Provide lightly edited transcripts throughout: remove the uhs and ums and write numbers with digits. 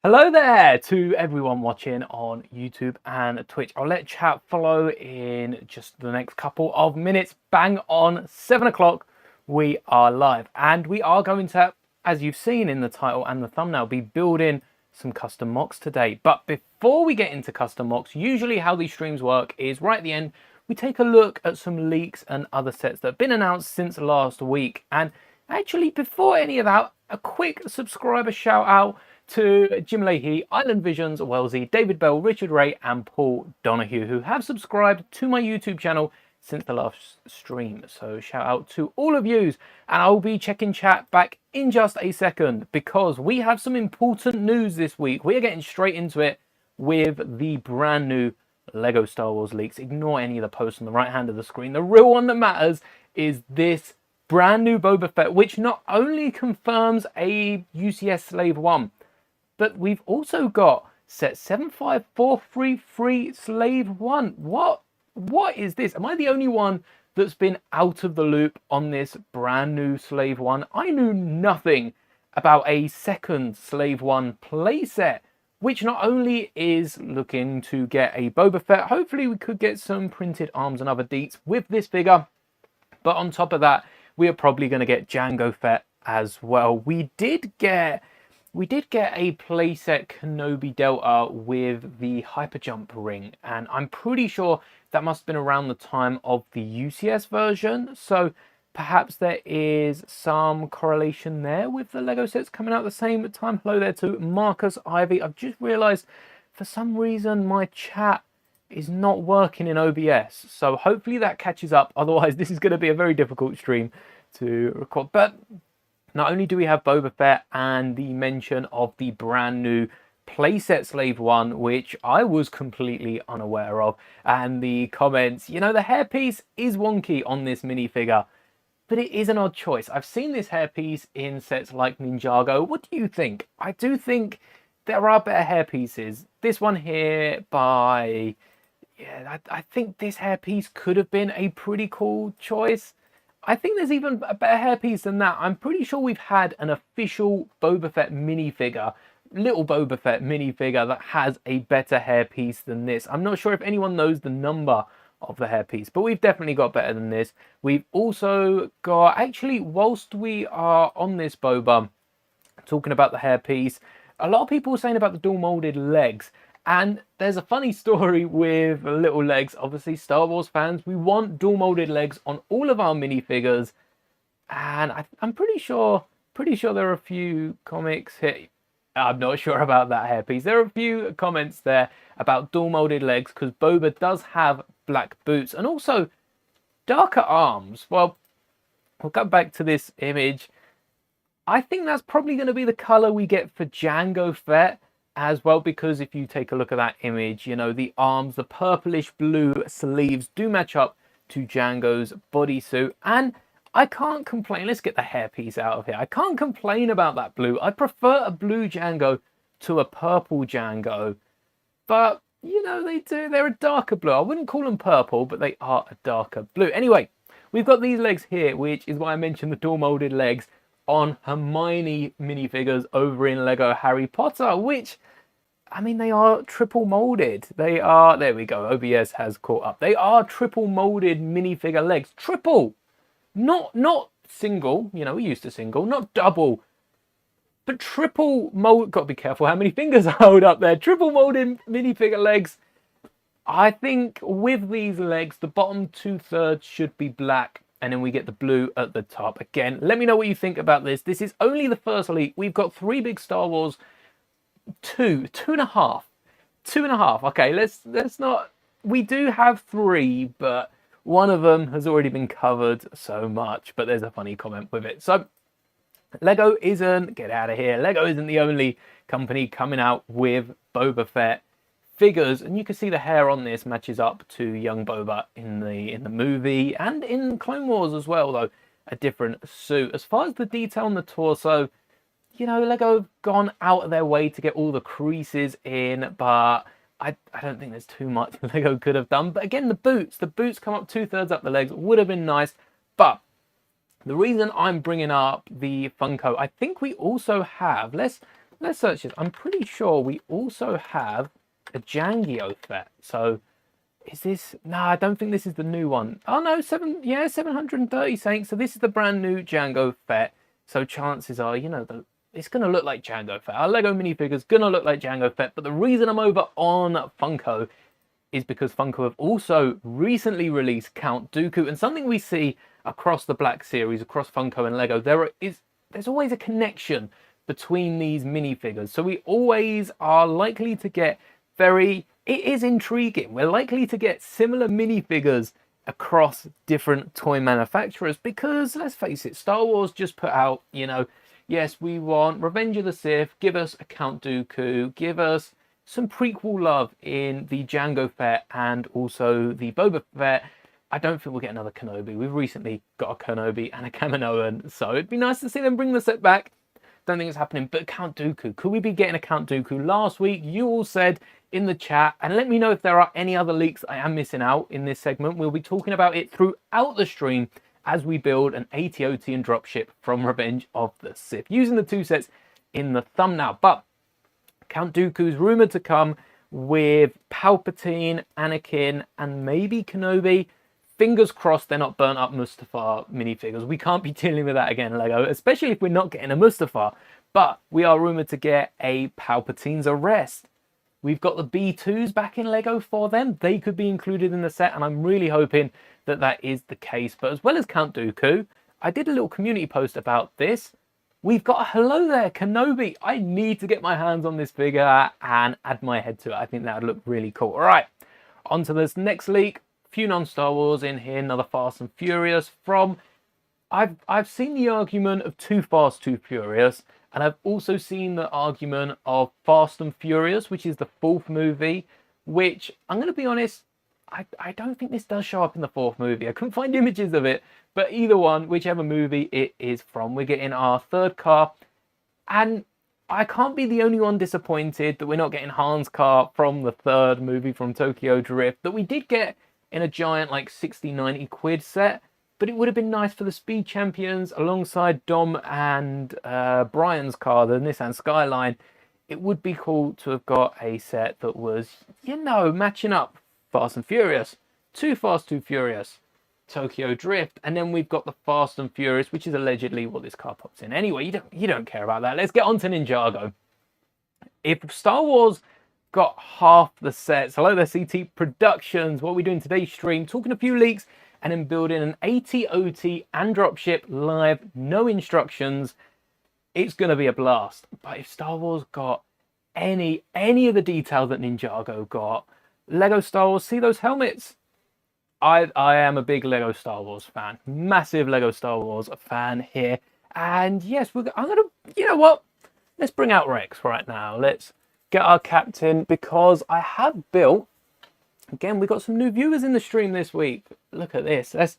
Hello there to everyone watching on YouTube and Twitch. I'll let chat follow in just the next couple of minutes. Bang on 7 o'clock, we are live. And we are going to, as you've seen in the title and the thumbnail, be building some custom mocks today. But before we get into custom mocks, usually how these streams work is right at the end, we take a look at some leaks and other sets that have been announced since last week. And actually, before any of that, a quick subscriber shout out to Jim Leahy, Island Visions, Wellesley, David Bell, Richard Ray, and Paul Donahue, who have subscribed to my YouTube channel since the last stream. So shout out to all of yous, and I'll be checking chat back in just a second because we have some important news this week. We are getting straight into it with the brand new Lego Star Wars leaks. Ignore any of the posts on the right hand of the screen. The real one that matters is this brand new Boba Fett, which not only confirms a UCS Slave 1, but we've also got set 75433 Slave 1. What is this? Am I the only one that's been out of the loop on this brand new Slave 1? I knew nothing about a second Slave 1 playset, which not only is looking to get a Boba Fett, hopefully we could get some printed arms and other deets with this figure, but on top of that, we are probably going to get Jango Fett as well. We did get a playset Kenobi Delta with the hyperjump ring, and I'm pretty sure that must have been around the time of the UCS version, so perhaps there is some correlation there with the Lego sets coming out at the same time. Hello there to Marcus Ivy. I've just realised for some reason my chat is not working in OBS, so hopefully that catches up. Otherwise, this is going to be a very difficult stream to record. But not only do we have Boba Fett and the mention of the brand new playset Slave 1, which I was completely unaware of, and the comments, you know, the hairpiece is wonky on this minifigure, but it is an odd choice. I've seen this hairpiece in sets like Ninjago. What do you think? I do think there are better hairpieces. This one here by, yeah, I think this hairpiece could have been a pretty cool choice. I think there's even a better hairpiece than that. I'm pretty sure we've had an official Boba Fett minifigure, little Boba Fett minifigure that has a better hairpiece than this. I'm not sure if anyone knows the number of the hairpiece, but we've definitely got better than this. We've also got, actually, whilst we are on this Boba, talking about the hairpiece, a lot of people are saying about the dual molded legs. And there's a funny story with little legs. Obviously, Star Wars fans, we want dual molded legs on all of our minifigures. And I'm pretty sure there are a few comics here. I'm not sure about that hairpiece. There are a few comments there about dual molded legs because Boba does have black boots and also darker arms. Well, we'll go back to this image. I think that's probably going to be the color we get for Jango Fett as well, because if you take a look at that image, you know, the arms, the purplish blue sleeves do match up to Jango's bodysuit, and I can't complain. Let's get the hairpiece out of here. I can't complain about that blue. I prefer a blue Jango to a purple Jango, but you know, they're a darker blue. I wouldn't call them purple, but they are a darker blue. Anyway, we've got these legs here, which is why I mentioned the dual molded legs on Hermione minifigures over in Lego Harry Potter, which, I mean, they are triple molded. They are, there we go, OBS has caught up. They are triple molded minifigure legs. Triple, not single, you know, we're used to single, not double, but triple mold. Got to be careful how many fingers I hold up there. Triple molded minifigure legs. I think with these legs, the bottom 2/3 should be black, and then we get the blue at the top. Again, let me know what you think about this. This is only the first leak. We've got 3 big Star Wars, two and a half. Okay, let's not. We do have 3, but one of them has already been covered so much. But there's a funny comment with it. So Lego isn't, get out of here. Lego isn't the only company coming out with Boba Fett figures, and you can see the hair on this matches up to young Boba in the movie and in Clone Wars as well, though a different suit. As far as the detail on the torso, you know, Lego have gone out of their way to get all the creases in, but I don't think there's too much Lego could have done. But again, the boots come up 2/3 up the legs, would have been nice. But the reason I'm bringing up the Funko, I think we also have, let's let's search this. I'm pretty sure we also have a Jangio Fett. So is this, no, I don't think this is the new one. Oh no, 730 saying. So this is the brand new Django Fett. So chances are, you know, it's going to look like Django Fett. Our Lego minifigure's going to look like Django Fett. But the reason I'm over on Funko is because Funko have also recently released Count Dooku. And something we see across the Black Series, across Funko and Lego, there's always a connection between these minifigures. So we always are likely to get it is intriguing. We're likely to get similar minifigures across different toy manufacturers because, let's face it, Star Wars just put out, you know, yes, we want Revenge of the Sith, give us a Count Dooku, give us some prequel love in the Jango Fett and also the Boba Fett. I don't think we'll get another Kenobi. We've recently got a Kenobi and a Kaminoan, so it'd be nice to see them bring the set back. Don't think it's happening, but Count Dooku, could we be getting a Count Dooku? Last week, you all said in the chat, and let me know if there are any other leaks I am missing out in this segment. We'll be talking about it throughout the stream as we build an AT-OT and Dropship from Revenge of the Sith, using the two sets in the thumbnail. But Count Dooku's rumoured to come with Palpatine, Anakin, and maybe Kenobi. Fingers crossed they're not burnt up Mustafar minifigures. We can't be dealing with that again, Lego, especially if we're not getting a Mustafar. But we are rumoured to get a Palpatine's Arrest. We've got the B2s back in Lego for them. They could be included in the set, and I'm really hoping that that is the case. But as well as Count Dooku, I did a little community post about this. We've got a Hello There Kenobi. I need to get my hands on this figure and add my head to it. I think that would look really cool. All right, on to this next leak. Few non-Star Wars in here, another Fast and Furious from... I've seen the argument of Too Fast, Too Furious, and I've also seen the argument of Fast and Furious, which is the fourth movie, which, I'm going to be honest, I don't think this does show up in the fourth movie. I couldn't find images of it, but either one, whichever movie it is from, we're getting our third car, and I can't be the only one disappointed that we're not getting Han's car from the third movie from Tokyo Drift, that we did get in a giant like 60-90 quid set, but it would have been nice for the Speed Champions alongside Dom and Brian's car, the Nissan Skyline. It would be cool to have got a set that was, you know, matching up Fast and Furious, Too Fast, Too Furious, Tokyo Drift, and then we've got the Fast and Furious, which is allegedly what this car pops in. Anyway, you don't care about that. Let's get on to Ninjago. If Star Wars got half the sets, hello there CT Productions, what are we doing today's stream? Talking a few leaks and then building an AT-OT and Dropship live, no instructions. It's going to be a blast. But if Star Wars got any of the detail that Ninjago got, Lego Star Wars, see those helmets? I am a big Lego Star Wars fan, massive Lego Star Wars fan here. And yes, I'm going to, you know what? Let's bring out Rex right now. Let's get our captain, because I have built, again, we got some new viewers in the stream this week. Look at this. Let's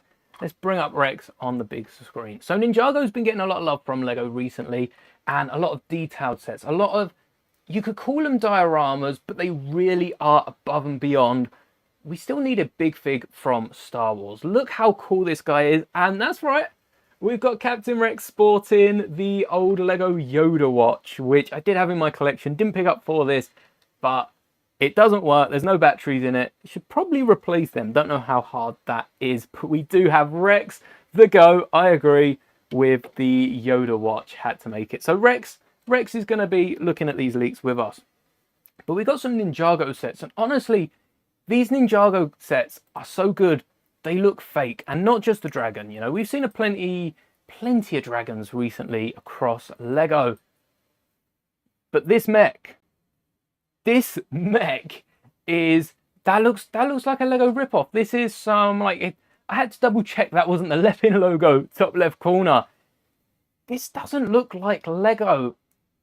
bring up Rex on the big screen. So Ninjago's been getting a lot of love from Lego recently, and a lot of detailed sets, a lot of, you could call them dioramas, but they really are above and beyond. We still need a big fig from Star Wars. Look how cool this guy is, and that's right, we've got Captain Rex sporting the old Lego Yoda watch, which I did have in my collection. Didn't pick up for this, but it doesn't work. There's no batteries in it. Should probably replace them. Don't know how hard that is, but we do have Rex the Go. I agree with the Yoda watch. Had to make it. So Rex is going to be looking at these leaks with us. But we got some Ninjago sets, and honestly, these Ninjago sets are so good. They look fake, and not just the dragon, you know. We've seen plenty of dragons recently across Lego. But this mech is, that looks like a Lego ripoff. This is some, I had to double check that wasn't the Lepin logo, top left corner. This doesn't look like Lego.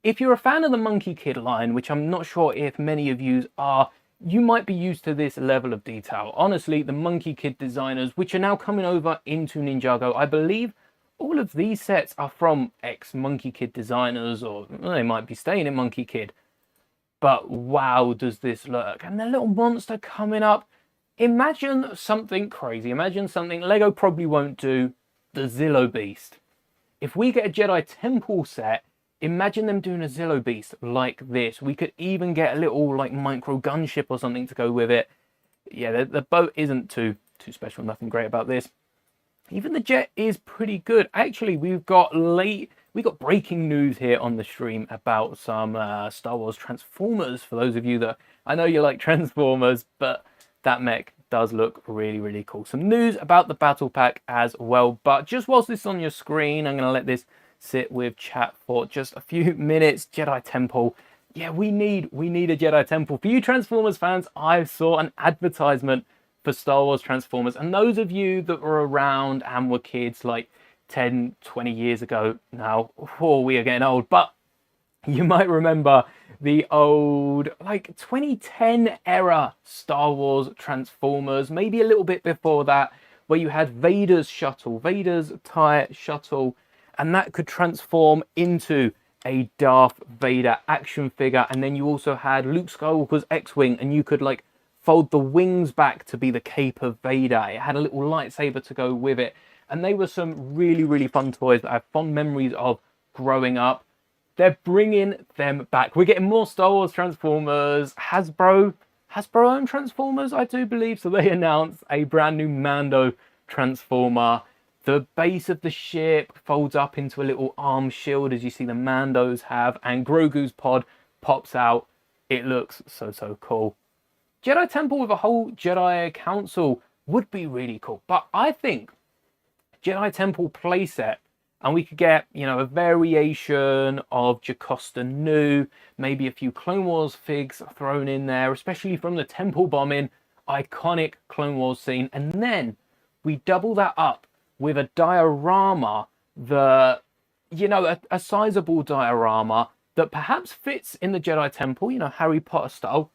If you're a fan of the Monkey Kid line, which I'm not sure if many of you are, you might be used to this level of detail. Honestly, the Monkey Kid designers, which are now coming over into Ninjago, I believe all of these sets are from ex-Monkey Kid designers, or they might be staying in Monkey Kid. But wow, does this look. And the little monster coming up. Imagine something crazy. Imagine something Lego probably won't do, the Zillo Beast. If we get a Jedi Temple set, Imagine them doing a Zillow Beast like this. We could even get a little like micro gunship or something to go with it. Yeah, the boat isn't too special. Nothing great about this. Even the jet is pretty good. Actually, we got breaking news here on the stream about some Star Wars Transformers. For those of you that, I know you like Transformers, but that mech does look really, really cool. Some news about the battle pack as well. But just whilst this is on your screen, I'm going to let this sit with chat for just a few minutes. Jedi Temple. Yeah, we need a Jedi Temple. For you Transformers fans, I saw an advertisement for Star Wars Transformers. And those of you that were around and were kids like 10, 20 years ago now, oh, we are getting old. But you might remember the old, like 2010 era Star Wars Transformers, maybe a little bit before that, where you had Vader's TIE shuttle, and that could transform into a Darth Vader action figure. And then you also had Luke Skywalker's X-Wing, and you could like fold the wings back to be the cape of Vader. It had a little lightsaber to go with it. And they were some really, really fun toys that I have fond memories of growing up. They're bringing them back. We're getting more Star Wars Transformers. Hasbro owned Transformers, I do believe. So they announced a brand new Mando Transformer. The base of the ship folds up into a little arm shield, as you see the Mandos have, and Grogu's pod pops out. It looks so cool. Jedi Temple with a whole Jedi Council would be really cool. But I think Jedi Temple playset, and we could get, you know, a variation of Jocasta Nu, maybe a few Clone Wars figs thrown in there, especially from the Temple bombing, iconic Clone Wars scene. And then we double that up with a diorama that, you know, a sizable diorama that perhaps fits in the Jedi Temple, you know, Harry Potter style.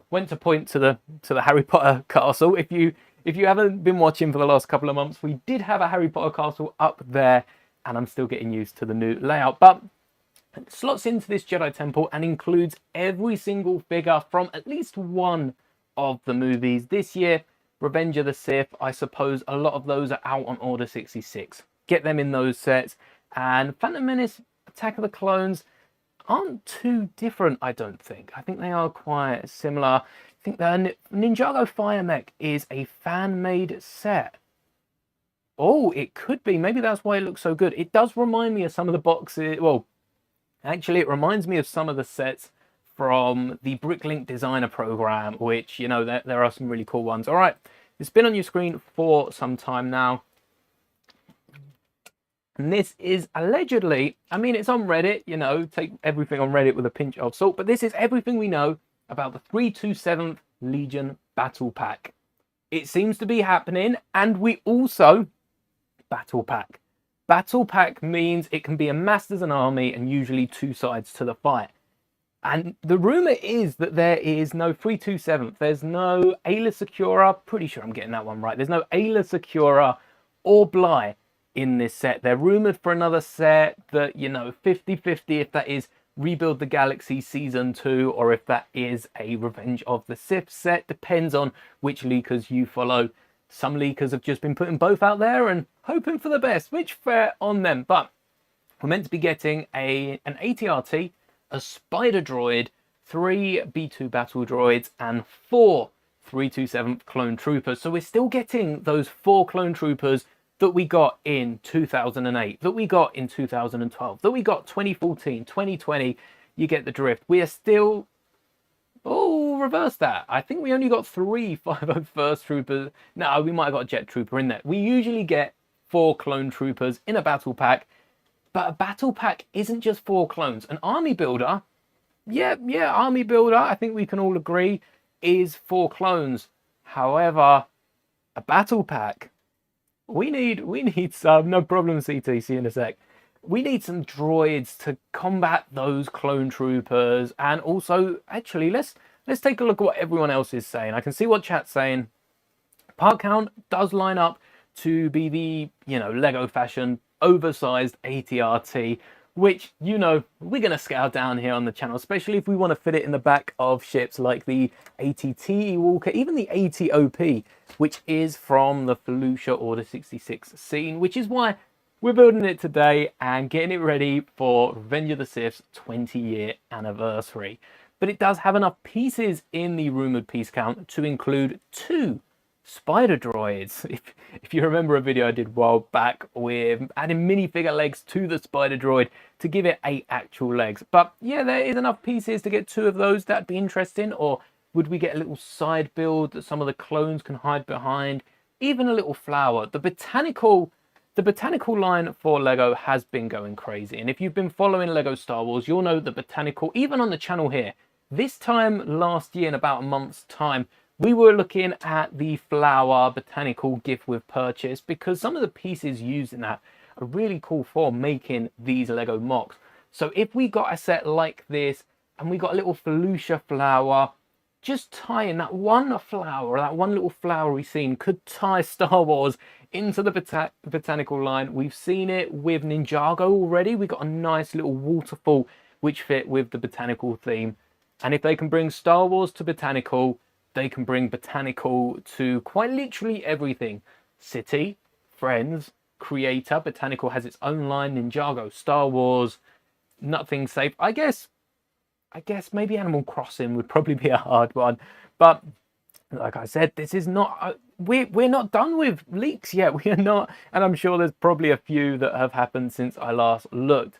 Went to point to the Harry Potter castle. If you haven't been watching for the last couple of months, we did have a Harry Potter castle up there, and I'm still getting used to the new layout. But it slots into this Jedi Temple and includes every single figure from at least one of the movies. This year, Revenge of the Sith, I suppose a lot of those are out on Order 66. Get them in those sets. And Phantom Menace, Attack of the Clones aren't too different, I don't think. I think they are quite similar. I think the Ninjago Fire Mech is a fan-made set. Oh, it could be. Maybe that's why it looks so good. It does remind me of some of the boxes. Well, actually, it reminds me of some of the sets from the Bricklink Designer Program, which, you know, there are some really cool ones. All right, it's been on your screen for some time now. And this is allegedly, I mean, it's on Reddit, you know, take everything on Reddit with a pinch of salt, but this is everything we know about the 327th Legion Battle Pack. It seems to be happening, and we also, Battle Pack. Battle Pack means it can be amassed as an army and usually two sides to the fight. And the rumor is that there is no 327th. There's no Ayla Secura. Pretty sure I'm getting that one right. There's no Ayla Secura or Bly in this set. They're rumored for another set that, you know, 50-50 if that is Rebuild the Galaxy Season 2 or if that is a Revenge of the Sith set. Depends on which leakers you follow. Some leakers have just been putting both out there and hoping for the best, which fair on them. But we're meant to be getting an ATRT, a Spider Droid, 3 B2 Battle Droids, and 4 327th Clone Troopers. So we're still getting those 4 Clone Troopers that we got in 2008, that we got in 2012, that we got 2014, 2020, you get the drift. We are still, oh, reverse that. I think we only got 3 501st Troopers. No, we might have got a Jet Trooper in there. We usually get 4 Clone Troopers in a battle pack, but a battle pack isn't just 4 clones. An army builder, yeah, army builder, I think we can all agree, is 4 clones. However, a battle pack, we need some, no problem CT, see you in a sec. We need some droids to combat those clone troopers. And also, actually, let's take a look at what everyone else is saying. I can see what chat's saying. Part count does line up to be the, you know, Lego fashion, oversized ATRT, which, you know, we're going to scale down here on the channel, especially if we want to fit it in the back of ships like the ATT Walker, even the ATOP, which is from the Felucia Order 66 scene, which is why We're building it today and getting it ready for Revenge of the Sith's 20-year anniversary. But it does have enough pieces in the rumoured piece count to include 2 spider droids. If you remember a video I did a while back with adding minifigure legs to the spider droid to give it 8 actual legs. But yeah, there is enough pieces to get 2 of those. That'd be interesting. Or would we get a little side build that some of the clones can hide behind? Even a little flower. The botanical line for Lego has been going crazy. And if you've been following Lego Star Wars, you'll know the botanical, even on the channel here, this time last year, in about a month's time, we were looking at the flower botanical gift with purchase because some of the pieces used in that are really cool for making these Lego mocks. So if we got a set like this and we got a little Felucia flower, just tying that one flower, that one little flowery scene could tie Star Wars into the botanical line. We've seen it with Ninjago already. We got a nice little waterfall which fit with the botanical theme. And if they can bring Star Wars to botanical, they can bring botanical to quite literally everything. City, Friends, Creator. Botanical has its own line. Ninjago, Star Wars, Nothing Safe. I guess maybe Animal Crossing would probably be a hard one. But like I said, this is not... we're not done with leaks yet. We are not. And I'm sure there's probably a few that have happened since I last looked.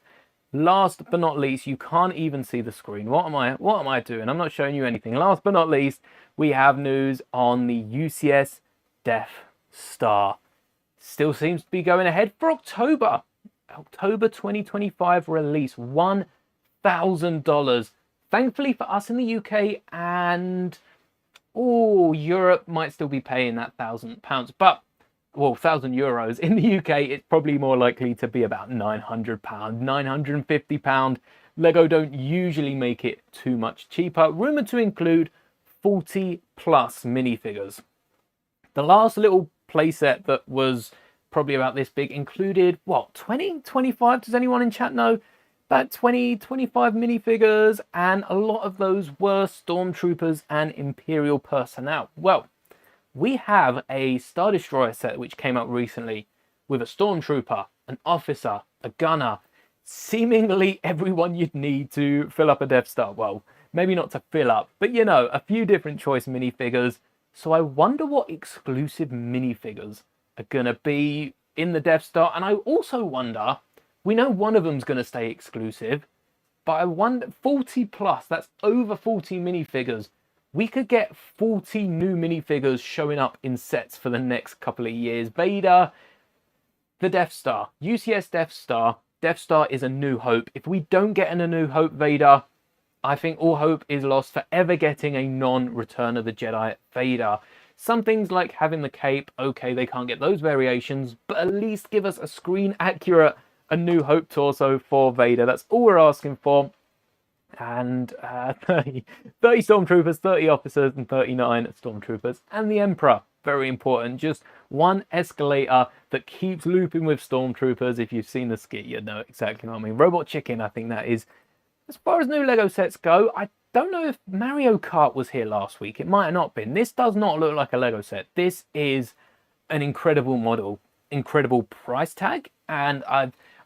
Last but not least, you can't even see the screen. What am I doing? I'm not showing you anything. Last but not least, we have news on the UCS Death Star. Still seems to be going ahead for October 2025 release. $1,000. Thankfully for us in the UK and Europe might still be paying that £1,000, but well, €1,000 in the UK, it's probably more likely to be about £900, £950. Lego don't usually make it too much cheaper. Rumoured to include 40 plus minifigures. The last little playset that was probably about this big included, what, 20, 25? Does anyone in chat know? About 20, 25 minifigures, and a lot of those were Stormtroopers and Imperial personnel. Well, we have a Star Destroyer set which came out recently with a Stormtrooper, an officer, a gunner, seemingly everyone you'd need to fill up a Death Star. Well, maybe not to fill up, but you know, a few different choice minifigures. So I wonder what exclusive minifigures are going to be in the Death Star. And I also wonder, we know one of them's going to stay exclusive, but I wonder, 40 plus, that's over 40 minifigures. We could get 40 new minifigures showing up in sets for the next couple of years. Vader, the Death Star, UCS Death Star. Death Star is A New Hope. If we don't get an A New Hope Vader, I think all hope is lost for ever getting a non-Return of the Jedi Vader. Some things like having the cape, okay, they can't get those variations, but at least give us a screen-accurate A New Hope torso for Vader. That's all we're asking for. And 30 Stormtroopers, 30 officers, and 39 Stormtroopers. And the Emperor, very important. Just one escalator that keeps looping with Stormtroopers. If you've seen the skit, you know exactly what I mean. Robot Chicken, I think that is. As far as new Lego sets go, I don't know if Mario Kart was here last week. It might have not been. This does not look like a Lego set. This is an incredible model, incredible price tag, and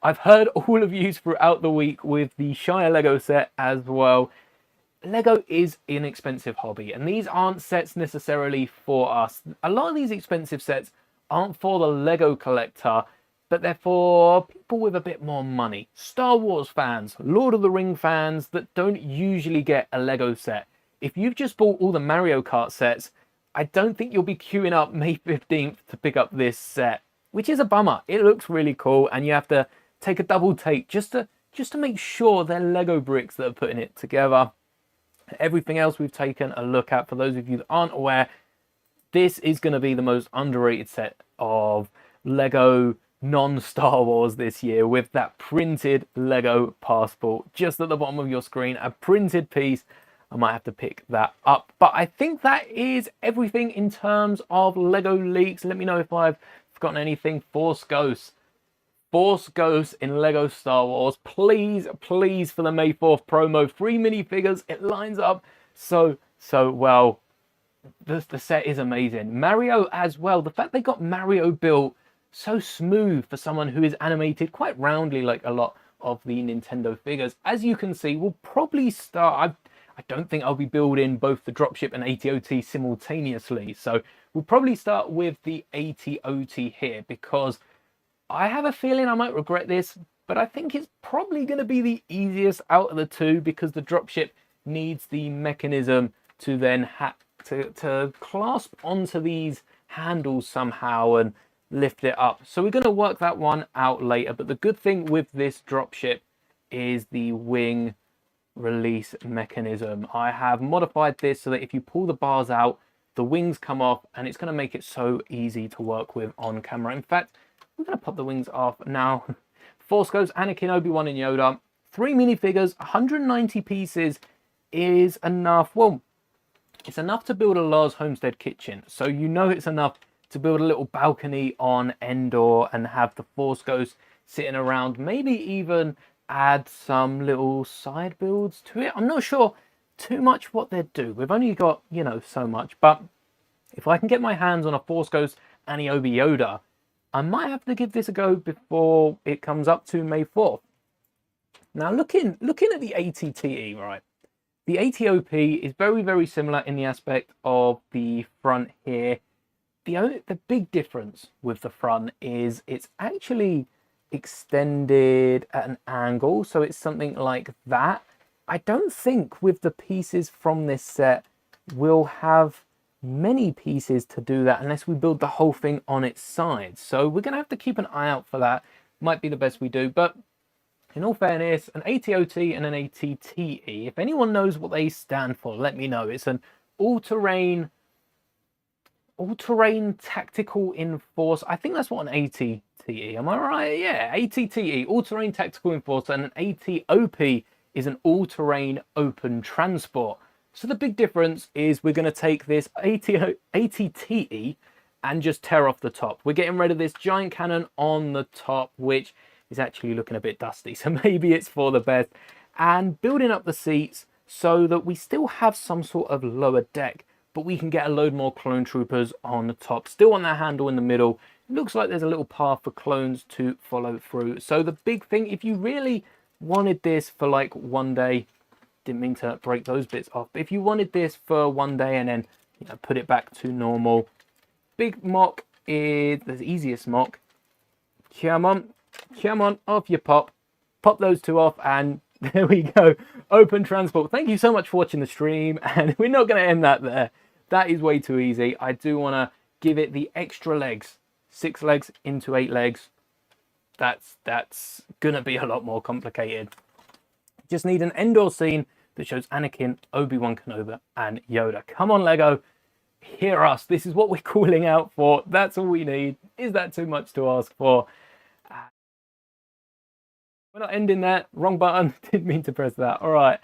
I've heard all of you throughout the week with the Shire Lego set as well. Lego is an expensive hobby, and these aren't sets necessarily for us. A lot of these expensive sets aren't for the Lego collector, but they're for people with a bit more money. Star Wars fans, Lord of the Ring fans that don't usually get a Lego set. If you've just bought all the Mario Kart sets, I don't think you'll be queuing up May 15th to pick up this set, which is a bummer. It looks really cool, and you have to take a double take just to make sure they're Lego bricks that are putting it together. Everything else we've taken a look at. For those of you that aren't aware, this is going to be the most underrated set of Lego non-Star Wars this year, with that printed Lego passport just at the bottom of your screen, a printed piece. I might have to pick that up. But I think that is everything in terms of Lego leaks. Let me know if I've forgotten anything. Force Ghosts in Lego Star Wars. Please, please, for the May 4th promo, 3 minifigures. It lines up so well. The set is amazing. Mario as well. The fact they got Mario built so smooth for someone who is animated quite roundly like a lot of the Nintendo figures. As you can see, we'll probably start, I don't think I'll be building both the Dropship and ATOT simultaneously. So we'll probably start with the ATOT here, because I have a feeling I might regret this, but I think it's probably going to be the easiest out of the two, because the Dropship needs the mechanism to then to clasp onto these handles somehow and lift it up. So we're going to work that one out later. But the good thing with this Dropship is the wing release mechanism. I have modified this so that if you pull the bars out, the wings come off, and it's going to make it so easy to work with on camera. In fact, we're going to pop the wings off now. Force Ghost, Anakin, Obi-Wan and Yoda. 3 minifigures, 190 pieces is enough. Well, it's enough to build a Lars Homestead kitchen. So you know it's enough to build a little balcony on Endor and have the Force Ghost sitting around. Maybe even add some little side builds to it. I'm not sure too much what they'd do. We've only got, you know, so much. But if I can get my hands on a Force Ghost and a Obi Yoda, I might have to give this a go before it comes up to May 4th. Now, looking at the ATTE, right? The ATOP is very, very similar in the aspect of the front here. The big difference with the front is it's actually extended at an angle, so it's something like that. I don't think with the pieces from this set we'll have many pieces to do that unless we build the whole thing on its sides. So we're going to have to keep an eye out for that. Might be the best we do, but in all fairness, an ATOT and an ATTE, if anyone knows what they stand for, let me know. It's an all-terrain tactical enforcer. I think that's what an ATTE, am I right? Yeah, ATTE, all-terrain tactical enforcer, and an ATOP is an all-terrain open transport. So the big difference is we're going to take this ATTE and just tear off the top. We're getting rid of this giant cannon on the top, which is actually looking a bit dusty, so maybe it's for the best. And building up the seats so that we still have some sort of lower deck, but we can get a load more clone troopers on the top, still on that handle in the middle. It looks like there's a little path for clones to follow through. So the big thing, if you really wanted this for like one day, didn't mean to break those bits off, but if you wanted this for one day and then, you know, put it back to normal, big mock is the easiest mock. Come on, off you pop those two off, and there we go, open transport. Thank you so much for watching the stream, and we're not going to end that there. That is way too easy. I do want to give it the extra legs, 6 legs into 8 legs. That's gonna be a lot more complicated. Just need an Endor scene that shows Anakin, Obi-Wan Kenobi and Yoda. Come on, Lego, hear us. This is what we're calling out for. That's all we need. Is that too much to ask for? We're not ending that. Wrong button. Didn't mean to press that. All right,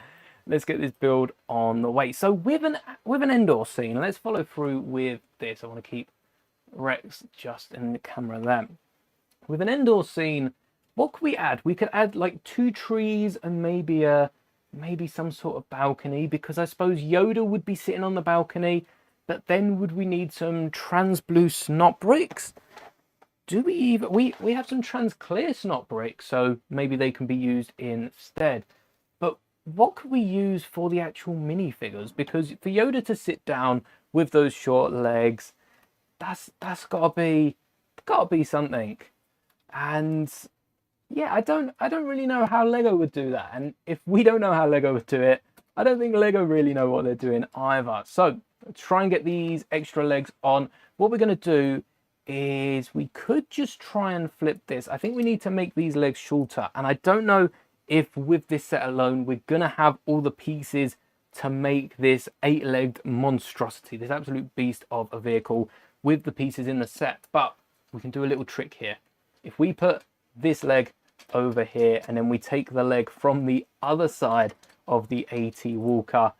let's get this build on the way. So with an Endor scene, let's follow through with this. I want to keep Rex just in the camera there. With an Endor scene, what could we add? We could add like 2 trees and maybe some sort of balcony, because I suppose Yoda would be sitting on the balcony. But then would we need some trans blue snot bricks? Do we even... We have some trans clear snot bricks, so maybe they can be used instead. But what could we use for the actual minifigures? Because for Yoda to sit down with those short legs, that's gotta be something. And yeah, I don't really know how Lego would do that. And if we don't know how Lego would do it, I don't think Lego really know what they're doing either. So let's try and get these extra legs on. What we're going to do is we could just try and flip this. I think we need to make these legs shorter. And I don't know if with this set alone, we're going to have all the pieces to make this 8-legged monstrosity, this absolute beast of a vehicle with the pieces in the set. But we can do a little trick here. If we put this leg over here and then we take the leg from the other side of the AT Walker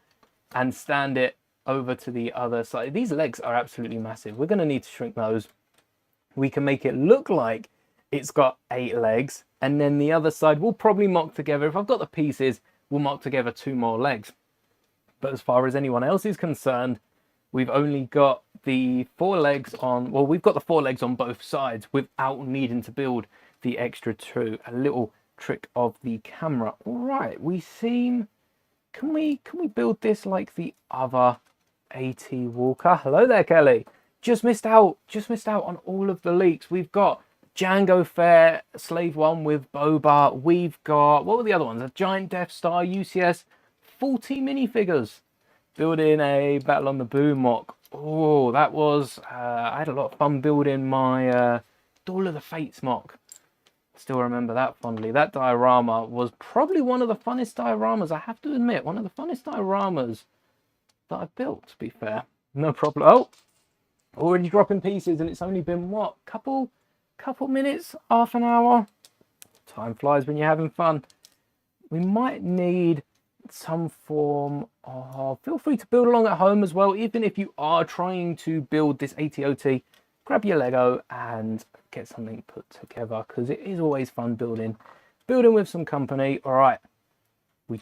and stand it over to the other side. These legs are absolutely massive. We're going to need to shrink those. We can make it look like it's got 8 legs, and then the other side we'll probably mock together. If I've got the pieces, we'll mock together 2 more legs. But as far as anyone else is concerned, we've only got the 4 legs on, well, we've got the 4 legs on both sides without needing to build the extra 2. A little trick of the camera. All right, we seem, can we build this like the other AT Walker? Hello there, Kelly. Just missed out on all of the leaks. We've got Django Fair, Slave 1 with Boba. We've got, what were the other ones? A giant Death Star, UCS, 40 minifigures. Building a Battle on the Boom mock. Oh, that was, I had a lot of fun building my Duel of the Fates mock. Still remember that fondly. That diorama was probably one of the funnest dioramas, I have to admit. One of the funnest dioramas that I've built, to be fair. No problem. Oh, already dropping pieces, and it's only been, what, couple minutes, half an hour? Time flies when you're having fun. We might need some form of, feel free to build along at home as well, even if you are trying to build this ATOT. Grab your Lego and get something put together, because it is always fun building with some company. All right, we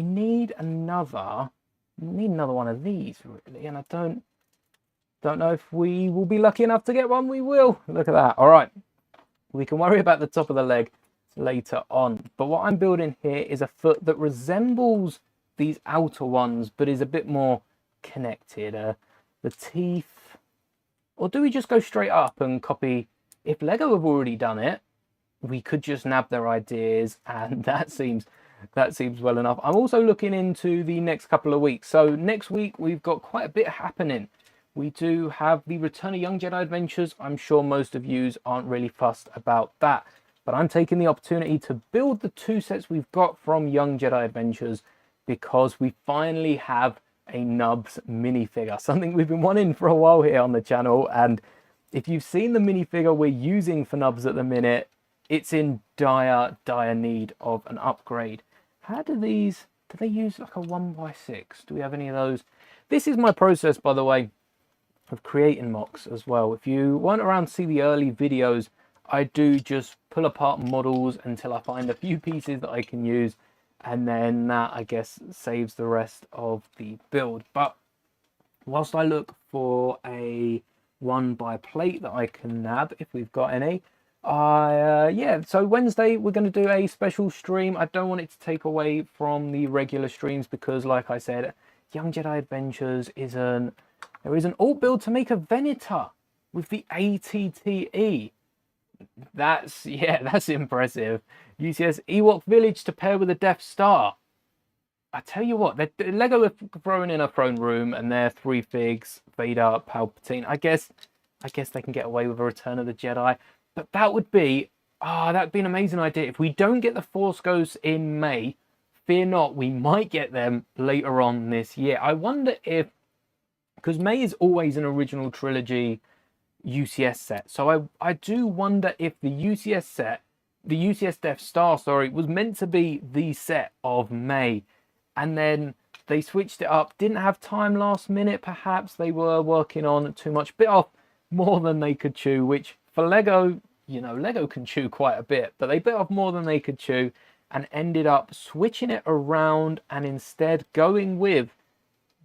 need another one of these, really, and I don't know if we will be lucky enough to get one. We will. Look at that. All right, we can worry about the top of the leg later on, but what I'm building here is a foot that resembles these outer ones but is a bit more connected. The teeth, or do we just go straight up and copy? If Lego have already done it, we could just nab their ideas, and that seems well enough. I'm also looking into the next couple of weeks. So next week we've got quite a bit happening. We do have the Return of Young Jedi Adventures. I'm sure most of you aren't really fussed about that, but I'm taking the opportunity to build the 2 sets we've got from Young Jedi Adventures, because we finally have a Nubs minifigure, something we've been wanting for a while here on the channel. And if you've seen the minifigure we're using for Nubs at the minute, it's in dire need of an upgrade. How do they use like a 1x6? Do we have any of those? This is my process, by the way, of creating mocks as well. If you weren't around to see the early videos, I do just pull apart models until I find a few pieces that I can use, and then that, I guess, saves the rest of the build. But whilst I look for a 1x plate that I can nab, if we've got any, yeah, so Wednesday we're going to do a special stream. I don't want it to take away from the regular streams, because like I said, Young Jedi Adventures there is an alt build to make a Venator with the ATTE. That's impressive. UCS Ewok Village to pair with a Death Star. I tell you what, Lego have thrown in a throne room, and they're 3 figs, Vader, Palpatine. I guess they can get away with a Return of the Jedi. But that would be, that'd be an amazing idea. If we don't get the Force Ghosts in May, fear not, we might get them later on this year. I wonder if, because May is always an original trilogy UCS set, so I do wonder if the UCS set, the UCS Death Star, sorry, was meant to be the set of May, and then they switched it up, didn't have time last minute, perhaps they were working on too much, bit off more than they could chew, which for Lego, you know, Lego can chew quite a bit, but they bit off more than they could chew and ended up switching it around and instead going with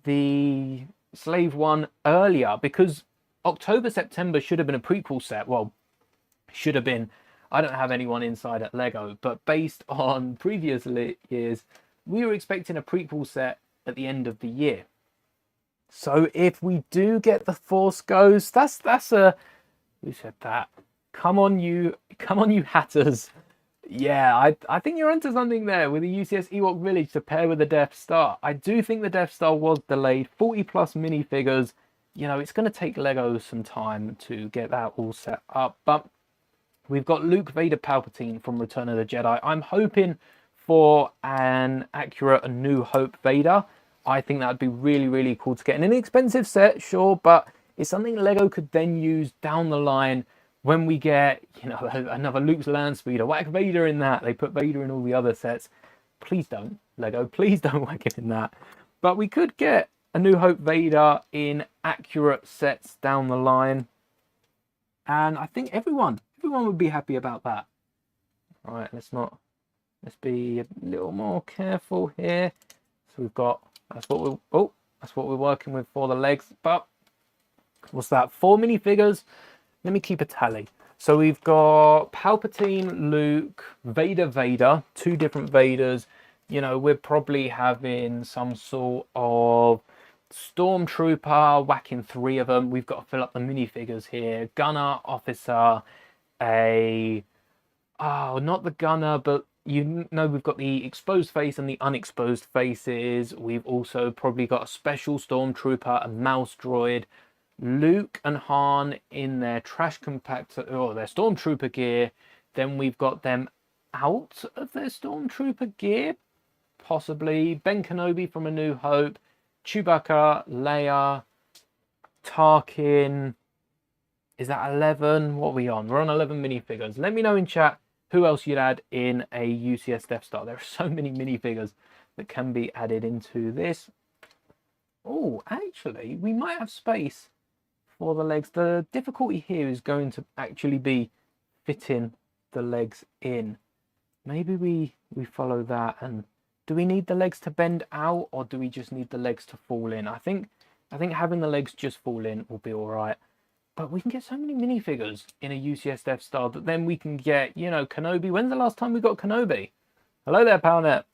the Slave 1 earlier, because October, September should have been a prequel set. Well, should have been. I don't have anyone inside at Lego, but based on previous years, we were expecting a prequel set at the end of the year. So if we do get the Force Ghosts, that's a, who said that? Come on you hatters. Yeah, I think you're onto something there with the UCS Ewok Village to pair with the Death Star. I do think the Death Star was delayed. 40 plus minifigures. You know, it's going to take Lego some time to get that all set up. But we've got Luke, Vader, Palpatine from Return of the Jedi. I'm hoping for an accurate A New Hope Vader. I think that would be really, really cool to get. An inexpensive set, sure, but it's something Lego could then use down the line when we get, you know, another Luke's Land Speeder. Whack Vader in that. They put Vader in all the other sets. Please don't, Lego. Please don't whack him in that. But we could get A New Hope Vader in accurate sets down the line. And I think everyone would be happy about that. All right, let's be a little more careful here. So we've got, that's what we'll, oh, That's what we're working with for the legs. But what's that? 4 minifigures. Let me keep a tally. So we've got Palpatine, Luke, Vader, 2 different Vaders. You know, we're probably having some sort of Stormtrooper, whacking 3 of them. We've got to fill up the minifigures here. Gunner, Officer, not the Gunner, but you know we've got the exposed face and the unexposed faces. We've also probably got a special Stormtrooper, a mouse droid, Luke and Han in their trash compactor, or their Stormtrooper gear. Then we've got them out of their Stormtrooper gear, possibly. Ben Kenobi from A New Hope, Chewbacca, Leia, Tarkin. Is that 11? What are we on? We're on 11 minifigures. Let me know in chat who else you'd add in a UCS Death Star. There are so many minifigures that can be added into this. Oh, actually, we might have space for the legs. The difficulty here is going to actually be fitting the legs in. Maybe we follow that. And do we need the legs to bend out, or do we just need the legs to fall in? I think having the legs just fall in will be all right. But we can get so many minifigures in a UCS Death Star that then we can get, you know, Kenobi. When's the last time we got Kenobi? Hello there, Pownet.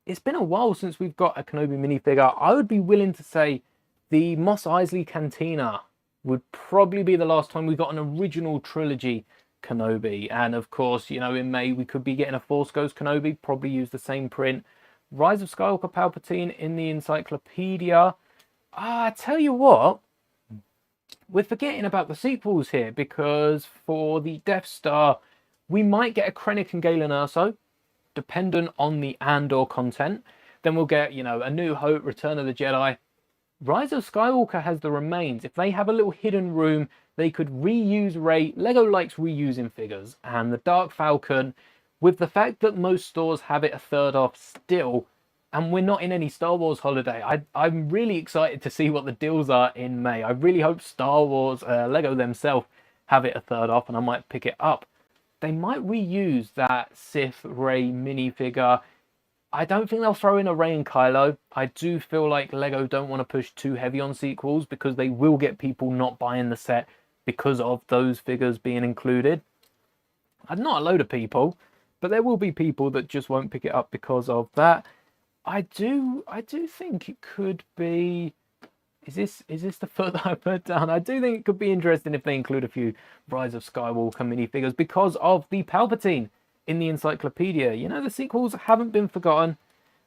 It's been a while since we've got a Kenobi minifigure. I would be willing to say the Mos Eisley Cantina would probably be the last time we got an original trilogy Kenobi. And of course, you know, in May we could be getting a Force Ghost Kenobi, probably use the same print. Rise of Skywalker Palpatine in the encyclopedia. I tell you what, we're forgetting about the sequels here, because for the Death Star, we might get a Krennic and Galen Erso, dependent on the Andor content. Then we'll get, you know, A New Hope, Return of the Jedi. Rise of Skywalker has the remains. If they have a little hidden room, they could reuse Rey. Lego likes reusing figures. And the Dark Falcon, with the fact that most stores have it a third off still, and we're not in any Star Wars holiday, I'm really excited to see what the deals are in May. I really hope Star Wars, Lego themselves, have it a third off, and I might pick it up. They might reuse that Sith Rey minifigure. I don't think they'll throw in a Rey and Kylo. I do feel like Lego don't want to push too heavy on sequels, because they will get people not buying the set because of those figures being included. Not a load of people, but there will be people that just won't pick it up because of that. I do think it could be. Is this the foot that I put down? I do think it could be interesting if they include a few Rise of Skywalker minifigures because of the Palpatine in the encyclopedia. You know, the sequels haven't been forgotten.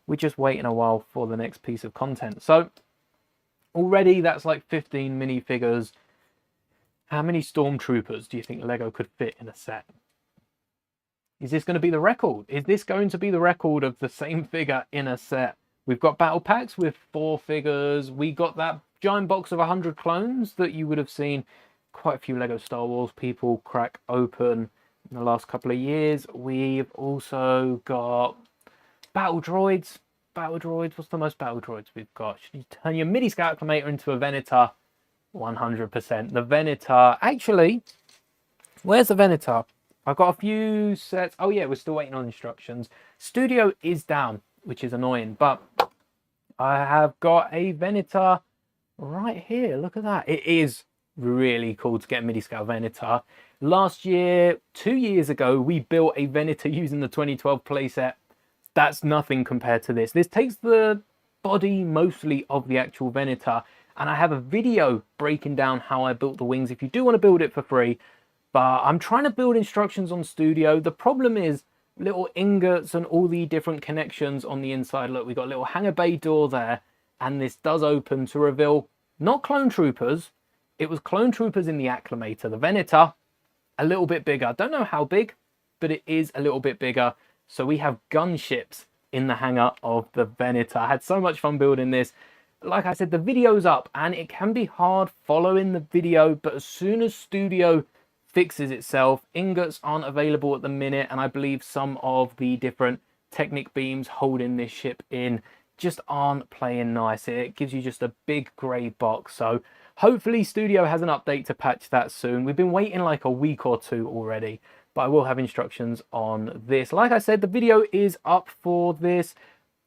We're just waiting a while for the next piece of content. So already that's like 15 minifigures. How many Stormtroopers do you think Lego could fit in a set? Is this going to be the record? Is this going to be the record of the same figure in a set? We've got battle packs with 4 figures. We got that giant box of 100 clones that you would have seen quite a few Lego Star Wars people crack open in the last couple of years. We've also got battle droids. Battle droids. What's the most battle droids we've got? Should you turn your MIDI Scout Acclimator into a Venator? 100%. The Venator. Actually, where's the Venator? I've got a few sets. Oh yeah, we're still waiting on instructions. Studio is down, which is annoying, but I have got a Venator right here. Look at that. It is really cool to get a MIDI scale Venator. Last year, 2 years ago, we built a Venator using the 2012 playset. That's nothing compared to this. This takes the body mostly of the actual Venator, and I have a video breaking down how I built the wings if you do want to build it for free. But I'm trying to build instructions on Studio. The problem is little ingots and all the different connections on the inside. Look, we've got a little hangar bay door there, and this does open to reveal not clone troopers. It was clone troopers in the Acclimator. The Venator, a little bit bigger. Don't know how big, but it is a little bit bigger. So we have gunships in the hangar of the Venator. I had so much fun building this. Like I said, the video's up, and it can be hard following the video, but as soon as Studio fixes itself, ingots aren't available at the minute, and I believe some of the different Technic beams holding this ship in just aren't playing nice. It gives you just a big grey box. So hopefully Studio has an update to patch that soon. We've been waiting like a week or 2 already, but I will have instructions on this. Like I said, the video is up for this.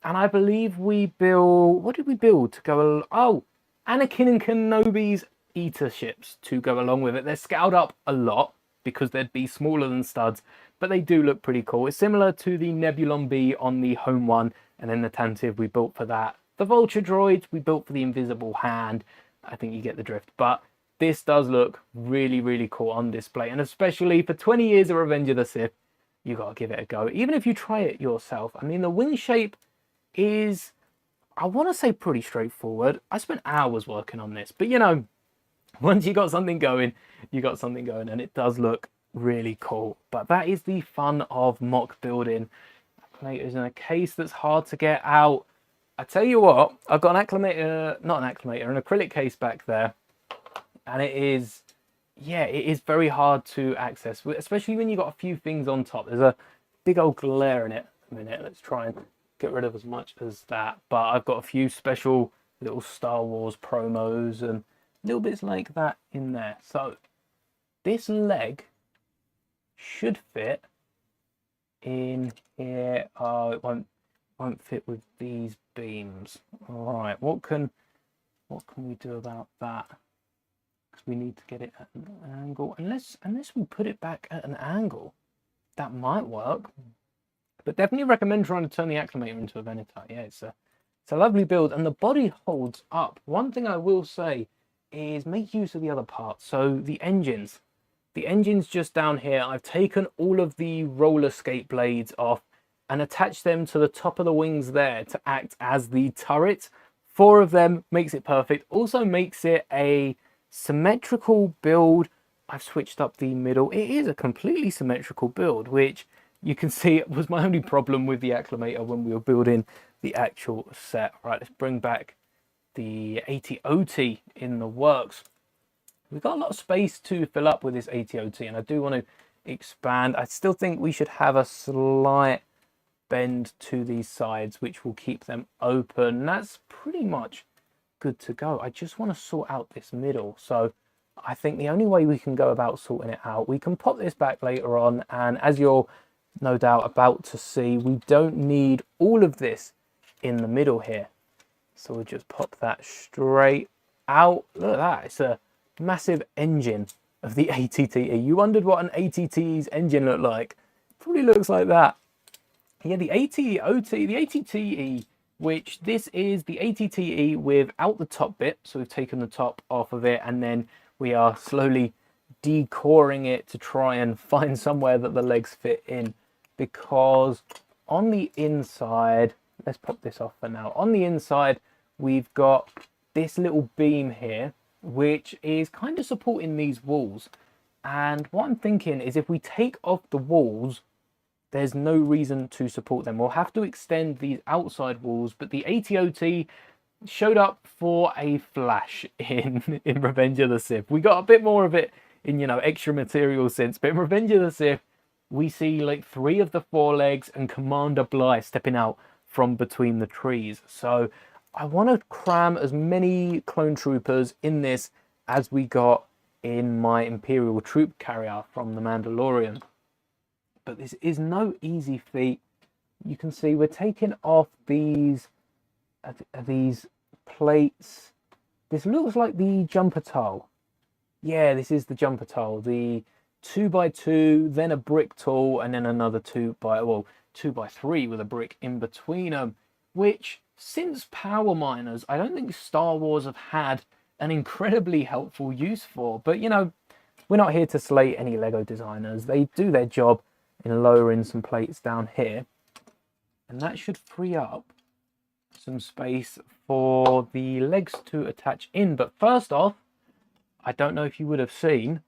And I believe we built, what did we build to go, oh, Anakin and Kenobi's eater ships to go along with it. They're scaled up a lot because they'd be smaller than studs, but they do look pretty cool. It's similar to the Nebulon B on the home one, and then the Tantive we built for that. The Vulture droids we built for the Invisible Hand. I think you get the drift, but this does look really, really cool on display, and especially for 20 years of Revenge of the Sith, you got to give it a go. Even if you try it yourself, I mean, the wing shape is, I want to say, pretty straightforward. I spent hours working on this, but you know, once you got something going, you got something going, and it does look really cool. But that is the fun of mock building. Acclimators in a case that's hard to get out. I tell you what, I've got an acclimator, not an acclimator, an acrylic case back there, and it is, yeah, it is very hard to access, especially when you've got a few things on top. There's a big old glare in it. A minute, let's try and get rid of as much as that. But I've got a few special little Star Wars promos and little bits like that in there. So this leg should fit in here. Oh, it won't fit with these beams. All right, what can we do about that? Because we need to get it at an angle. Unless we put it back at an angle, that might work. But definitely recommend trying to turn the acclimator into a Venetai. Yeah, it's a lovely build, and the body holds up. One thing I will say is make use of the other parts. So the engines just down here, I've taken all of the roller skate blades off and attached them to the top of the wings there to act as the turret. 4 of them makes it perfect. Also makes it a symmetrical build. I've switched up the middle. It is a completely symmetrical build, which you can see it was my only problem with the acclimator when we were building the actual set. Right, let's bring back the AT-OT in the works. We've got a lot of space to fill up with this AT-OT, and I do want to expand. I still think we should have a slight bend to these sides, which will keep them open. That's pretty much good to go. I just want to sort out this middle. So I think the only way we can go about sorting it out, we can pop this back later on, and as you're no doubt about to see, we don't need all of this in the middle here. So we'll just pop that straight out. Look at that, it's a massive engine of the ATTE. You wondered what an ATTE's engine looked like? Probably looks like that. Yeah, the AT-OT, the ATTE, which this is the ATTE without the top bit. So we've taken the top off of it, and then we are slowly decoring it to try and find somewhere that the legs fit in. Because on the inside, let's pop this off for now. On the inside, we've got this little beam here, which is kind of supporting these walls. And what I'm thinking is if we take off the walls, there's no reason to support them. We'll have to extend these outside walls, but the AT-OT showed up for a flash in Revenge of the Sith. We got a bit more of it in, you know, extra material sense, but in Revenge of the Sith, we see like 3 of the 4 legs and Commander Bly stepping out from between the trees. So I want to cram as many clone troopers in this as we got in my Imperial troop carrier from The Mandalorian. But this is no easy feat. You can see we're taking off these plates. This looks like the jumper tile. Yeah, this is the jumper tile. The 2x2, then a brick tile, and then another 2x3 with a brick in between them. Which, since Power Miners, I don't think Star Wars have had an incredibly helpful use for. But you know, we're not here to slate any Lego designers. They do their job in lowering some plates down here, and that should free up some space for the legs to attach in. But first off, I don't know if you would have seen,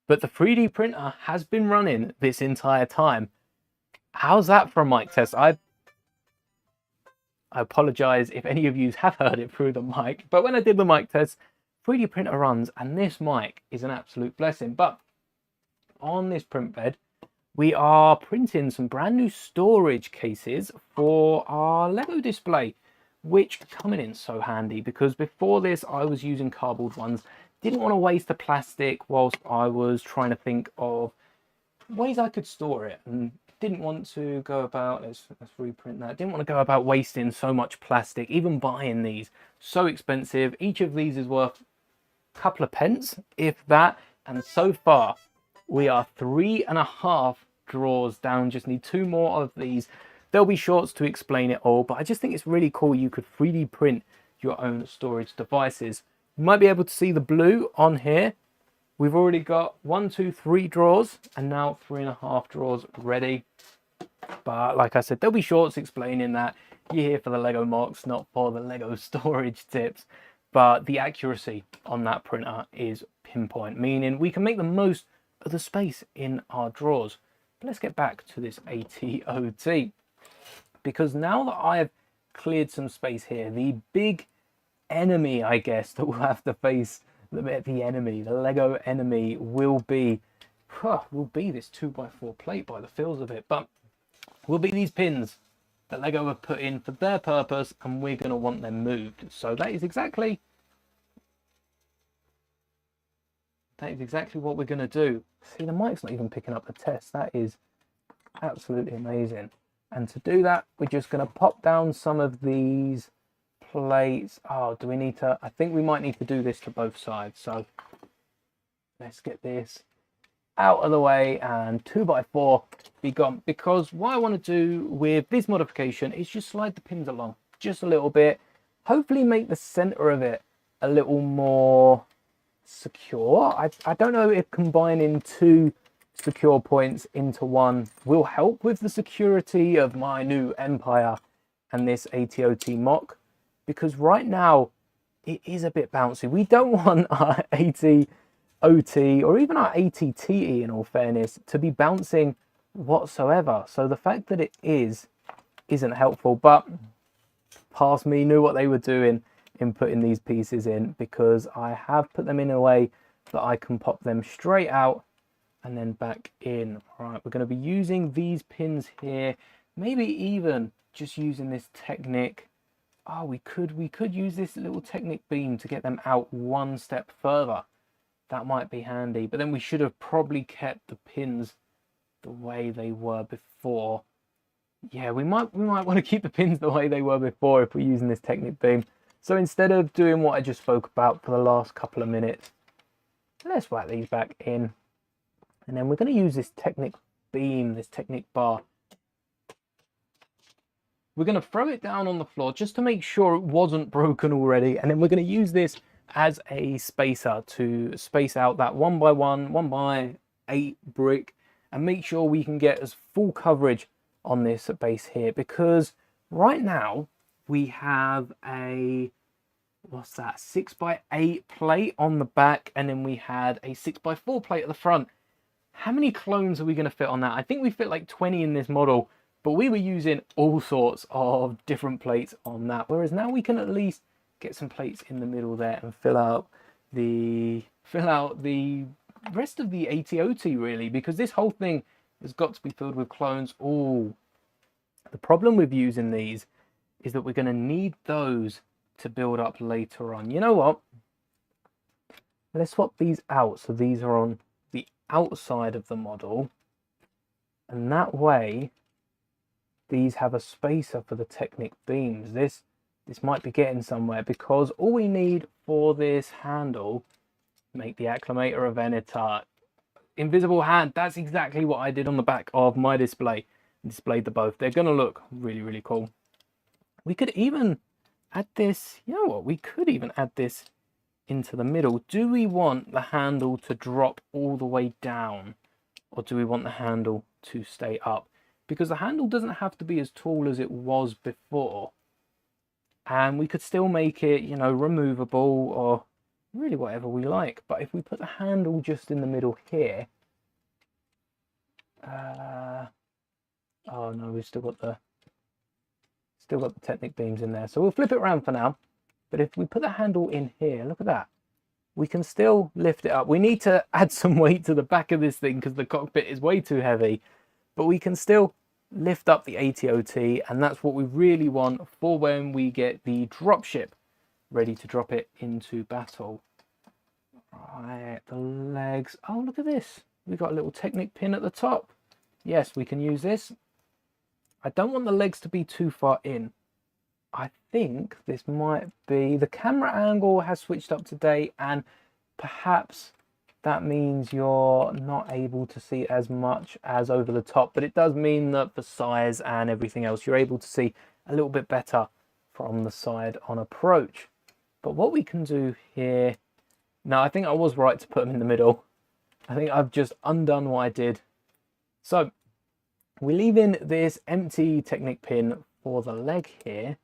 but the 3D printer has been running this entire time. How's that for a mic test? I apologize if any of you have heard it through the mic, but when I did the mic test, 3D printer runs, and this mic is an absolute blessing. But on this print bed, we are printing some brand new storage cases for our Lego display, which are coming in so handy, because before this I was using cardboard ones. Didn't want to waste the plastic whilst I was trying to think of ways I could store it, and didn't want to go about, let's reprint that, didn't want to go about wasting so much plastic, even buying these, so expensive. Each of these is worth a couple of pence, if that, and so far we are 3.5 drawers down, just need 2 more of these. There'll be shorts to explain it all, but I just think it's really cool you could 3D print your own storage devices. You might be able to see the blue on here. We've already got 1, 2, 3 drawers, and now 3.5 drawers ready. But like I said, there'll be shorts explaining that. You're here for the Lego mocks, not for the Lego storage tips. But the accuracy on that printer is pinpoint, meaning we can make the most of the space in our drawers. But let's get back to this ATOT, because now that I've cleared some space here, the big enemy, I guess, that we'll have to face, the Lego enemy will be this 2x4 plate by the feels of it, but will be these pins that Lego have put in for their purpose, and we're going to want them moved. So that is exactly what we're going to do. See, the mic's not even picking up the test. That is absolutely amazing. And to do that, we're just going to pop down some of these plates. Oh, do we need to? I think we might need to do this to both sides. So let's get this out of the way and 2x4 be gone. Because what I want to do with this modification is just slide the pins along just a little bit. Hopefully make the center of it a little more secure. I don't know if combining 2 secure points into one will help with the security of my new Empire and this ATOT mock, because right now it is a bit bouncy. We don't want our ATOT or even our ATTE, in all fairness, to be bouncing whatsoever. So the fact that it isn't helpful, but past me knew what they were doing in putting these pieces in, because I have put them in a way that I can pop them straight out and then back in. All right, we're going to be using these pins here, maybe even just using this Technic. Oh, we could use this little Technic beam to get them out one step further. That might be handy, but then we should have probably kept the pins the way they were before. Yeah, we might want to keep the pins the way they were before if we're using this Technic beam. So instead of doing what I just spoke about for the last couple of minutes, let's whack these back in. And then we're going to use this Technic beam, this Technic bar. We're going to throw it down on the floor just to make sure it wasn't broken already. And then we're going to use this as a spacer to space out that 1x1, 1x8 brick and make sure we can get as full coverage on this base here. Because right now we have a, what's that, 6x8 plate on the back, and then we had a 6x4 plate at the front. How many clones are we going to fit on that? I think we fit like 20 in this model, but we were using all sorts of different plates on that. Whereas now we can at least get some plates in the middle there and fill out the rest of the ATOT, really, because this whole thing has got to be filled with clones. Oh, the problem with using these is that we're going to need those to build up later on. You know what? Let's swap these out so these are on the outside of the model, and that way these have a spacer for the Technic beams. This might be getting somewhere, because all we need for this handle, make the acclimator of Venetar, invisible hand. That's exactly what I did on the back of my display. Displayed the both. They're going to look really, really cool. We could even add this, you know what, we could even add this into the middle. Do we want the handle to drop all the way down, or do we want the handle to stay up? Because the handle doesn't have to be as tall as it was before, and we could still make it, you know, removable or really whatever we like. But if we put the handle just in the middle here, oh no, we've still got the Technic beams in there, so we'll flip it around for now. But if we put the handle in here, look at that, we can still lift it up. We need to add some weight to the back of this thing because the cockpit is way too heavy, but we can still lift up the ATOT, and that's what we really want for when we get the Dropship ready to drop it into battle. Right, the legs. Oh, look at this. we've got a little Technic pin at the top. Yes, we can use this. I don't want the legs to be too far in. I think this might be, the camera angle has switched up today, and perhaps that means you're not able to see as much as over the top, but it does mean that for size and everything else, you're able to see a little bit better from the side on approach. But what we can do here, now I think I was right to put them in the middle. I think I've just undone what I did. So we're leaving this empty Technic pin for the leg here.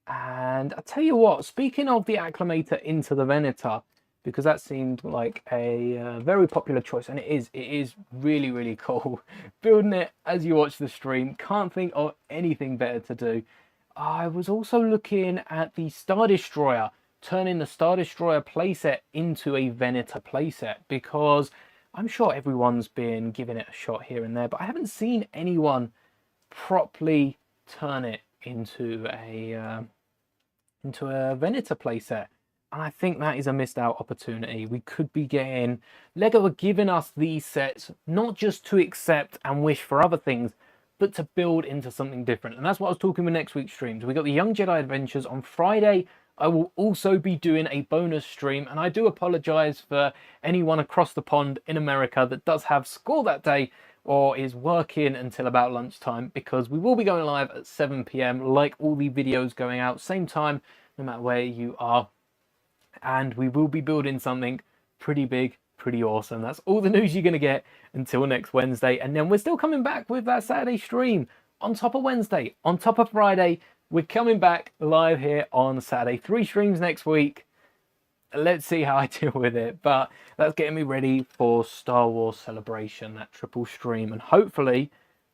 And I tell you what, speaking of the acclimator into the Venator, because that seemed like a very popular choice, and it is really, really cool. Building it as you watch the stream, can't think of anything better to do. I was also looking at the Star Destroyer, turning the Star Destroyer playset into a Venator playset, because I'm sure everyone's been giving it a shot here and there, but I haven't seen anyone properly turn it into a Venator playset. And I think that is a missed out opportunity. We could be getting, Lego are giving us these sets not just to accept and wish for other things, but to build into something different. And that's what I was talking with next week's streams. We got the Young Jedi Adventures on Friday. I will also be doing a bonus stream, and I do apologize for anyone across the pond in America that does have school that day or is working until about lunchtime, because we will be going live at 7 p.m. like all the videos going out same time, no matter where you are. And we will be building something pretty big, pretty awesome. That's all the news you're going to get until next Wednesday. And then we're still coming back with that Saturday stream on top of Wednesday, on top of Friday. We're coming back live here on Saturday. 3 streams next week. Let's see how I deal with it. But that's getting me ready for Star Wars Celebration, that triple stream. And hopefully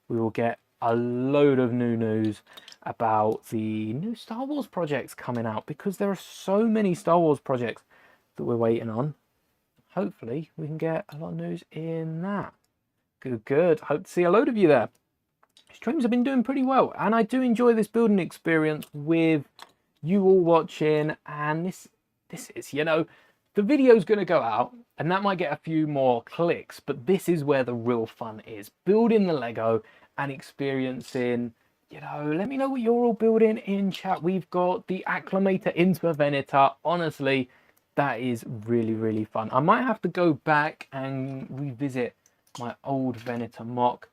we will get a load of new news about the new Star Wars projects coming out, because there are so many Star Wars projects that we're waiting on. Hopefully we can get a lot of news in that. Good. Hope to see a load of you there. Streams have been doing pretty well, and I do enjoy this building experience with you all watching. And this is, you know, the video's going to go out and that might get a few more clicks, but this is where the real fun is, building the Lego and experiencing. You know, let me know what you're all building in chat. We've got the acclimator into a Venator. Honestly, that is really, really fun. I might have to go back and revisit my old Venator mock.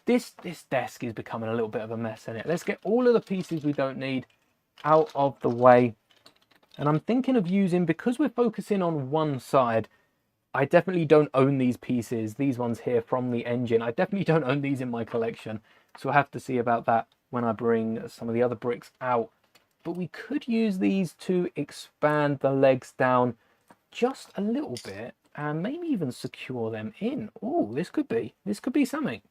This desk is becoming a little bit of a mess in it. Let's get all of the pieces we don't need out of the way. And I'm thinking of using, because we're focusing on one side, I definitely don't own these pieces, these ones here from the engine. I definitely don't own these in my collection. So I'll have to see about that when I bring some of the other bricks out. But we could use these to expand the legs down just a little bit and maybe even secure them in. Oh, this could be something.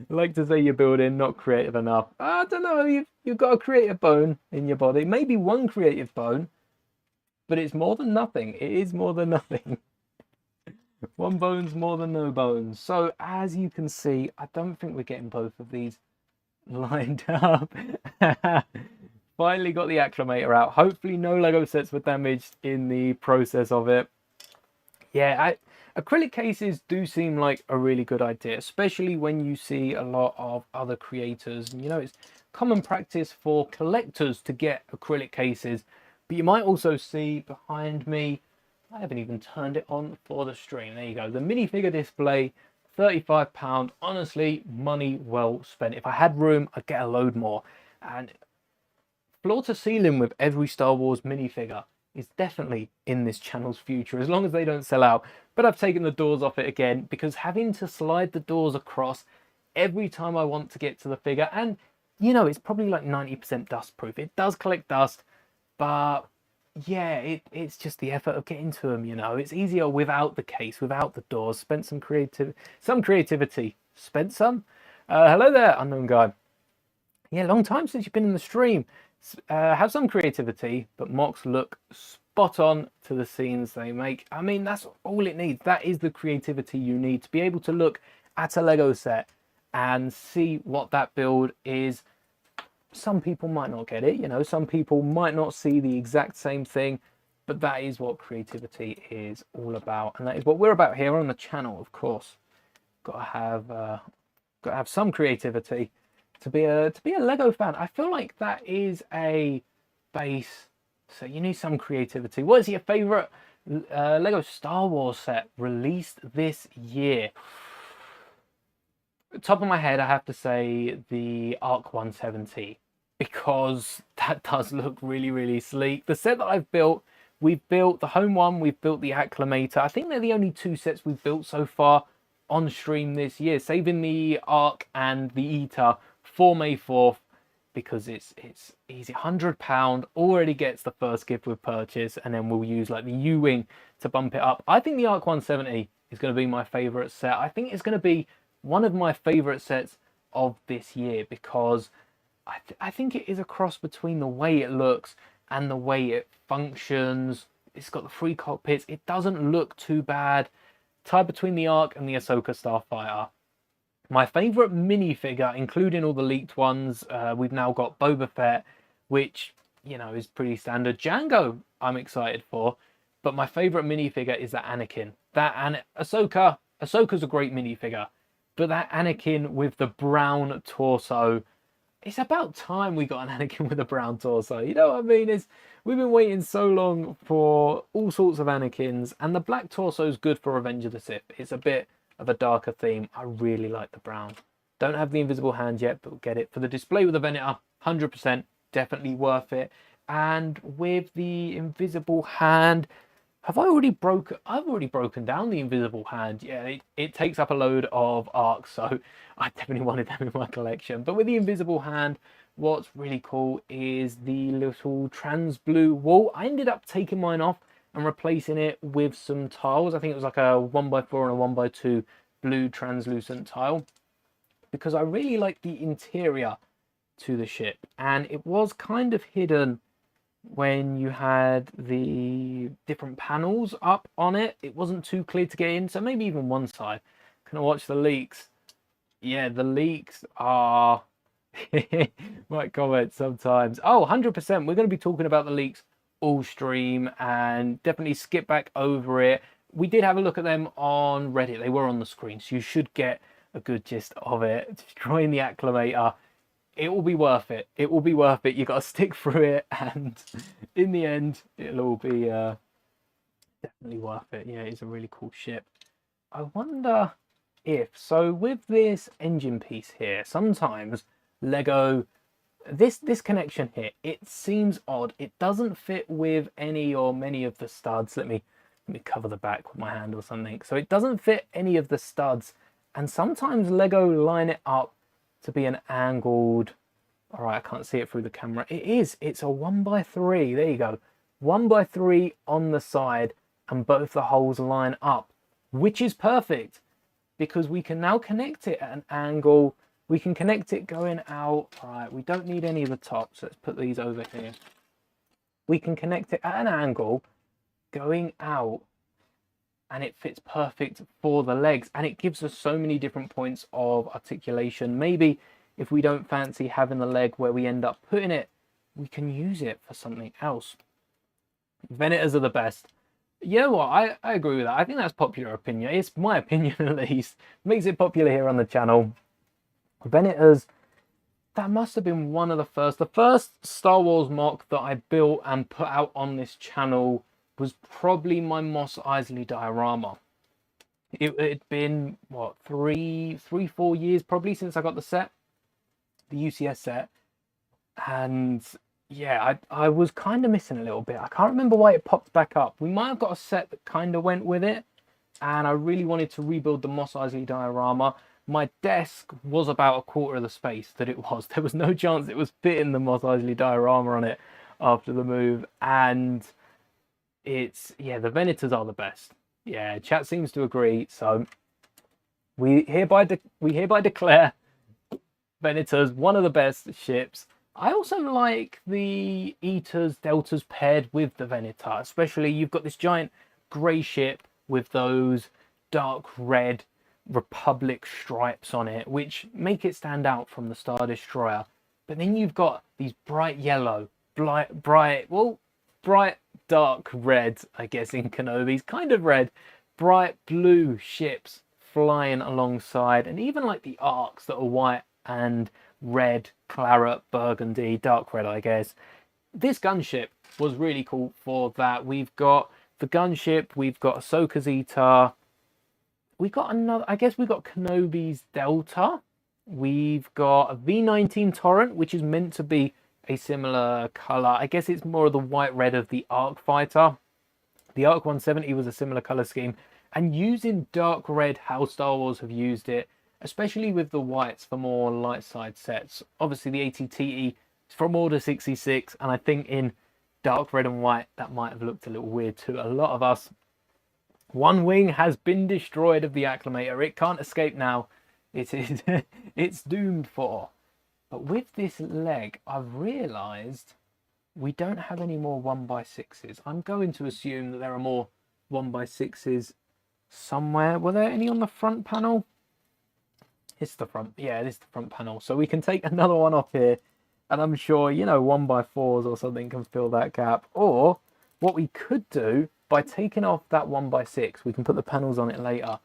Like to say you're building, not creative enough. I don't know, you've got a creative bone in your body. Maybe one creative bone, but it's more than nothing. It is more than nothing. One bone's more than no bones. So as you can see, I don't think we're getting both of these lined up. Finally got the acclimator out. Hopefully no Lego sets were damaged in the process of it. Yeah, acrylic cases do seem like a really good idea, especially when you see a lot of other creators. You know, it's common practice for collectors to get acrylic cases, but you might also see behind me, I haven't even turned it on for the stream. There you go. The minifigure display, £35. Honestly, money well spent. If I had room, I'd get a load more. And floor to ceiling with every Star Wars minifigure is definitely in this channel's future, as long as they don't sell out. But I've taken the doors off it again, because having to slide the doors across every time I want to get to the figure, and you know, it's probably like 90% dust proof. It does collect dust, but yeah, it's just the effort of getting to them, you know. It's easier without the case, without the doors. Spent some creativity. Spent some? Hello there, unknown guy. Yeah, long time since you've been in the stream. Have some creativity, but mocks look spot on to the scenes they make. I mean, that's all it needs. That is the creativity you need to be able to look at a Lego set and see what that build is. Some people might not get it, you know, some people might not see the exact same thing, But that is what creativity is all about, and that is what we're about here on the channel. Of course, got to have some creativity to be a Lego fan. I feel like that is a base, so you need some creativity. What is your favorite Lego Star Wars set released this year? Top of my head, I have to say the Arc 170, because that does look really, really sleek. The set that I've built, we've built the home one, we've built the Acclimator. I think they're the only two sets we've built so far on stream this year, saving the Arc and the Eater for May 4th, because it's easy. £100 already gets the first gift with purchase, and then we'll use like the U-Wing to bump it up. I think the Arc 170 is going to be my favourite set. I think it's going to be one of my favourite sets of this year, because I think it is a cross between the way it looks and the way it functions. It's got the 3 cockpits. It doesn't look too bad. Tied between the Arc and the Ahsoka Starfighter. My favourite minifigure, including all the leaked ones, we've now got Boba Fett, which, you know, is pretty standard. Jango, I'm excited for. But my favourite minifigure is that Anakin. Ahsoka's a great minifigure. But that Anakin with the brown torso, it's about time we got an Anakin with a brown torso. You know what I mean? We've been waiting so long for all sorts of Anakins, and the black torso is good for Revenge of the Sith. It's a bit of a darker theme. I really like the brown. Don't have the invisible hand yet, but we'll get it for the display with the Venator. 100%, definitely worth it. And with the invisible hand, I've already broken down the invisible hand. Yeah, it takes up a load of arcs, so I definitely wanted them in my collection. But with the invisible hand, what's really cool is the little trans blue wall. I ended up taking mine off and replacing it with some tiles. I think it was like a 1x4 and a 1x2 blue translucent tile, because I really like the interior to the ship, and it was kind of hidden when you had the different panels up on it. It wasn't too clear to get in, so maybe even one side. Can I watch the leaks? Yeah, the leaks are might comment sometimes. Oh, 100%, we're going to be talking about the leaks all stream, and definitely skip back over it. We did have a look at them on Reddit. They were on the screen, so you should get a good gist of it. Destroying the Acclimator, it will be worth it. It will be worth it. You got to stick through it, and in the end, it'll all be definitely worth it. Yeah, it's a really cool ship. I wonder if, so with this engine piece here, sometimes Lego, this connection here, it seems odd. It doesn't fit with any or many of the studs. Let me cover the back with my hand or something. So it doesn't fit any of the studs, and sometimes Lego line it up to be an angled, all right, I can't see it through the camera. It's a 1x3, there you go. 1x3 on the side, and both the holes line up, which is perfect, because we can now connect it at an angle. We can connect it going out. All right, we don't need any of the tops. Let's put these over here. We can connect it at an angle going out, and it fits perfect for the legs, and it gives us so many different points of articulation. Maybe if we don't fancy having the leg where we end up putting it, we can use it for something else. Venators are the best. You know what, I agree with that. I think that's popular opinion. It's my opinion, at least. Makes it popular here on the channel. Venators, that must have been one of the first Star Wars mock that I built and put out on this channel was probably my Mos Eisley diorama. It'd been, what, 4 years probably since I got the set, the UCS set. And yeah, I was kind of missing a little bit. I can't remember why it popped back up. We might have got a set that kind of went with it, and I really wanted to rebuild the Mos Eisley diorama. My desk was about a quarter of the space that it was. There was no chance it was fitting the Mos Eisley diorama on it after the move. And it's, yeah, the Venators are the best. Yeah, chat seems to agree. So we hereby declare Venators one of the best ships. I also like the Eaters, Deltas paired with the Venator. Especially, you've got this giant grey ship with those dark red Republic stripes on it, which make it stand out from the Star Destroyer. But then you've got these bright yellow, bright dark red, I guess, in Kenobi's, kind of red, bright blue ships flying alongside, and even like the arcs that are white and red, claret, burgundy, dark red, I guess. This gunship was really cool for that. We've got the gunship, we've got Ahsoka's Eater, we got another, I guess we got Kenobi's Delta, we've got a V19 Torrent, which is meant to be a similar color. I guess it's more of the white red of the Arc Fighter. The Arc 170 was a similar color scheme, and using dark red how Star Wars have used it, especially with the whites for more light side sets. Obviously the ATTE is from Order 66, and I think in dark red and white that might have looked a little weird to a lot of us. One wing has been destroyed of the Acclamator. It can't escape now. It is it's doomed for. But with this leg, I've realised we don't have any more 1x6s. I'm going to assume that there are more 1x6s somewhere. Were there any on the front panel? It's the front. Yeah, it is the front panel. So we can take another one off here. And I'm sure, you know, 1x4s or something can fill that gap. Or what we could do, by taking off that 1x6, we can put the panels on it later.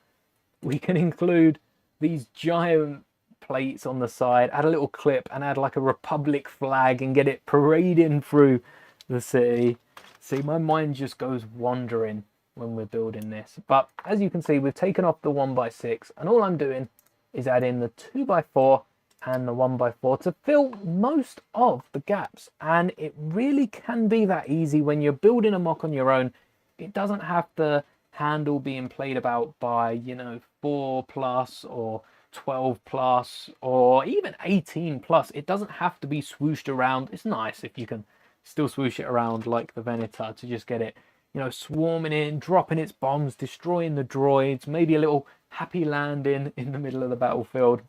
We can include these giant plates on the side, add a little clip and add like a Republic flag and get it parading through the city. See, my mind just goes wandering when we're building this. But as you can see, we've taken off the 1x6 and all I'm doing is adding the 2x4 and the 1x4 to fill most of the gaps. And it really can be that easy when you're building a mock on your own. It doesn't have to handle being played about by, you know, 4+ or 12+ or even 18+. It doesn't have to be swooshed around. It's nice if you can still swoosh it around like the Venator to just get it, you know, swarming in, dropping its bombs, destroying the droids, maybe a little happy landing in the middle of the battlefield.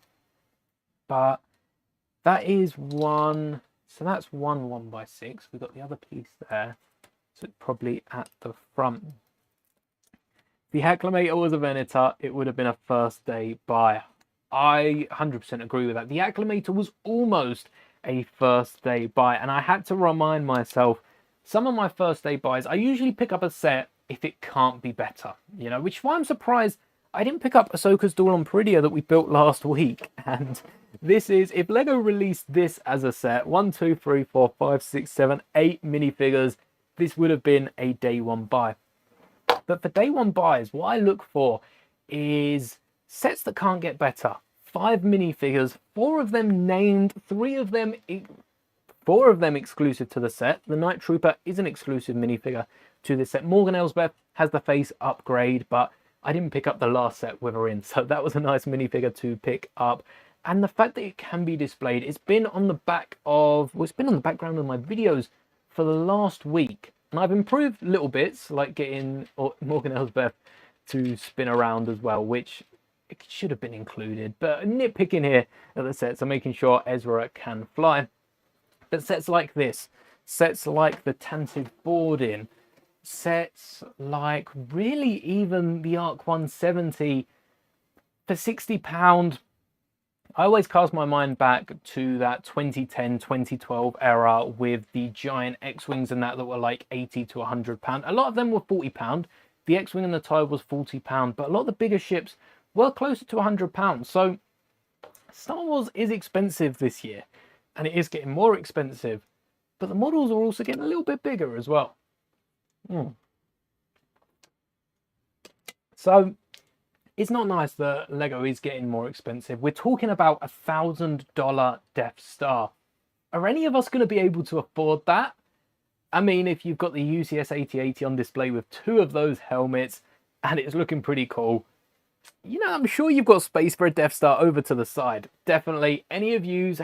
But that is one, so that's one 1x6. We've got the other piece there, so it's probably at the front. If the Acclamator was a Venator, it would have been a first day buy. I 100% agree with that. The Acclamator was almost a first day buy, and I had to remind myself, some of my first day buys, I usually pick up a set if it can't be better, you know, which is why I'm surprised I didn't pick up Ahsoka's Duel on Peridia that we built last week. And this is, if Lego released this as a set, 1, 2, 3, 4, 5, 6, 7, 8 minifigures, this would have been a day one buy. But for day one buys, what I look for is sets that can't get better. 5 minifigures, 4 of them named, 4 of them exclusive to the set. The Night Trooper is an exclusive minifigure to this set. Morgan Elsbeth has the face upgrade, but I didn't pick up the last set with her in, so that was a nice minifigure to pick up. And the fact that it can be displayed, it's been on the back of, well, it's been on the background of my videos for the last week. And I've improved little bits, like getting Morgan Elsbeth to spin around as well, which it should have been included. But nitpicking here at the sets, I'm making sure Ezra can fly. But sets like this, sets like the Tantive Boarding, sets like really even the Arc 170 for £60, I always cast my mind back to that 2010, 2012 era with the giant X-Wings and that were like £80 to £100. A lot of them were £40. The X-Wing and the TIE was £40, but a lot of the bigger ships were closer to £100. So Star Wars is expensive this year, and it is getting more expensive, but the models are also getting a little bit bigger as well. So it's not nice that Lego is getting more expensive. We're talking about $1,000 Death Star. Are any of us going to be able to afford that? I mean, if you've got the UCS 8080 on display with 2 of those helmets and it's looking pretty cool, you know, I'm sure you've got space for a Death Star over to the side. Definitely, any of you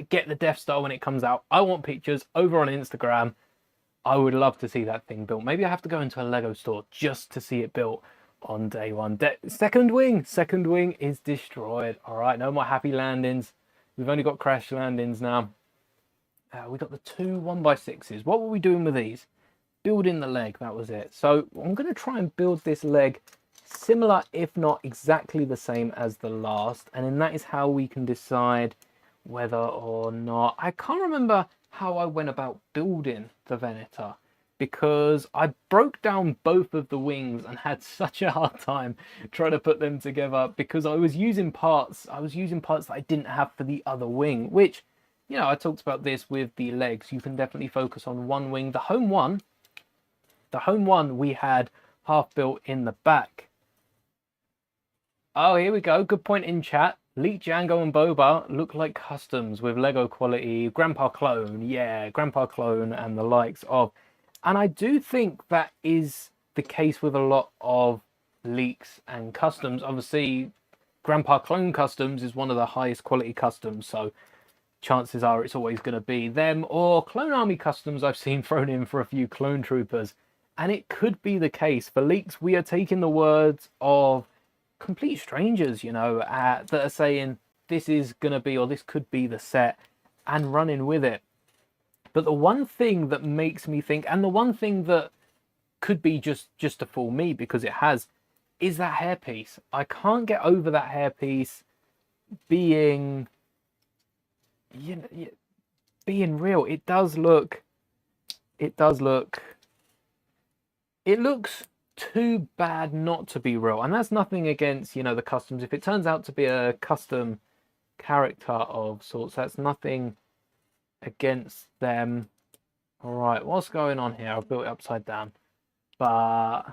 get the Death Star when it comes out. I want pictures over on Instagram. I would love to see that thing built. Maybe I have to go into a Lego store just to see it built on day one. Second wing is destroyed. All right, no more happy landings. We've only got crash landings now. We got the 2 1x6s. What were we doing with these? Building the leg, that was it. So I'm going to try and build this leg similar, if not exactly the same as the last. And then that is how we can decide whether or not... I can't remember how I went about building the Venator. because I broke down both of the wings and had such a hard time trying to put them together because I was using parts that I didn't have for the other wing, which, you know, I talked about this with the legs. You can definitely focus on one wing. The home one we had half built in the back. Oh, here we go. Good point in chat. Leak Django and Boba look like customs with Lego quality. Grandpa Clone, yeah, Grandpa Clone and the likes of. And I do think that is the case with a lot of leaks and customs. Obviously, Grandpa Clone Customs is one of the highest quality customs, so chances are it's always going to be them, or Clone Army Customs I've seen thrown in for a few clone troopers. And it could be the case. For leaks, we are taking the words of complete strangers, you know, that are saying this is going to be, or this could be the set, and running with it. But the one thing that makes me think, and the one thing that could be just to fool me, because it has, is that hairpiece. I can't get over that hairpiece being, you know, being real. It looks too bad not to be real. And that's nothing against, you know, the customs. If it turns out to be a custom character of sorts, that's nothing against them. All right, what's going on here? I've built it upside down, but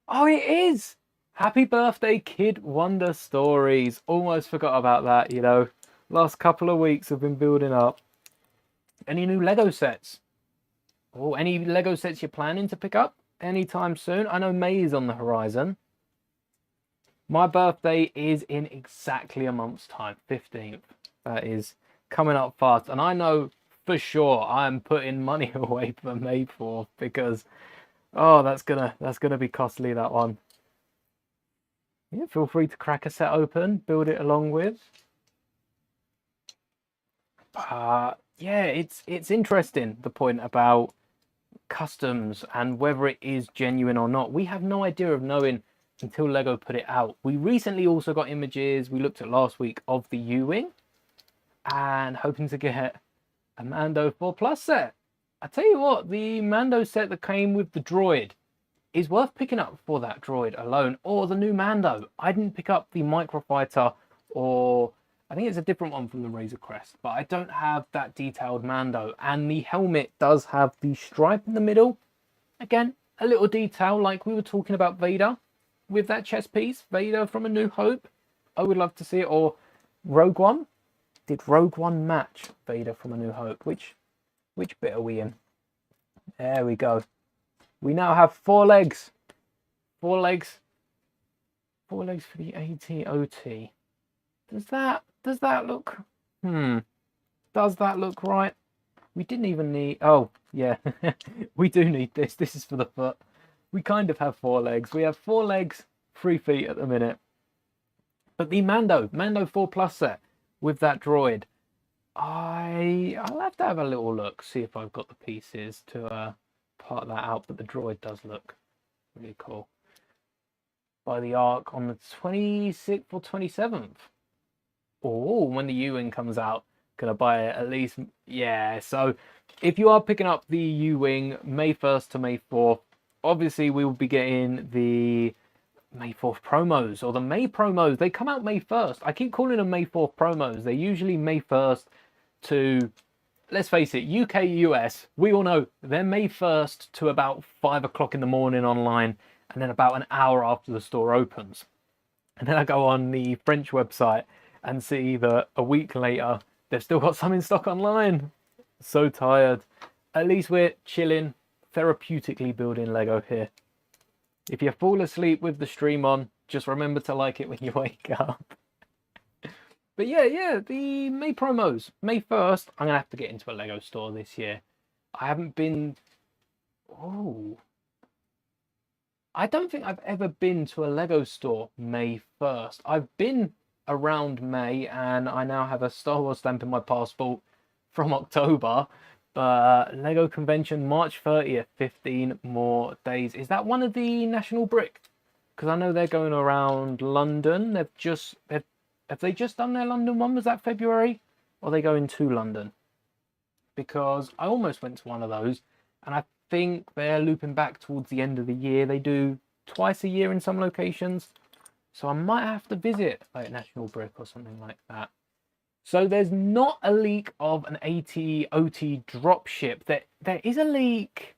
oh, it is. Happy birthday, Kid Wonder Stories. Almost forgot about that, you know. Last couple of weeks have been building up. Any new Lego sets? Oh, any Lego sets you're planning to pick up anytime soon? I know May is on the horizon. My birthday is in exactly a month's time, 15th. That is coming up fast, and I know for sure I'm putting money away for May 4th because, oh, that's gonna be costly, that one. Yeah, feel free to crack a set open, build it along with. Yeah, it's interesting, the point about customs and whether it is genuine or not. We have no idea of knowing until Lego put it out. We recently also got images, we looked at last week, of the U-Wing, and hoping to get a Mando 4+ set. I tell you what, the Mando set that came with the droid is worth picking up for that droid alone, or the new Mando. I didn't pick up the Microfighter, or I think it's a different one from the Razor Crest, but I don't have that detailed Mando. And the helmet does have the stripe in the middle. Again, a little detail like we were talking about Vader with that chest piece, Vader from A New Hope. I would love to see it. Or Rogue One. Did Rogue One match Vader from A New Hope? Which bit are we in? There we go. We now have 4 legs. 4 legs. 4 legs for the AT-OT. Does that look... Does that look right? We didn't even need... Oh, yeah. We do need this. This is for the foot. We kind of have 4 legs. We have 4 legs, 3 feet at the minute. But the Mando 4+ set with that droid, I'll have to have a little look, see if I've got the pieces to part that out. But the droid does look really cool. By the Ark on the 26th or 27th. Oh, when the U-Wing comes out, gonna buy it at least. Yeah, so if you are picking up the U-Wing May 1st to May 4th, obviously we will be getting the May 4th promos, or the May promos. They come out May 1st. I keep calling them May 4th promos. They're usually May 1st to, let's face it, UK, US. We all know they're May 1st to about 5 o'clock in the morning online, and then about an hour after the store opens. And then I go on the French website and see that a week later, they've still got some in stock online. So tired. At least we're chilling, therapeutically building Lego here. If you fall asleep with the stream on, just remember to like it when you wake up. But yeah, the May promos. May 1st, I'm going to have to get into a Lego store this year. I haven't been... Oh. I don't think I've ever been to a Lego store May 1st. I've been around May, and I now have a Star Wars stamp in my passport from October. But Lego convention March 30th, 15 more days. Is that one of the National Brick? Because I know they're going around London. Have they just done their London one? Was that February? Or are they going to London? Because I almost went to one of those, and I think they're looping back towards the end of the year. They do twice a year in some locations. So I might have to visit like National Brick or something like that. So there's not a leak of an AT-OT dropship. There is a leak.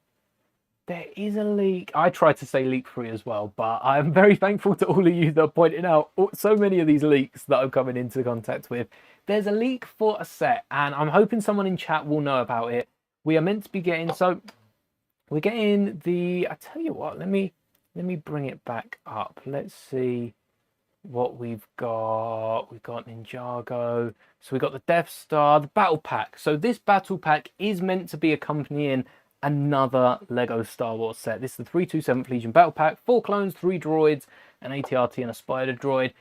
There is a leak. I tried to say leak free as well, but I'm very thankful to all of you that are pointing out so many of these leaks that I'm coming into contact with. There's a leak for a set, and I'm hoping someone in chat will know about it. We are meant to be getting, so we're getting the, I tell you what, let me bring it back up. Let's see what we've got. We've got Ninjago. So we've got the Death Star, the Battle Pack. So this Battle Pack is meant to be accompanying another Lego Star Wars set. This is the 327th Legion Battle Pack, 4 clones, 3 droids, an AT-RT and a Spider droid.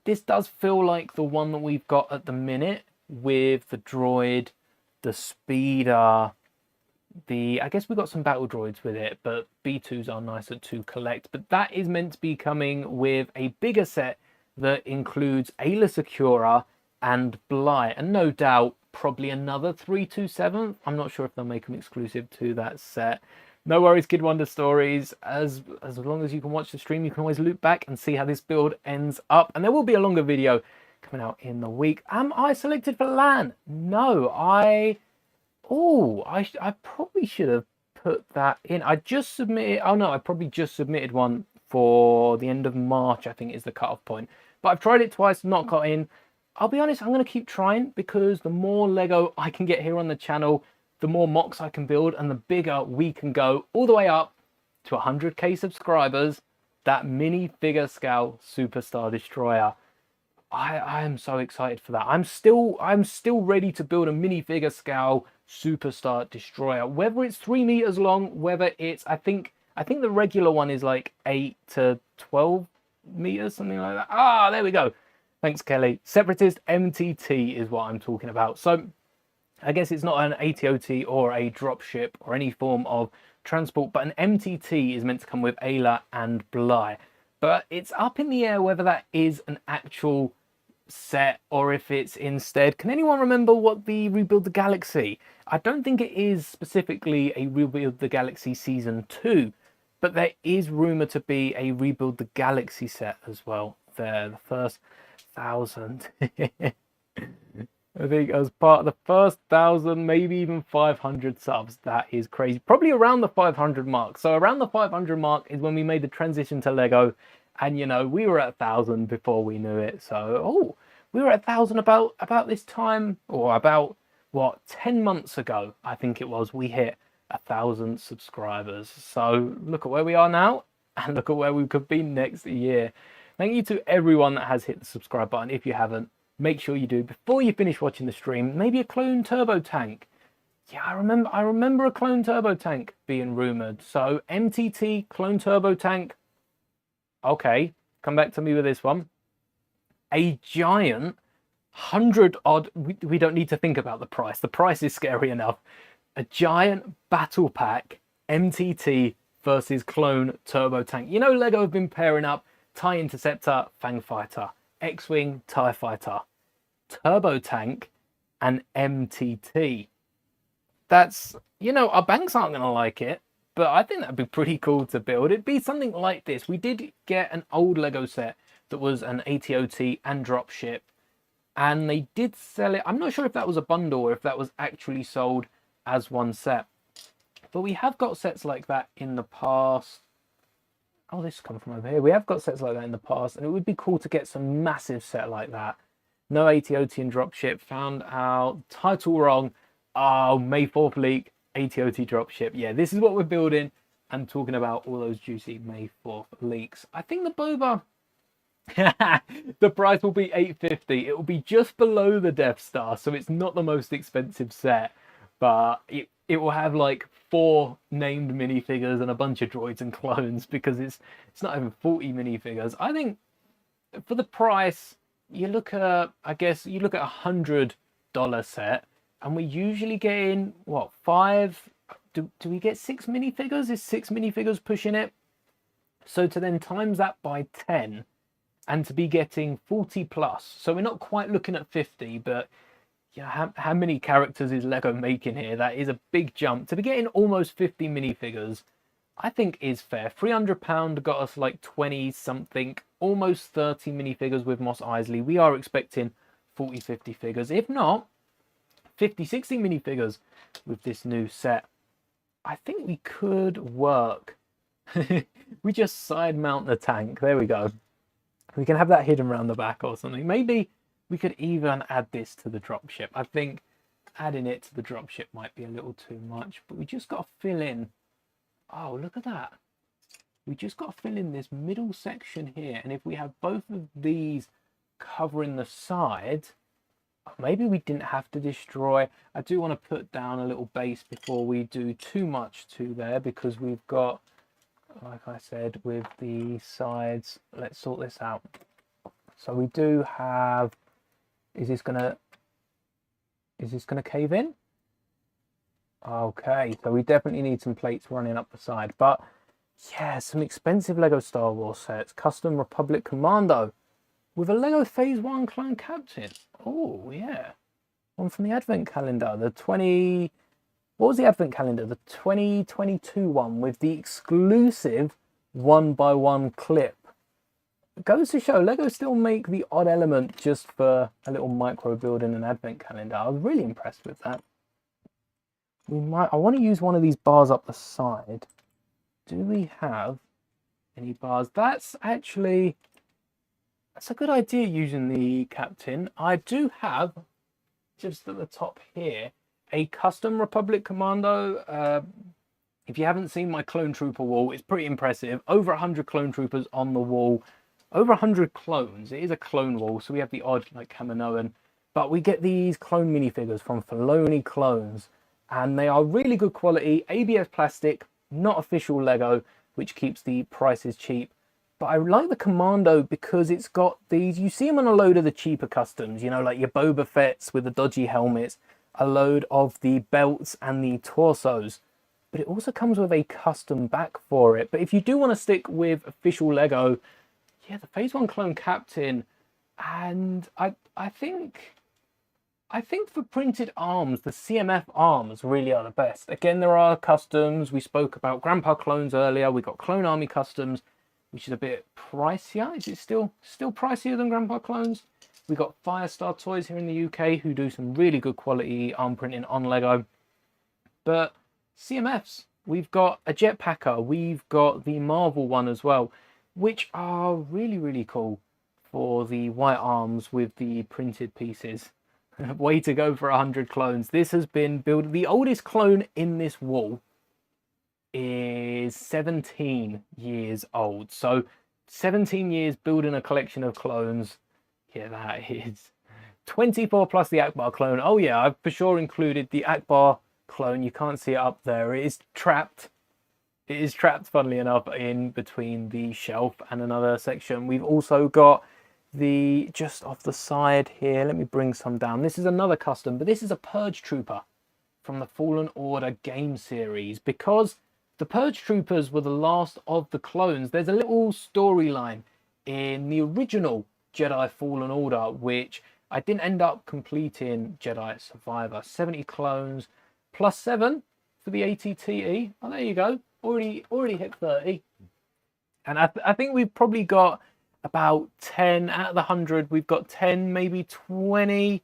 This does feel like the one that we've got at the minute with the droid, the speeder, I guess we've got some battle droids with it, but B2s are nicer to collect. But that is meant to be coming with a bigger set that includes Ayla Secura and Bly, and no doubt probably another 327. I'm not sure if they'll make them exclusive to that set. No worries, Kid Wonder Stories. As long as you can watch the stream, you can always loop back and see how this build ends up. And there will be a longer video coming out in the week. Am I selected for LAN? No, I probably should have put that in. I just submitted, oh no, I probably just submitted one for the end of March, I think is the cutoff point. But I've tried it twice, not got in. I'll be honest, I'm going to keep trying, because the more Lego I can get here on the channel, the more mocks I can build, and the bigger we can go, all the way up to 100k subscribers. That minifigure scale Superstar Destroyer. I am so excited for that. I'm still ready to build a minifigure scale Superstar Destroyer. Whether it's 3 meters long, whether it's, I think the regular one is like 8 to 12 meters, something like that. Ah, there we go. Thanks, Kelly. Separatist MTT is what I'm talking about. So I guess it's not an AT-OT or a dropship or any form of transport, but an MTT is meant to come with Ayla and Bly. But it's up in the air whether that is an actual set or if it's instead. Can anyone remember what the Rebuild the Galaxy? I don't think it is specifically a Rebuild the Galaxy Season 2, but there is rumored to be a Rebuild the Galaxy set as well. There, the first 1,000. I think as part of the first 1,000, maybe even 500 subs. That is crazy. Probably around the 500 mark. So around the 500 mark is when we made the transition to Lego. And, you know, we were at 1,000 before we knew it. So, we were at 1,000 about this time, or about, what, 10 months ago, I think it was, we hit 1,000 subscribers. So look at where we are now, and look at where we could be next year. Thank you to everyone that has hit the subscribe button. If you haven't, make sure you do before you finish watching the stream. Maybe a clone turbo tank. Yeah, I remember a clone turbo tank being rumored. So MTT clone turbo tank. Okay, come back to me with this one. A giant 100 odd. We don't need to think about the price. The price is scary enough. A giant battle pack MTT versus clone turbo tank. You know, Lego have been pairing up TIE Interceptor, Fang Fighter, X-Wing, TIE Fighter, Turbo Tank, and MTT. That's, you know, our banks aren't going to like it, but I think that'd be pretty cool to build. It'd be something like this. We did get an old Lego set that was an AT-OT and dropship, and they did sell it. I'm not sure if that was a bundle or if that was actually sold as one set, but we have got sets like that in the past. Oh, this has come from over here. We have got sets like that in the past, and it would be cool to get some massive set like that. No AT-OT and dropship. Found out. Title wrong. Oh, May 4th leak. AT-OT dropship. Yeah, this is what we're building and talking about all those juicy May 4th leaks. I think the Boba, the price will be $850. It will be just below the Death Star, so it's not the most expensive set, but it will have like 4 named minifigures and a bunch of droids and clones, because it's not even 40 minifigures. I think for the price, you look at, I guess you look at $100 set, and we're usually getting what, 5? Do we get 6 minifigures? Is 6 minifigures pushing it? So to then times that by 10, and to be getting 40 plus. So we're not quite looking at 50, but Yeah, how many characters is Lego making here? That is a big jump. To be getting almost 50 minifigures, I think is fair. £300 got us like 20 something, almost 30 minifigures with Mos Eisley. We are expecting 40, 50 figures. If not, 50, 60 minifigures with this new set. I think we could work. We just side mount the tank. There we go. We can have that hidden around the back or something. Maybe we could even add this to the dropship. I think adding it to the dropship might be a little too much, but we just got to fill in. Oh, look at that. We just got to fill in this middle section here. And if we have both of these covering the side, maybe we didn't have to destroy. I do want to put down a little base before we do too much to there, because we've got, like I said, with the sides, let's sort this out. So we do have, is this gonna cave in? Okay, so we definitely need some plates running up the side. But yeah, some expensive Lego Star Wars sets. Custom Republic Commando with a Lego Phase 1 clone captain. Oh yeah, one from the advent calendar. What was the advent calendar? The 2022 one with the exclusive 1x1 clip. It goes to show Lego still make the odd element just for a little micro build in an advent calendar. I was really impressed with that. I want to use one of these bars up the side. Do we have any bars? That's a good idea, using the captain. I do have, just at the top here, a custom Republic Commando. If you haven't seen my clone trooper wall, it's pretty impressive. Over 100 clone troopers on the wall. Over 100 clones. It is a clone wall, so we have the odd like Kaminoan. But we get these clone minifigures from Filoni Clones. And they are really good quality. ABS plastic, not official Lego, which keeps the prices cheap. But I like the Commando because it's got these, you see them on a load of the cheaper customs, you know, like your Boba Fett's with the dodgy helmets, a load of the belts and the torsos. But it also comes with a custom back for it. But if you do want to stick with official Lego, yeah, the Phase 1 clone captain. And I think for printed arms, the CMF arms really are the best. Again, there are customs. We spoke about Grandpa clones earlier. We got Clone Army customs, which is a bit pricier. Is it still pricier than Grandpa clones? We got Firestar Toys here in the UK, who do some really good quality arm printing on Lego. But CMFs, we've got a Jetpacker, we've got the Marvel one as well, which are really, really cool for the white arms with the printed pieces. Way to go for 100 clones. This has been built. The oldest clone in this wall is 17 years old. So 17 years building a collection of clones. Yeah, that is 24 plus the Akbar clone. Oh yeah, I've for sure included the Akbar clone. You can't see it up there. It is trapped. It is trapped, funnily enough, in between the shelf and another section. We've also got the, just off the side here, let me bring some down. This is another custom, but this is a Purge Trooper from the Fallen Order game series. Because the Purge Troopers were the last of the clones, there's a little storyline in the original Jedi Fallen Order, which I didn't end up completing Jedi Survivor. 70 clones, plus 7 for the ATTE. Oh, there you go. Already hit 30. And I think we've probably got about 10 out of the 100. We've got 10, maybe 20.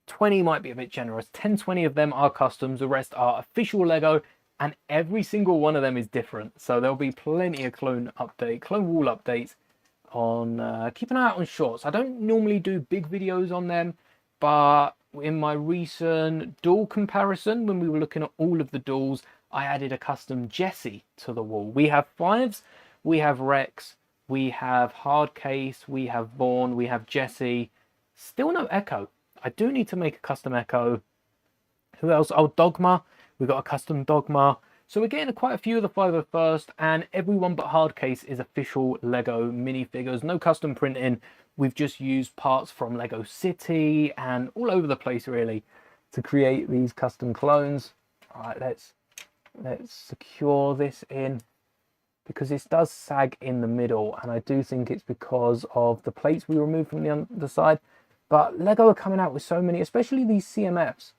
20 might be a bit generous. 10, 20 of them are customs. The rest are official Lego, and every single one of them is different. So there'll be plenty of clone wall updates on. Keep an eye out on shorts. I don't normally do big videos on them, but in my recent duel comparison, when we were looking at all of the duels, I added a custom Jesse to the wall. We have 5s, we have Rex, we have Hardcase, we have Vaughn, we have Jesse. Still no Echo. I do need to make a custom Echo. Who else? Oh, Dogma. We got a custom Dogma. So we're getting quite a few of the 501st, and everyone but Hardcase is official Lego minifigures. No custom printing. We've just used parts from Lego City and all over the place, really, to create these custom clones. All right, let's secure this in, because this does sag in the middle, and I do think it's because of the plates we removed from the side. But Lego are coming out with so many, especially these CMFs.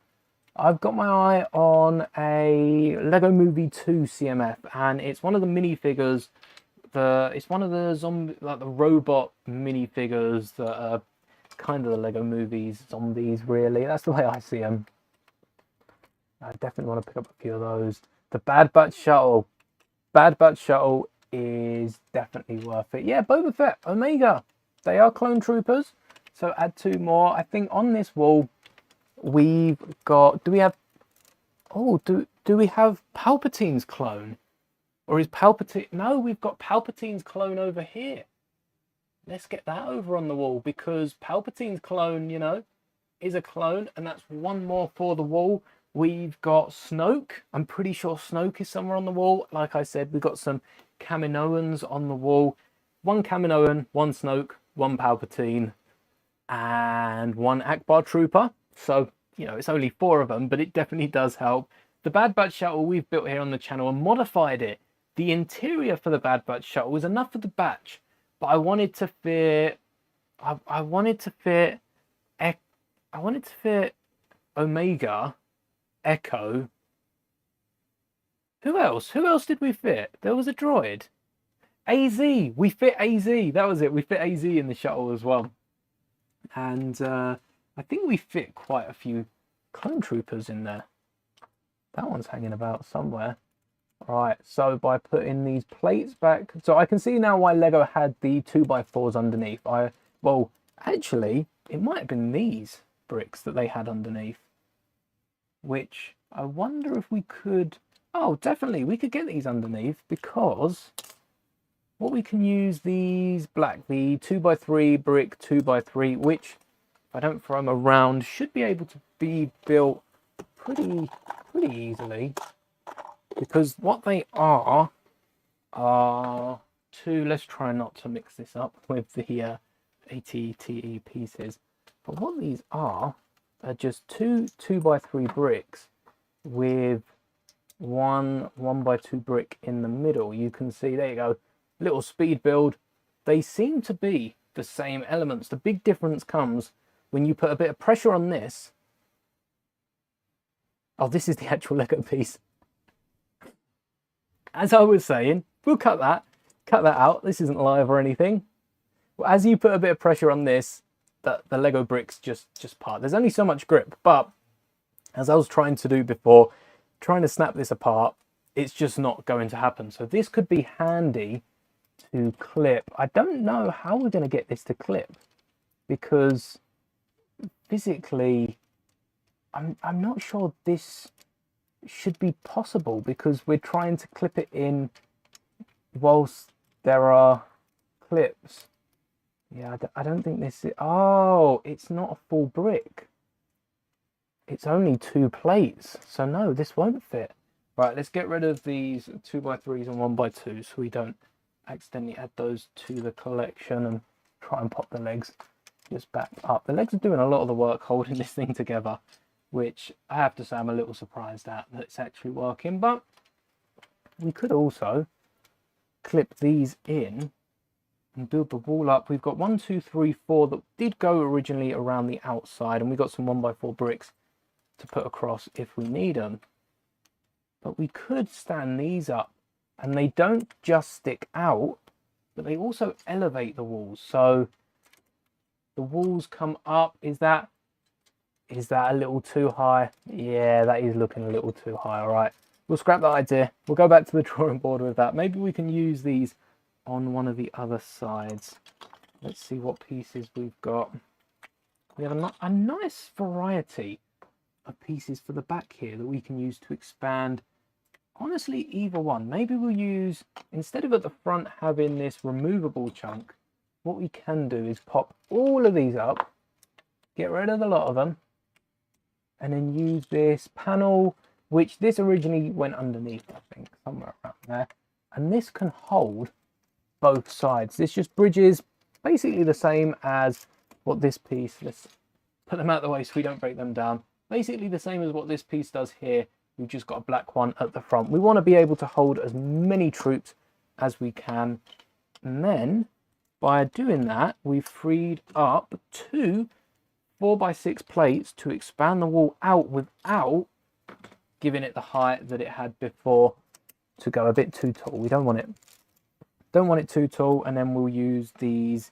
I've got my eye on a Lego Movie 2 CMF, and it's one of the minifigures. It's one of the zombie, like the robot minifigures that are kind of the Lego Movies zombies. Really, that's the way I see them. I definitely want to pick up a few of those. The Bad Batch Shuttle. Bad Batch Shuttle is definitely worth it. Yeah, Boba Fett, Omega. They are clone troopers. So add 2 more. I think on this wall we've got... Do we have... Oh, do we have Palpatine's clone? Or is Palpatine... No, we've got Palpatine's clone over here. Let's get that over on the wall, because Palpatine's clone, you know, is a clone. And that's 1 more for the wall. We've got Snoke. I'm pretty sure Snoke is somewhere on the wall. Like I said, we've got some Kaminoans on the wall. 1 Kaminoan, 1 Snoke, 1 Palpatine, and 1 Akbar Trooper. So, you know, it's only 4 of them, but it definitely does help. The Bad Batch Shuttle we've built here on the channel and modified it. The interior for the Bad Batch Shuttle was enough for the batch, but I wanted to fit... I wanted to fit Omega... Echo. Who else? Who else did we fit? There was a droid. AZ. We fit AZ. That was it. We fit AZ in the shuttle as well. And I think we fit quite a few clone troopers in there. That one's hanging about somewhere. Right, so by putting these plates back... So I can see now why Lego had the 2x4s underneath. Well, actually, it might have been these bricks that they had underneath. Which I wonder if we could... Oh, definitely, we could get these underneath, because what we can use these black, the 2x3 brick 2x3, which, if I don't throw them around, should be able to be built pretty easily. Because what they are 2... Let's try not to mix this up with the ATTE pieces. But what these are just 2 2x3 bricks with 1 1x2 brick in the middle. You can see, there you go, little speed build. They seem to be the same elements. The big difference comes when you put a bit of pressure on this. Oh, this is the actual Lego piece. As I was saying, we'll cut that out. This isn't live or anything. Well, as you put a bit of pressure on this, the Lego bricks just part. There's only so much grip, but as I was trying to do before, trying to snap this apart, it's just not going to happen. So this could be handy to clip. I don't know how we're going to get this to clip, because physically I'm not sure this should be possible, because we're trying to clip it in whilst there are clips. Yeah, I don't think this is... Oh, it's not a full brick. It's only 2 plates. So no, this won't fit. Right, let's get rid of these 2x3s and 1x2s so we don't accidentally add those to the collection, and try and pop the legs just back up. The legs are doing a lot of the work holding this thing together, which I have to say I'm a little surprised at that it's actually working. But we could also clip these in and build the wall up. We've got 1 2 3 4 that did go originally around the outside, and we got some 1x4 bricks to put across if we need them. But we could stand these up, and they don't just stick out, but they also elevate the walls. So the walls come up. Is that a little too high? Yeah, that is looking a little too high. All right, we'll scrap that idea. We'll go back to the drawing board with that. Maybe we can use these on one of the other sides. Let's see what pieces we've got. We have a nice variety of pieces for the back here that we can use to expand. Honestly, either one. Maybe we'll use, instead of at the front having this removable chunk, what we can do is pop all of these up, get rid of a lot of them, and then use this panel, which this originally went underneath, I think, somewhere around there. And this can hold both sides. This just bridges basically the same as what this piece, let's put them out of the way so we don't break them down. Basically the same as what this piece does here. We've just got a black one at the front. We want to be able to hold as many troops as we can. And then by doing that, we've freed up 2 4x6 plates to expand the wall out without giving it the height that it had before to go a bit too tall. We don't want it too tall. And then we'll use these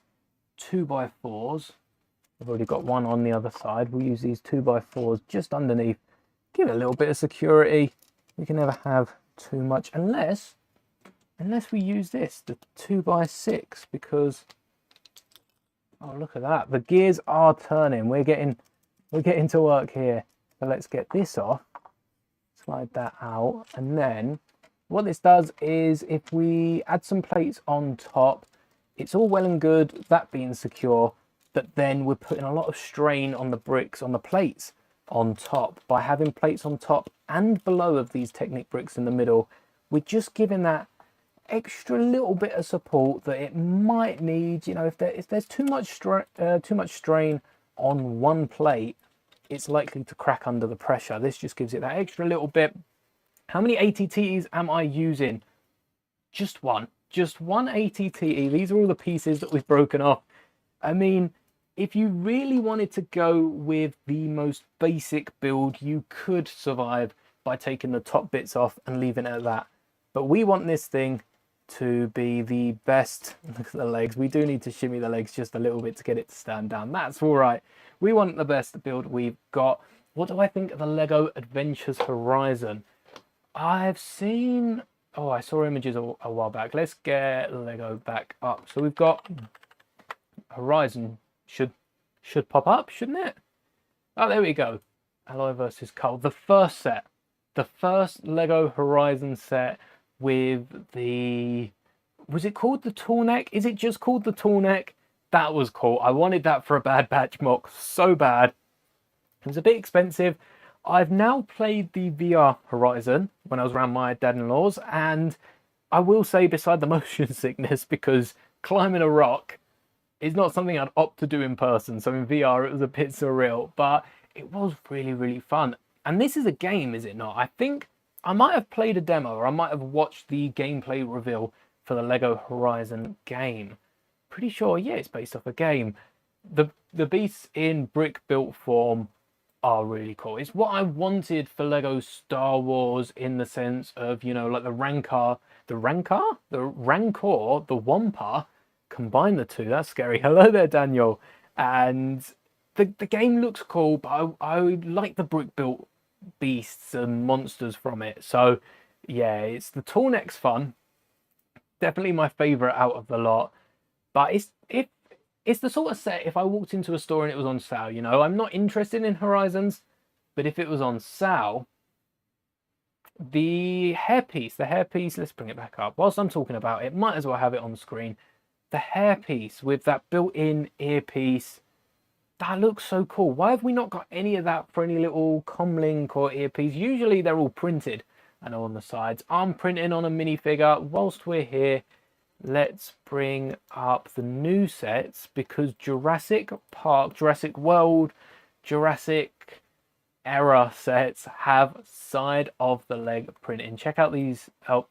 2x4s. I've already got one on the other side. We'll use these 2x4s just underneath. Give it a little bit of security. We can never have too much unless we use this, the 2x6, because oh, look at that. The gears are turning. We're getting to work here. So let's get this off. Slide that out. And then what this does is if we add some plates on top, it's all well and good that being secure, but then we're putting a lot of strain on the bricks, on the plates on top. By having plates on top and below of these Technic bricks in the middle, we're just giving that extra little bit of support that it might need. You know, if there's too much strain on one plate, it's likely to crack under the pressure. This just gives it that extra little bit. How many ATTs am I using? Just one ATTE. These are all the pieces that we've broken off. I mean, if you really wanted to go with the most basic build, you could survive by taking the top bits off and leaving it at that. But we want this thing to be the best. Look at the legs. We do need to shimmy the legs just a little bit to get it to stand down. That's all right. We want the best build we've got. What do I think of the Lego Adventures Horizon? I've seen... oh, I saw images a while back. Let's get Lego back up. So we've got Horizon. Should pop up, shouldn't it? Oh, there we go. Alloy versus Coal. The first set. The first Lego Horizon set with the... was it called the tall neck? Is it just called the tall neck? That was cool. I wanted that for a Bad Batch mock so bad. It was a bit expensive. I've now played the VR Horizon when I was around my dad-in-law's, and I will say, beside the motion sickness, because climbing a rock is not something I'd opt to do in person. So in VR, it was a bit surreal, but it was really, really fun. And this is a game, is it not? I think I might have played a demo, or I might have watched the gameplay reveal for the Lego Horizon game. Pretty sure, yeah, it's based off a game. The beasts in brick built form are really cool. It's what I wanted for Lego Star Wars, in the sense of, you know, like the Rancor, the Wampa. Combine the two. That's scary. Hello there, Daniel. And the game looks cool, but I like the brick built beasts and monsters from it. So yeah, it's the tall neck's fun. Definitely my favorite out of the lot. But it's the sort of set, if I walked into a store and it was on sale, you know, I'm not interested in Horizons, but if it was on sale, the hairpiece, let's bring it back up. Whilst I'm talking about it, might as well have it on the screen. The hairpiece with that built-in earpiece, that looks so cool. Why have we not got any of that for any little comlink or earpiece? Usually they're all printed, I know, on the sides. I'm printing on a minifigure. Whilst we're here, let's bring up the new sets, because Jurassic Park, Jurassic World, Jurassic Era sets have side of the leg printing. Check out these. Oh,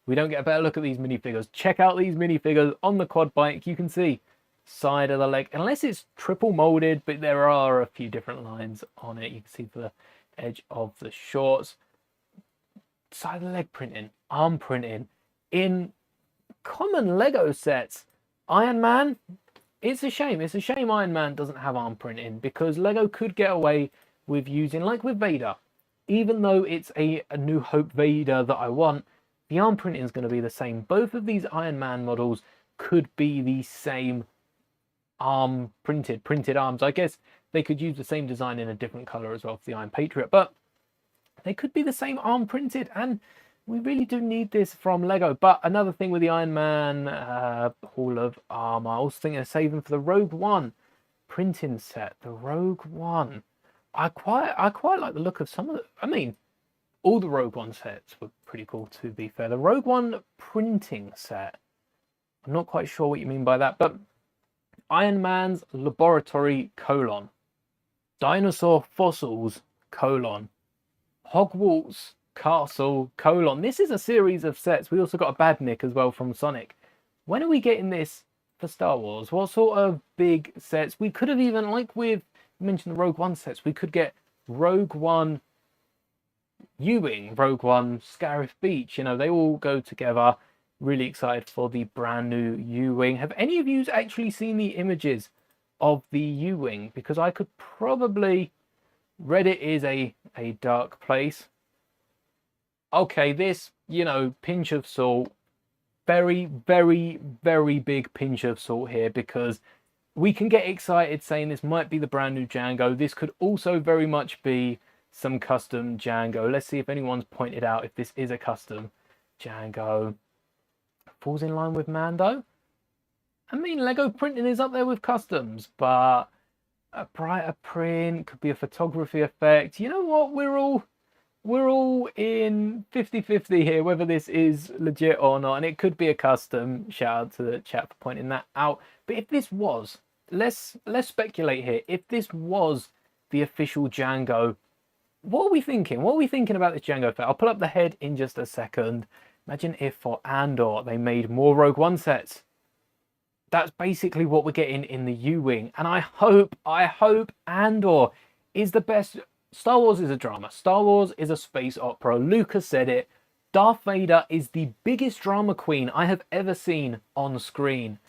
we don't get a better look at these minifigures. Check out these minifigures on the quad bike. You can see side of the leg, unless it's triple molded, but there are a few different lines on it. You can see the edge of the shorts. Side of the leg printing, arm printing in common Lego sets. Iron Man, it's a shame. It's a shame Iron Man doesn't have arm printing, because Lego could get away with using, like with Vader, even though it's a New Hope Vader that I want, the arm printing is going to be the same. Both of these Iron Man models could be the same arm printed arms. I guess they could use the same design in a different color as well for the Iron Patriot, but they could be the same arm printed, and we really do need this from Lego. But another thing with the Iron Man Hall of Armor, I was thinking of saving for the Rogue One printing set. The Rogue One, I quite like the look of some of the, I mean, all the Rogue One sets were pretty cool, to be fair. The Rogue One printing set, I'm not quite sure what you mean by that, but Iron Man's Laboratory : Dinosaur Fossils : Hogwarts Castle : This is a series of sets. We also got a Badnik as well from Sonic. When are we getting this for Star Wars? What sort of big sets? We could have even, like with mentioned the Rogue One sets. We could get Rogue One Ewing, Rogue One Scarif Beach. You know, they all go together. Really excited for the brand new Ewing. Have any of you actually seen the images of the Ewing? Because I could probably... Reddit is a dark place. Okay, this, you know, pinch of salt. Very, very, very big pinch of salt here, because we can get excited saying this might be the brand new Django. This could also very much be some custom Django. Let's see if anyone's pointed out if this is a custom Django. Falls in line with Mando. I mean, Lego printing is up there with customs, but a brighter print could be a photography effect. You know what? We're all in 50-50 here, whether this is legit or not, and it could be a custom. Shout out to the chat for pointing that out. But if this was, let's speculate here. If this was the official Django, what are we thinking? What are we thinking about this Django effect? I'll pull up the head in just a second. Imagine if for Andor they made more Rogue One sets. That's basically what we're getting in the U-Wing. And I hope Andor is the best. Star Wars is a drama. Star Wars is a space opera. Lucas said it. Darth Vader is the biggest drama queen I have ever seen on screen.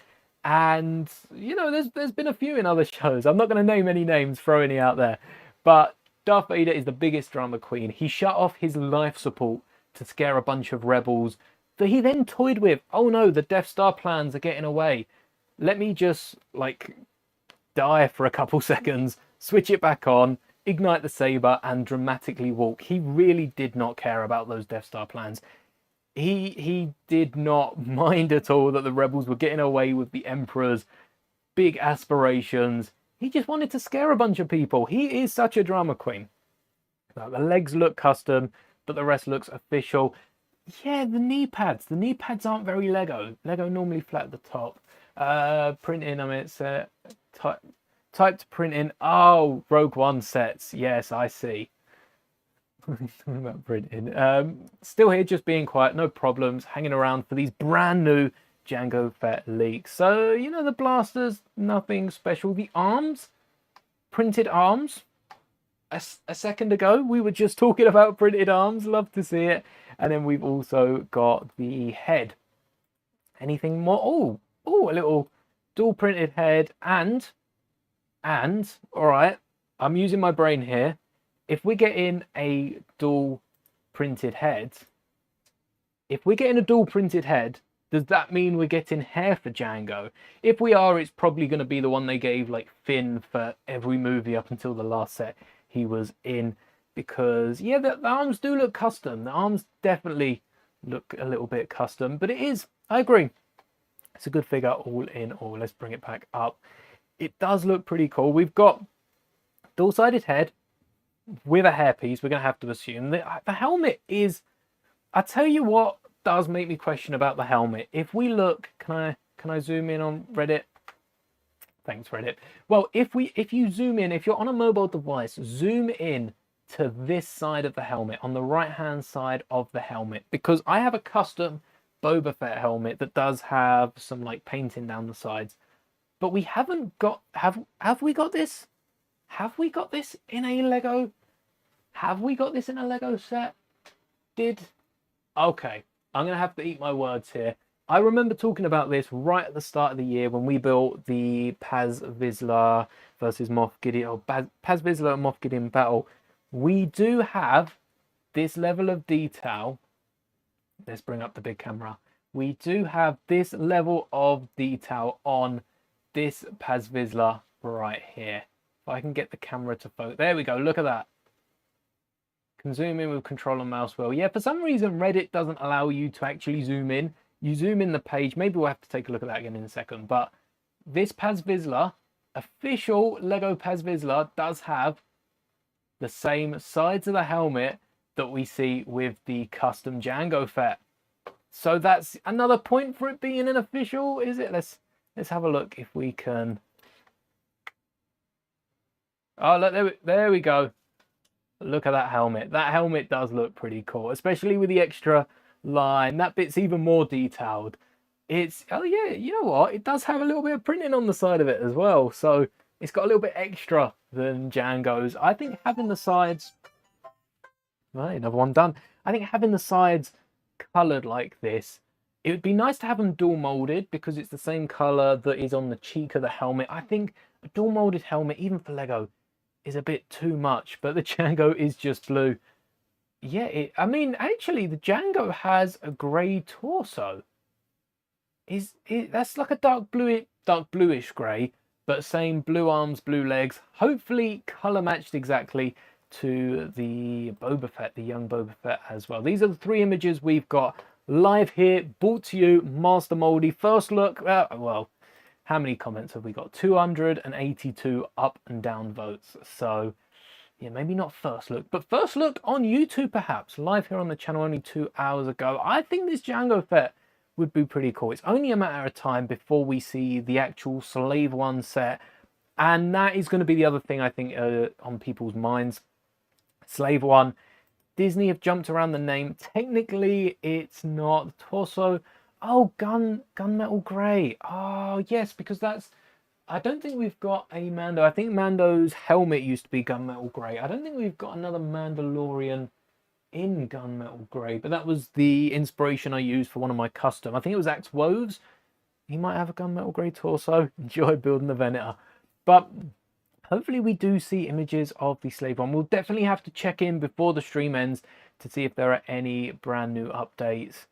And, you know, there's been a few in other shows. I'm not going to name any names, throw any out there. But Darth Vader is the biggest drama queen. He shut off his life support to scare a bunch of rebels that he then toyed with. Oh no, the Death Star plans are getting away. Let me just, like, die for a couple seconds, switch it back on, ignite the saber, and dramatically walk. He really did not care about those Death Star plans. He did not mind at all that the rebels were getting away with the Emperor's big aspirations. He just wanted to scare a bunch of people. He is such a drama queen. Now, the legs look custom, but the rest looks official. Yeah, the knee pads. The knee pads aren't very Lego. Lego normally flat at the top. Printing, I mean, it's type to print in. Oh, Rogue One sets. Yes, I see. Talking about printing. Still here, just being quiet, no problems. Hanging around for these brand new Django Fett leaks. So, you know, the blasters, nothing special. The arms, printed arms. A second ago, we were just talking about printed arms. Love to see it. And then we've also got the head. Anything more? Oh, a little dual printed head. And, all right, I'm using my brain here. If we're getting a dual printed head, does that mean we're getting hair for Django? If we are, it's probably going to be the one they gave like Finn for every movie up until the last set he was in. Because, yeah, the arms do look custom. The arms definitely look a little bit custom. But it is, I agree, it's a good figure all in all. Let's bring it back up. It does look pretty cool. We've got dual-sided head with a hairpiece. We're going to have to assume that the helmet is... I tell you what does make me question about the helmet. If we look... Can I zoom in on Reddit? Thanks, Reddit. Well, if you zoom in, if you're on a mobile device, zoom in to this side of the helmet, on the right-hand side of the helmet, because I have a custom Boba Fett helmet that does have some like painting down the sides, but we haven't got... Have we got this? Have we got this in a Lego? Have we got this in a Lego set? Okay, I'm going to have to eat my words here. I remember talking about this right at the start of the year when we built the Paz Vizsla versus Moff Gideon, or Paz Vizsla and Moff Gideon battle. We do have this level of detail. Let's bring up the big camera. We do have this level of detail on this Paz Vizsla right here. If I can get the camera to focus. There we go. Look at that. Can zoom in with control and mouse wheel. Yeah, for some reason, Reddit doesn't allow you to actually zoom in. You zoom in the page. Maybe we'll have to take a look at that again in a second. But this Paz Vizsla, official Lego Paz Vizsla, does have the same sides of the helmet that we see with the custom Django Fett. So that's another point for it being an official, is it? Let's have a look if we can. Oh, look, there we go. Look at that helmet. That helmet does look pretty cool, especially with the extra line. That bit's even more detailed. It's, oh yeah, you know what? It does have a little bit of printing on the side of it as well. So it's got a little bit extra than Django's. I think having the sides... Right, another one done. I think having the sides coloured like this, it would be nice to have them dual moulded because it's the same colour that is on the cheek of the helmet. I think a dual moulded helmet, even for Lego, is a bit too much, but the Django is just blue. Yeah, I mean, actually, the Django has a grey torso. That's like a dark bluish grey, but same blue arms, blue legs. Hopefully, colour matched exactly to the Boba Fett, the young Boba Fett as well. These are the 3 images we've got live here, brought to you, Master Moldy. First look, well, how many comments have we got? 282 up and down votes. So, yeah, maybe not first look, but first look on YouTube perhaps, live here on the channel only 2 hours ago. I think this Django Fett would be pretty cool. It's only a matter of time before we see the actual Slave One set, and that is going to be the other thing I think on people's minds. Slave One, Disney have jumped around the name. Technically, it's not the torso. Oh, gunmetal grey. Oh, yes, because that's... I don't think we've got a Mando. I think Mando's helmet used to be gunmetal grey. I don't think we've got another Mandalorian in gunmetal grey, but that was the inspiration I used for one of my custom. I think it was Axe Woves. He might have a gunmetal grey torso. Enjoy building the Venator. But hopefully we do see images of the Slave One. We'll definitely have to check in before the stream ends to see if there are any brand new updates.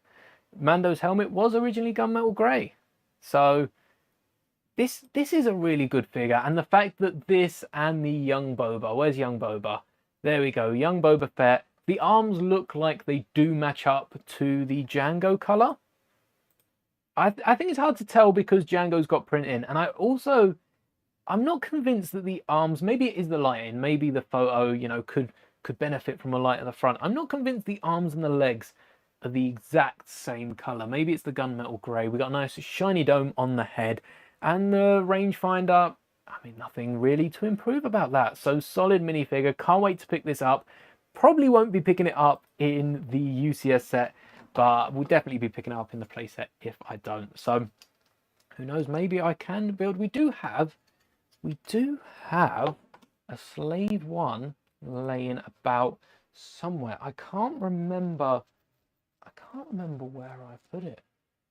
Mando's helmet was originally gunmetal grey. So this is a really good figure. And the fact that this and the young Boba, where's young Boba? There we go, young Boba Fett. The arms look like they do match up to the Django colour. I think it's hard to tell because Django's got print in. And I'm not convinced that the arms, maybe it is the lighting, maybe the photo, you know, could benefit from a light at the front. I'm not convinced the arms and the legs are the exact same colour. Maybe it's the gunmetal grey. We got a nice shiny dome on the head. And the rangefinder, I mean, nothing really to improve about that. So solid minifigure. Can't wait to pick this up. Probably won't be picking it up in the UCS set, but we'll definitely be picking it up in the playset if I don't. So who knows, maybe I can build. We do have a Slave One laying about somewhere. I can't remember where I put it.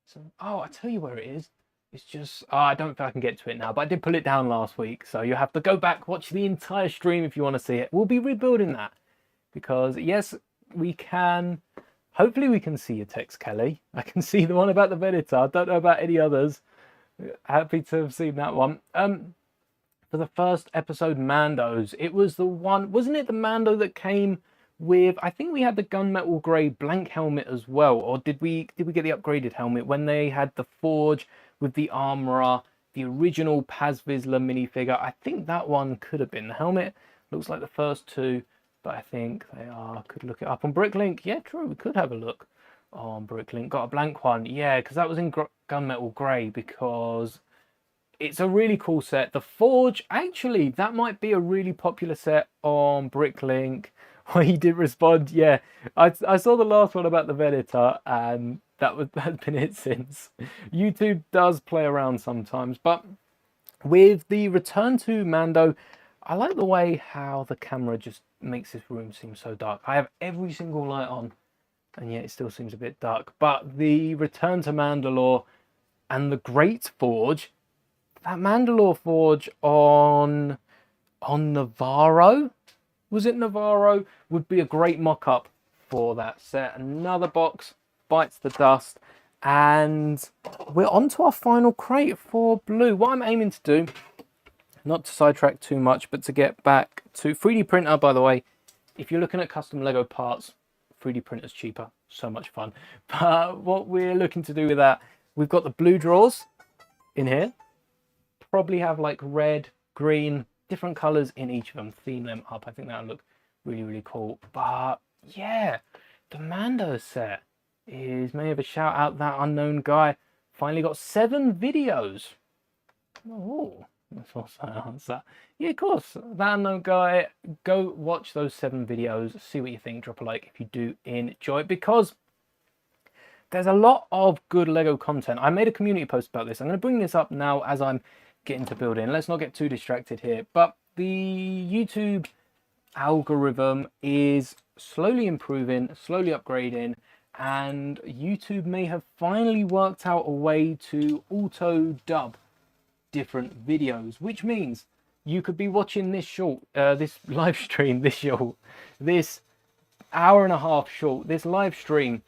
So, oh, I tell you where it is. It's just, I don't think I can get to it now, but I did pull it down last week. So you have to go back, watch the entire stream if you want to see it. We'll be rebuilding that because, yes, we can. Hopefully we can see your text, Kelly. I can see the one about the Venator. I don't know about any others. Happy to have seen that one. For the first episode Mandos, it was the one, wasn't it the Mando that came with, I think we had the gunmetal grey blank helmet as well, or did we get the upgraded helmet when they had the forge with the armorer, the original Paz Vizsla minifigure? I think that one could have been the helmet. Looks like the first two, but I think they are. Could look it up on Bricklink. Yeah, true, we could have a look on Bricklink. Got a blank one, yeah, because that was in gunmetal grey, because it's a really cool set. The forge, actually, that might be a really popular set on Bricklink. Well, he did respond, yeah. I saw the last one about the Venator, and that's been it since. YouTube does play around sometimes, but with the return to Mando, I like the way how the camera just makes this room seem so dark. I have every single light on, and yet it still seems a bit dark. But the return to Mandalore and the Great Forge, that Mandalore Forge on Navarro, was it Navarro, would be a great mock-up for that set. Another box bites the dust, and we're on to our final crate for blue. What I'm aiming to do, not to sidetrack too much, but to get back to 3D printer, by the way. If you're looking at custom Lego parts, 3D printer's cheaper, so much fun. But what we're looking to do with that, we've got the blue drawers in here. Probably have like red, green, different colors in each of them, theme them up. I think that'll look really, really cool. But yeah, the Mando set is, may have a shout out, that unknown guy finally got 7 videos. Oh, that's what's that answer. Yeah, of course, that unknown guy, go watch those 7 videos, see what you think, drop a like if you do enjoy it, because there's a lot of good Lego content. I made a community post about this. I'm going to bring this up now as I'm getting to build in. Let's not get too distracted here, but the YouTube algorithm is slowly improving, slowly upgrading, and YouTube may have finally worked out a way to auto dub different videos, which means you could be watching this live stream, this hour and a half short, this live stream,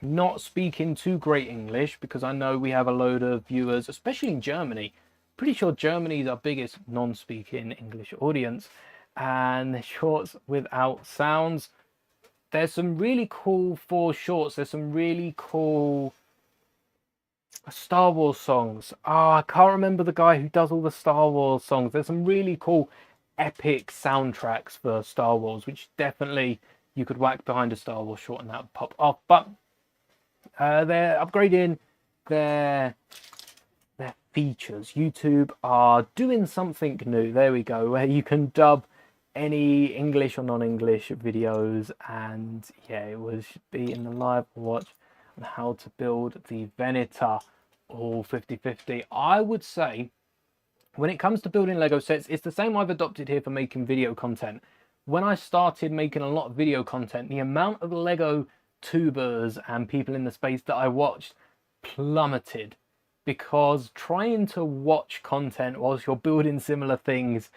not speaking too great English, because I know we have a load of viewers, especially in Germany. Pretty sure Germany is our biggest non-speaking English audience, and the shorts without sounds. There's some really cool shorts. There's some really cool Star Wars songs. I can't remember the guy who does all the Star Wars songs. There's some really cool epic soundtracks for Star Wars, which definitely you could whack behind a Star Wars short and that would pop off. But they're upgrading their features. YouTube are doing something new. There we go, where you can dub any English or non-English videos. And yeah, it was be in the live watch on how to build the Venator all 50/50. I would say when it comes to building Lego sets, it's the same I've adopted here for making video content. When I started making a lot of video content, the amount of Lego tubers and people in the space that I watched plummeted, because trying to watch content whilst you're building similar things,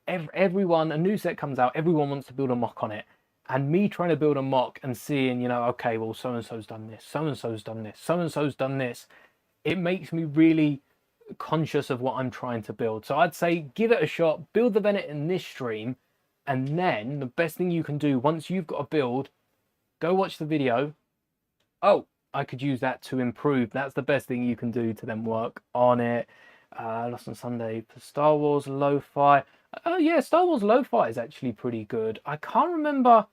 everyone, a new set comes out, everyone wants to build a mock on it. And me trying to build a mock and seeing, you know, okay, well, so-and-so's done this, so-and-so's done this, so-and-so's done this, it makes me really conscious of what I'm trying to build. So I'd say give it a shot, build the Venet in this stream, and then the best thing you can do once you've got a build, go watch the video. Oh, I could use that to improve. That's the best thing you can do to then work on it. Lost on Sunday for Star Wars Lo-Fi. Oh yeah, Star Wars Lo-Fi is actually pretty good. I can't remember.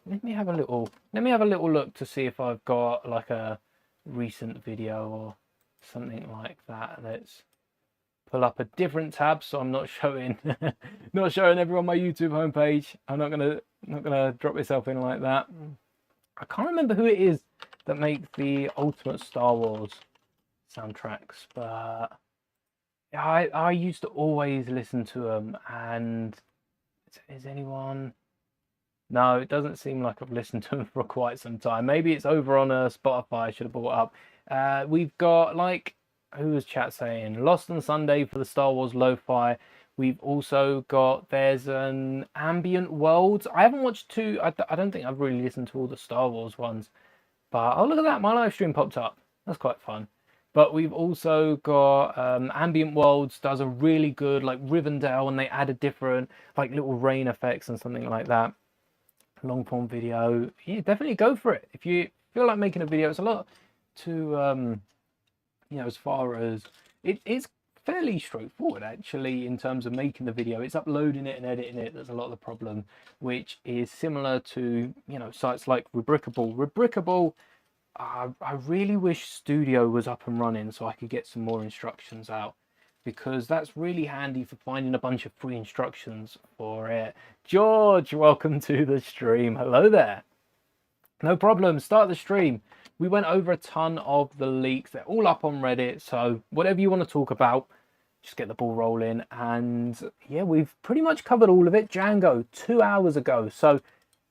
Let me have a little look to see if I've got like a recent video or something like that. Let's pull up a different tab so I'm not showing everyone my YouTube homepage. I'm not gonna drop myself in like that. I can't remember who it is that makes the ultimate Star Wars soundtracks, but yeah, I used to always listen to them. And is anyone? No, it doesn't seem like I've listened to them for quite some time. Maybe it's over on Spotify. I should have brought up. We've got, like, who was chat saying? Lost on Sunday for the Star Wars Lo-Fi. We've also got, there's an Ambient Worlds. I haven't watched two. I don't think I've really listened to all the Star Wars ones. But, oh, look at that. My live stream popped up. That's quite fun. But we've also got Ambient Worlds does a really good, like, Rivendell, and they added different, like, little rain effects and something like that. Long form video. Yeah, definitely go for it. If you feel like making a video, it's a lot to, you know, as far as, it's fairly straightforward, actually, in terms of making the video. It's uploading it and editing it. There's a lot of the problem, which is similar to, you know, sites like Rubricable. Rubricable, I really wish Studio was up and running so I could get some more instructions out, because that's really handy for finding a bunch of free instructions for it. George, welcome to the stream. Hello there. No problem. Start the stream. We went over a ton of the leaks. They're all up on Reddit. So whatever you want to talk about, just get the ball rolling. And yeah, we've pretty much covered all of it. Django, 2 hours ago. So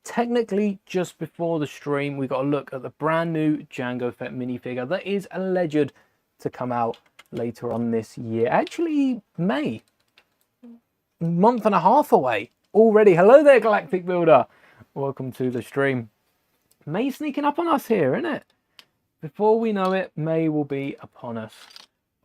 technically, just before the stream, we got a look at the brand new Django Fett minifigure that is alleged to come out later on this year. Actually, May. Month and a half away already. Hello there, Galactic Builder. Welcome to the stream. May sneaking up on us here, isn't it? Before we know it, May will be upon us.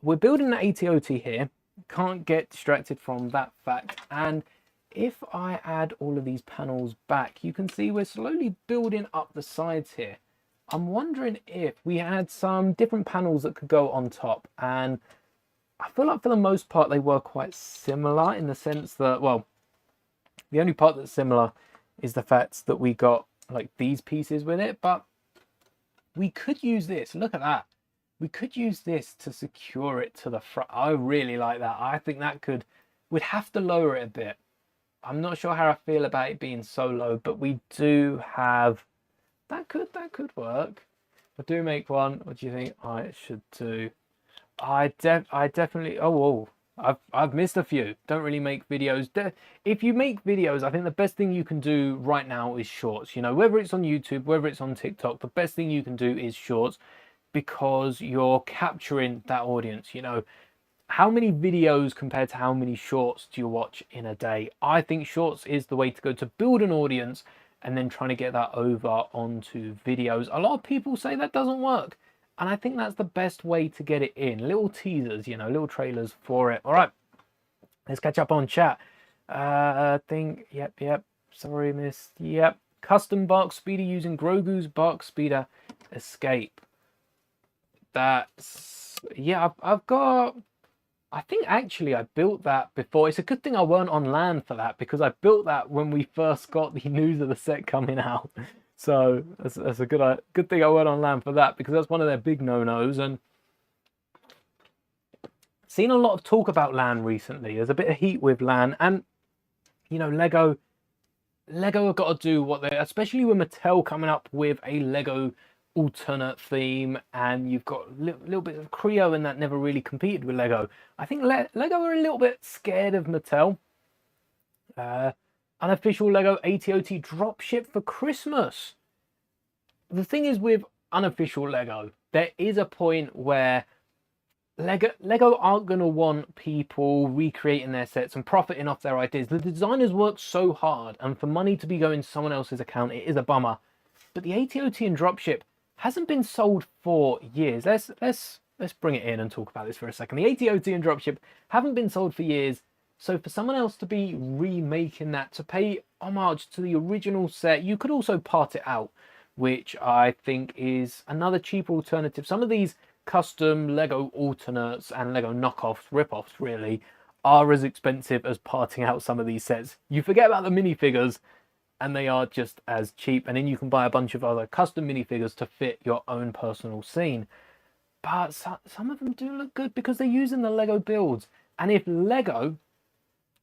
We're building the ATOT here. Can't get distracted from that fact. And if I add all of these panels back, you can see we're slowly building up the sides here. I'm wondering if we had some different panels that could go on top. And I feel like for the most part, they were quite similar in the sense that, well, the only part that's similar is the fact that we got like these pieces with it, but we could use this. Look at that. We could use this to secure it to the front. I really like that. I think that we'd have to lower it a bit. I'm not sure how I feel about it being so low, but we do have, that could work. If I do make one, what do you think I should do? I definitely, oh, whoa. I've missed a few. Don't really make videos. If you make videos, I think the best thing you can do right now is shorts. You know, whether it's on YouTube, whether it's on TikTok, the best thing you can do is shorts, because you're capturing that audience. You know, how many videos compared to how many shorts do you watch in a day? I think shorts is the way to go to build an audience and then trying to get that over onto videos. A lot of people say that doesn't work, and I think that's the best way to get it in. Little teasers, you know, little trailers for it. All right, let's catch up on chat. I think, yep. Sorry, miss. Yep. Custom bark speeder using Grogu's bark speeder escape. That's, yeah, I've got, I think actually I built that before. It's a good thing I weren't on LAN for that, because I built that when we first got the news of the set coming out. So that's a good thing I weren't on LAN for that, because that's one of their big no-nos. And seen a lot of talk about LAN recently. There's a bit of heat with LAN, and you know, Lego have got to do what they, especially with Mattel coming up with a Lego alternate theme, and you've got a little bit of Creo in that never really competed with Lego. I think Lego are a little bit scared of Mattel. Unofficial Lego ATOT dropship for Christmas. The thing is with unofficial Lego, there is a point where Lego aren't going to want people recreating their sets and profiting off their ideas. The designers work so hard, and for money to be going to someone else's account, it is a bummer. But the ATOT and dropship hasn't been sold for years. Let's bring it in and talk about this for a second. The ATOT and dropship haven't been sold for years. So for someone else to be remaking that, to pay homage to the original set, you could also part it out, which I think is another cheaper alternative. Some of these custom Lego alternates and Lego knockoffs, rip-offs really, are as expensive as parting out some of these sets. You forget about the minifigures, and they are just as cheap, and then you can buy a bunch of other custom minifigures to fit your own personal scene. But some of them do look good because they're using the Lego builds. And if Lego,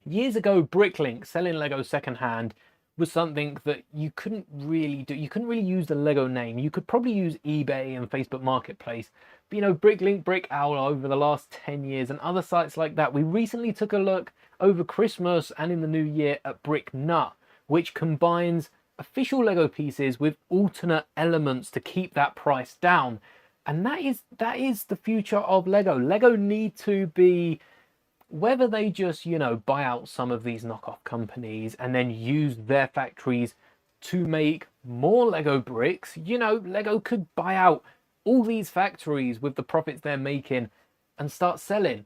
years ago, Bricklink, selling Lego secondhand, was something that you couldn't really do. You couldn't really use the Lego name. You could probably use eBay and Facebook Marketplace. But, you know, Bricklink, Brick Owl over the last 10 years and other sites like that. We recently took a look over Christmas and in the new year at Brick Nut, which combines official Lego pieces with alternate elements to keep that price down. And that is the future of Lego. Lego need to be, whether they just, you know, buy out some of these knockoff companies and then use their factories to make more Lego bricks. You know, Lego could buy out all these factories with the profits they're making and start selling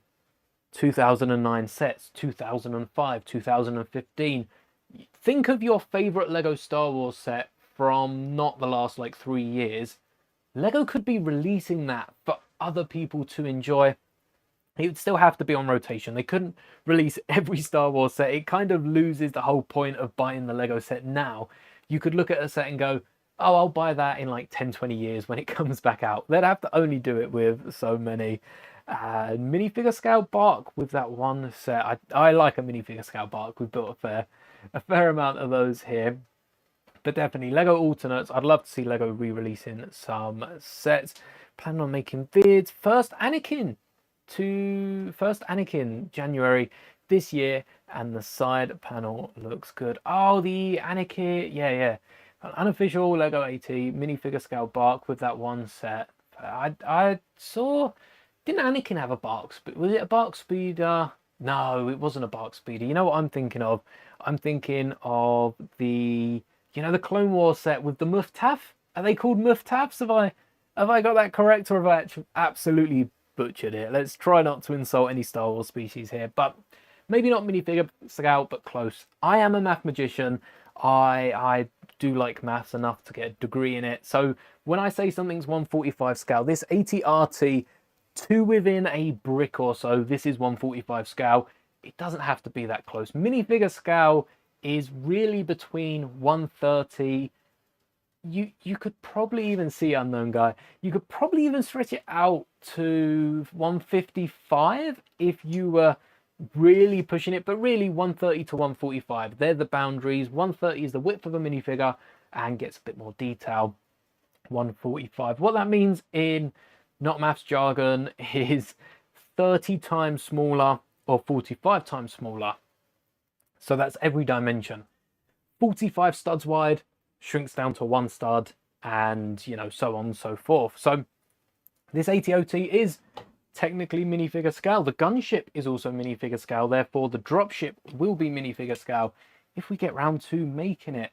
2009 sets, 2005, 2015. Think of your favorite Lego Star Wars set from not the last like 3 years. Lego could be releasing that for other people to enjoy. It would still have to be on rotation. They couldn't release every Star Wars set. It kind of loses the whole point of buying the Lego set now. You could look at a set and go, oh, I'll buy that in like 10, 20 years when it comes back out. They'd have to only do it with so many. Minifigure scale bark with that one set. I like a minifigure scale bark. We've built a fair amount of those here. But definitely Lego alternates. I'd love to see Lego re-releasing some sets. Planning on making vids. First Anakin January this year, and the side panel looks good. Oh, the Anakin, yeah. An unofficial Lego AT minifigure scale bark with that one set. I saw, didn't Anakin have a bark? Was it a bark speeder? No, it wasn't a bark speeder. You know what I'm thinking of? I'm thinking of the, you know, the Clone Wars set with the Muftaf. Are they called Muftafs? Have I got that correct, or have I absolutely butchered it? Let's try not to insult any Star Wars species here, but maybe not minifigure scale, but close. I am a math magician. I do like maths enough to get a degree in it. So when I say something's 145 scale, this ATRT to within a brick or so, this is 145 scale. It doesn't have to be that close. Minifigure scale is really between 130. You could probably even see Unknown Guy. You could probably even stretch it out to 155 if you were really pushing it, but really 130 to 145. They're the boundaries. 130 is the width of a minifigure and gets a bit more detail. 145. What that means in not maths jargon is 30 times smaller or 45 times smaller. So that's every dimension. 45 studs wide shrinks down to 1 stud, and you know, so on and so forth. So this ATOT is technically minifigure scale. The gunship is also minifigure scale, therefore the dropship will be minifigure scale if we get round to making it.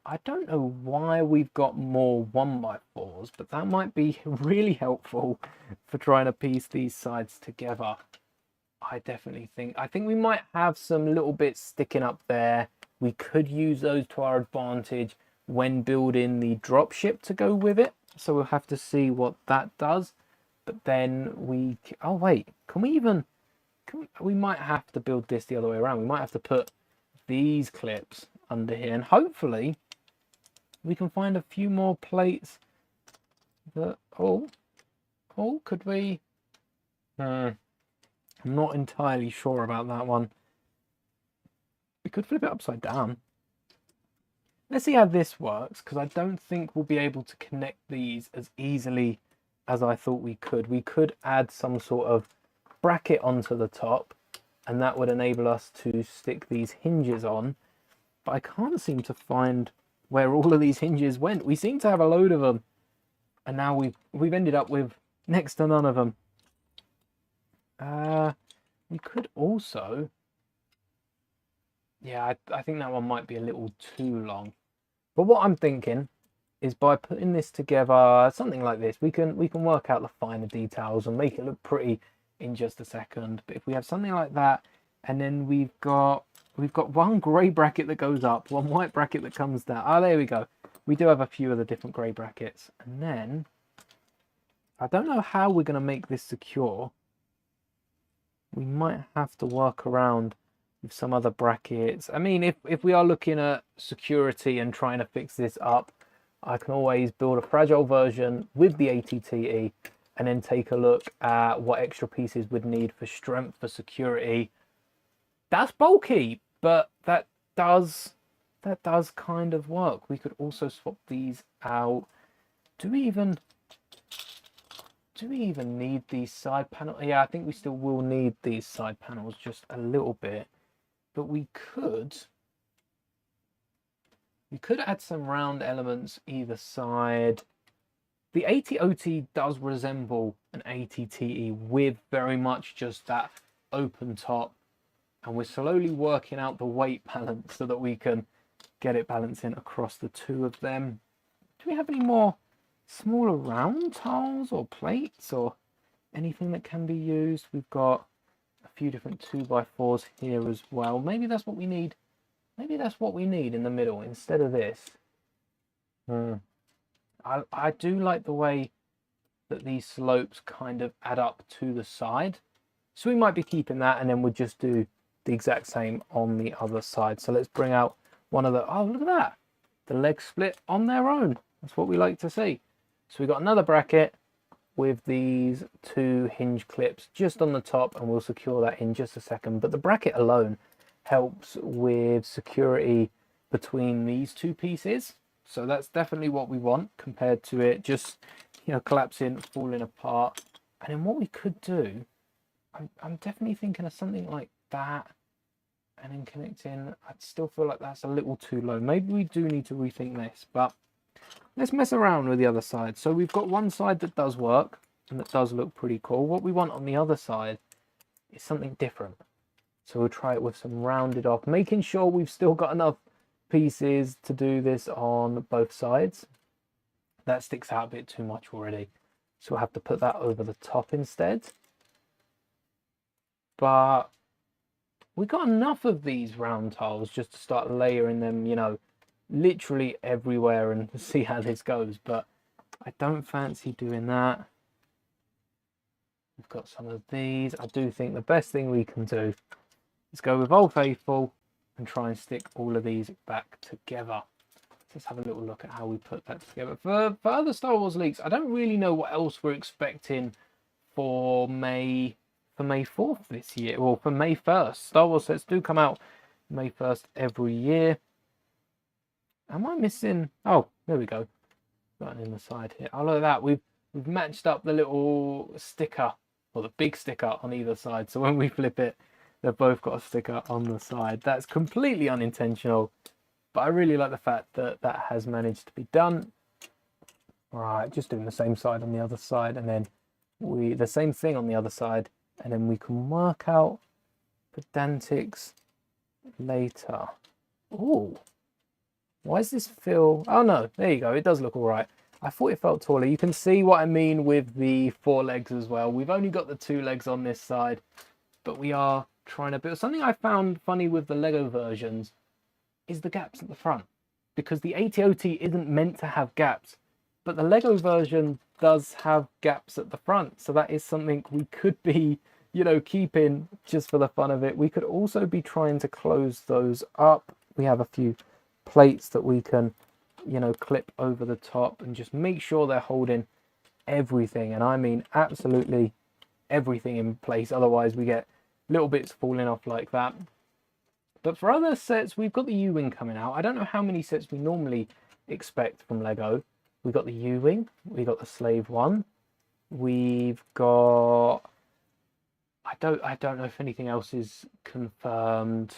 I don't know why we've got more 1x4s, but that might be really helpful for trying to piece these sides together. I think we might have some little bits sticking up there. We could use those to our advantage when building the dropship to go with it. So we'll have to see what that does. But then oh wait, we might have to build this the other way around. We might have to put these clips under here, and hopefully we can find a few more plates that, could we? I'm not entirely sure about that one. We could flip it upside down. Let's see how this works, because I don't think we'll be able to connect these as easily as I thought we could. We could add some sort of bracket onto the top, and that would enable us to stick these hinges on. But I can't seem to find where all of these hinges went. We seem to have a load of them, and now we've ended up with next to none of them. We could also, yeah, I think that one might be a little too long. But what I'm thinking is, by putting this together, something like this, we can work out the finer details and make it look pretty in just a second. But if we have something like that, and then we've got one grey bracket that goes up, one white bracket that comes down. Oh, there we go. We do have a few of the different grey brackets. And then I don't know how we're going to make this secure. We might have to work around with some other brackets. I mean, if we are looking at security and trying to fix this up, I can always build a fragile version with the ATTE and then take a look at what extra pieces we'd need for strength, for security. That's bulky, but that does kind of work. We could also swap these out. Do we even need these side panels? Yeah, I think we still will need these side panels just a little bit. But we could add some round elements either side. The ATOT does resemble an ATTE with very much just that open top. And we're slowly working out the weight balance so that we can get it balancing across the two of them. Do we have any more smaller round tiles or plates or anything that can be used? We've got a few different 2x4s here as well. Maybe that's what we need. Maybe that's what we need in the middle instead of this. I do like the way that these slopes kind of add up to the side. So we might be keeping that, and then we'll just do the exact same on the other side. So let's bring out one of the, oh, look at that. The legs split on their own. That's what we like to see. So we've got another bracket with these two hinge clips just on the top, and we'll secure that in just a second. But the bracket alone helps with security between these two pieces. So that's definitely what we want compared to it just, you know, collapsing, falling apart. And then what we could do, I'm definitely thinking of something like that, and then connecting. I still feel like that's a little too low. Maybe we do need to rethink this, but let's mess around with the other side. So we've got one side that does work and that does look pretty cool. What we want on the other side is something different. So we'll try it with some rounded off, making sure we've still got enough pieces to do this on both sides. That sticks out a bit too much already, so we'll have to put that over the top instead. But we got enough of these round tiles just to start layering them, you know, literally everywhere and see how this goes. But I don't fancy doing that. We've got some of these. I do think the best thing we can do is go with Old Faithful and try and stick all of these back together. Let's have a little look at how we put that together. For other Star Wars leaks, I don't really know what else we're expecting for May 4th this year, or for May 1st. Star Wars sets do come out May 1st every year. Am I missing? Oh, there we go. Right in the side here. Oh, look at that. We've matched up the little sticker, or the big sticker on either side. So when we flip it, They've both got a sticker on the side. That's completely unintentional, but I really like the fact that that has managed to be done. All right, just doing the same side on the other side, and then the same thing on the other side, and then we can work out pedantics later. Oh, why does this feel... Oh no, there you go, it does look all right. I thought it felt taller. You can see what I mean with the 4 legs as well. We've only got the 2 legs on this side, but we are trying to build... Something I found funny with the Lego versions is the gaps at the front, because the ATOT isn't meant to have gaps, but the Lego version does have gaps at the front. So that is something we could be, you know, keeping just for the fun of it. We could also be trying to close those up. We have a few plates that we can, you know, clip over the top and just make sure they're holding everything. And I mean absolutely everything in place. Otherwise we get little bits falling off like that. But for other sets, we've got the U-Wing coming out. I don't know how many sets we normally expect from Lego. We've got the U-Wing, we've got the Slave One, we've got... I don't know if anything else is confirmed.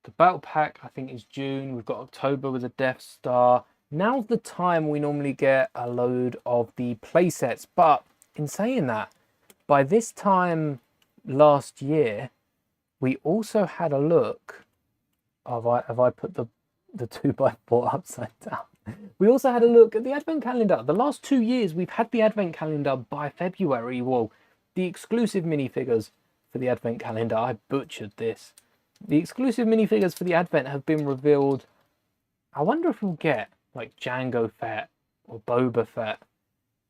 The Battle Pack, I think, is June. We've got October with the Death Star. Now's the time we normally get a load of the play sets. But in saying that, by this time last year, we also had a look. Have I put the 2x4 upside down? We also had a look at the Advent Calendar. The last 2 years, we've had the Advent Calendar by February. Well, the exclusive minifigures for the Advent Calendar, I butchered this. The exclusive minifigures for the Advent have been revealed. I wonder if we'll get like Jango Fett or Boba Fett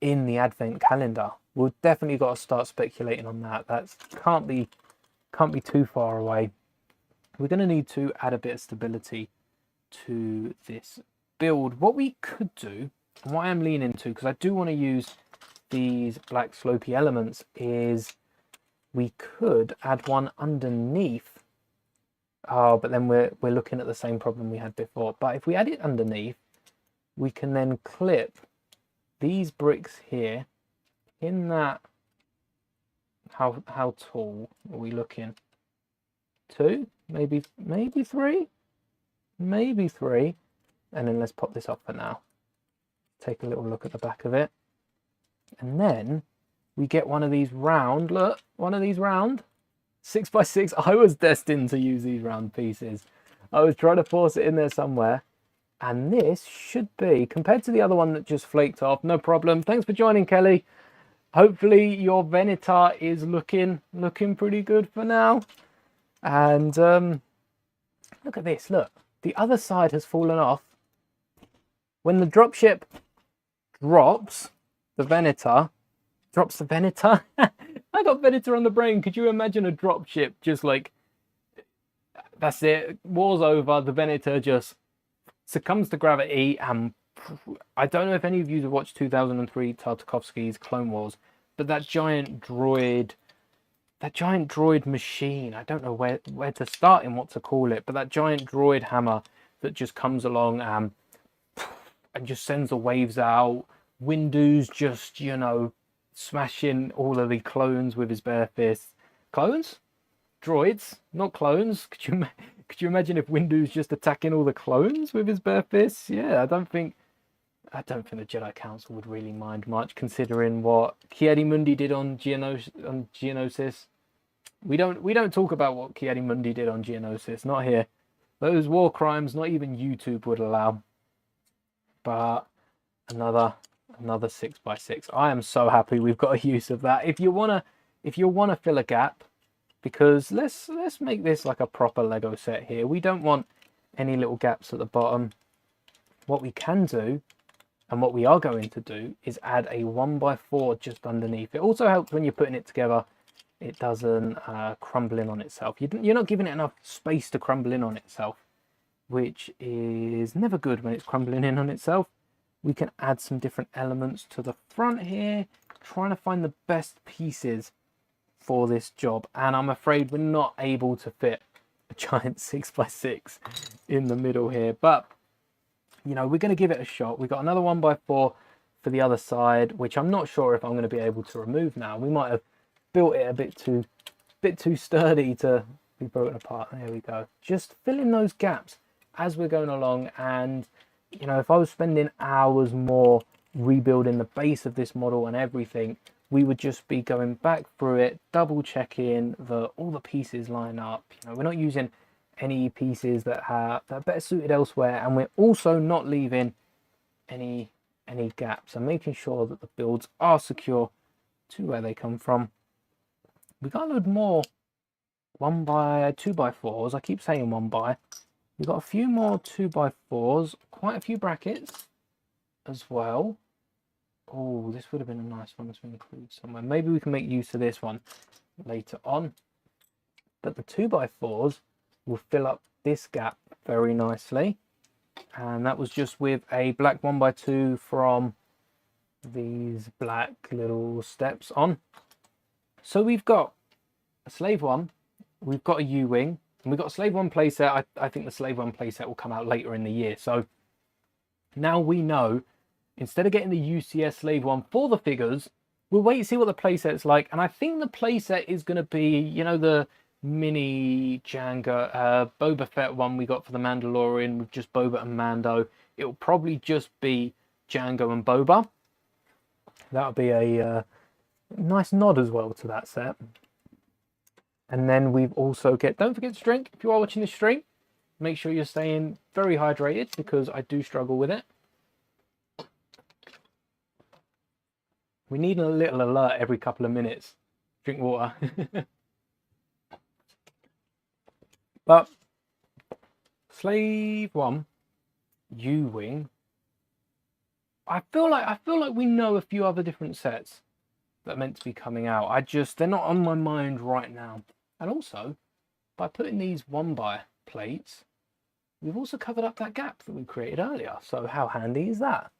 in the Advent Calendar. We've definitely got to start speculating on that. That can't be too far away. We're going to need to add a bit of stability to this build. What we could do, and what I am leaning to, because I do want to use these black slopey elements, is we could add one underneath. Oh, but then we're looking at the same problem we had before. But if we add it underneath, we can then clip these bricks here in that... How tall are we looking? 2? Maybe 3? Maybe 3. And then let's pop this up for now. Take a little look at the back of it. And then we get one of these round, look, one of these round 6x6. I was destined to use these round pieces. I was trying to force it in there somewhere. And this should be, compared to the other one that just flaked off, no problem. Thanks for joining, Kelly. Hopefully your Venator is looking pretty good for now. And look at this, look. The other side has fallen off. When the dropship drops the Venator, drops the Venator. I got Venator on the brain. Could you imagine a dropship just like, that's it, war's over, the Venator just succumbs to gravity, and I don't know if any of you have watched 2003 Tartakovsky's Clone Wars, but that giant droid machine, I don't know where to start and what to call it, but that giant droid hammer that just comes along and just sends the waves out. Windu's just, you know, smashing all of the clones with his bare fists. Clones? Droids, not clones. Could you imagine if Windu's just attacking all the clones with his bare fists? Yeah, I don't think the Jedi Council would really mind much, considering what Ki-Adi-Mundi did on Geonosis. We don't talk about what Ki-Adi-Mundi did on Geonosis, not here. Those war crimes, not even YouTube would allow. But another 6x6. I am so happy we've got a use of that. If you wanna fill a gap, because let's make this like a proper Lego set here. We don't want any little gaps at the bottom. What we can do, and what we are going to do, is add a 1x4 just underneath. It also helps when you're putting it together. It doesn't crumble in on itself. You're not giving it enough space to crumble in on itself, which is never good when it's crumbling in on itself. We can add some different elements to the front here, trying to find the best pieces for this job. And I'm afraid we're not able to fit a giant 6x6 in the middle here, but you know, we're going to give it a shot. We've got another 1x4 for the other side, which I'm not sure if I'm going to be able to remove now. We might have built it a bit too bit too sturdy to be broken apart. There we go. Just fill in those gaps as we're going along. And, you know, if I was spending hours more rebuilding the base of this model and everything, we would just be going back through it, double checking that all the pieces line up. You know, we're not using any pieces that are better suited elsewhere, and we're also not leaving any gaps, and making sure that the builds are secure to where they come from. We got a load more 2x4s. I keep saying 1x. We've got a few more 2x4s, quite a few brackets as well. Oh, this would have been a nice one to include somewhere. Maybe we can make use of this one later on. But the 2x4s will fill up this gap very nicely. And that was just with a black 1x2 from these black little steps on. So we've got a slave one, we've got a U-wing, and we've got a slave one playset. I think the slave one playset will come out later in the year. So now we know, instead of getting the UCS slave one for the figures, we'll wait and see what the playset's like. And I think the playset is going to be, you know, the mini Jango Boba Fett one we got for the Mandalorian with just Boba and Mando. It'll probably just be Jango and Boba. That'll be a nice nod as well to that set. And then we've also don't forget to drink if you are watching this stream. Make sure you're staying very hydrated, because I do struggle with it. We need a little alert every couple of minutes. Drink water. But Slave 1, U-wing. I feel like we know a few other different sets that are meant to be coming out. They're not on my mind right now. And also, by putting these 1x plates, we've also covered up that gap that we created earlier. So how handy is that?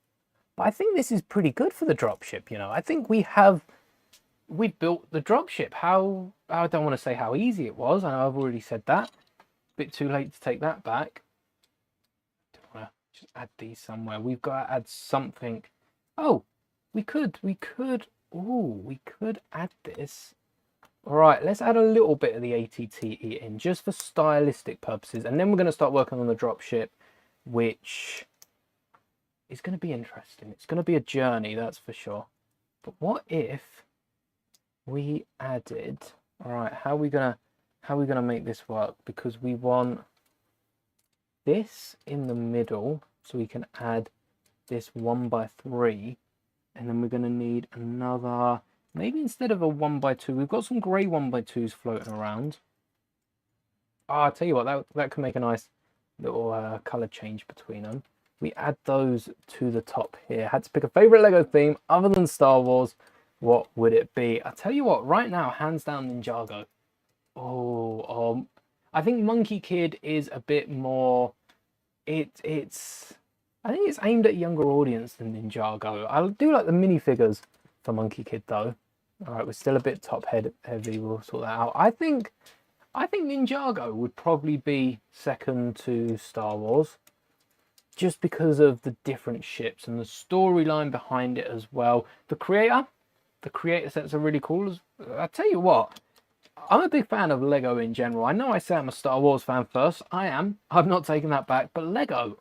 But I think this is pretty good for the dropship, you know. I think we built the dropship. I don't want to say how easy it was. I know I've already said that. Bit too late to take that back. Don't want to just add these somewhere. We've got to add something. Oh, we could add this. All right, let's add a little bit of the ATTE in, just for stylistic purposes, and then we're going to start working on the dropship, which is going to be interesting. It's going to be a journey, that's for sure. But what if we added? All right, how are we gonna make this work? Because we want this in the middle, so we can add this 1x3, and then we're going to need another. Maybe instead of a 1x2, we've got some grey 1x2s floating around. I'll tell you what, that could make a nice little colour change between them. We add those to the top here. Had to pick a favourite Lego theme other than Star Wars. What would it be? I'll tell you what, right now, hands down, Ninjago. Oh, I think Monkey Kid is a bit more. I think it's aimed at a younger audience than Ninjago. I do like the minifigures for Monkey Kid though. All right, we're still a bit top heavy. We'll sort that out. I think Ninjago would probably be second to Star Wars, just because of the different ships and the storyline behind it as well. The creator sets are really cool. I tell you what, I'm a big fan of Lego in general. I know I say I'm a Star Wars fan first. I am. I've not taken that back. But Lego,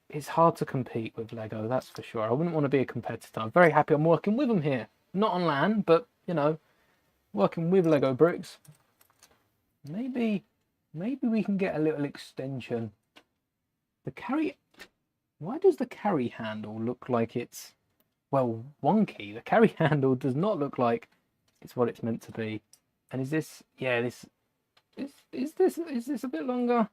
it's hard to compete with Lego, that's for sure. I wouldn't want to be a competitor. I'm very happy I'm working with them here. Not on LAN, but, you know, working with Lego bricks. Maybe we can get a little extension. Why does the carry handle look like it's, well, wonky? The carry handle does not look like it's what it's meant to be. And is this, yeah, is this a bit longer?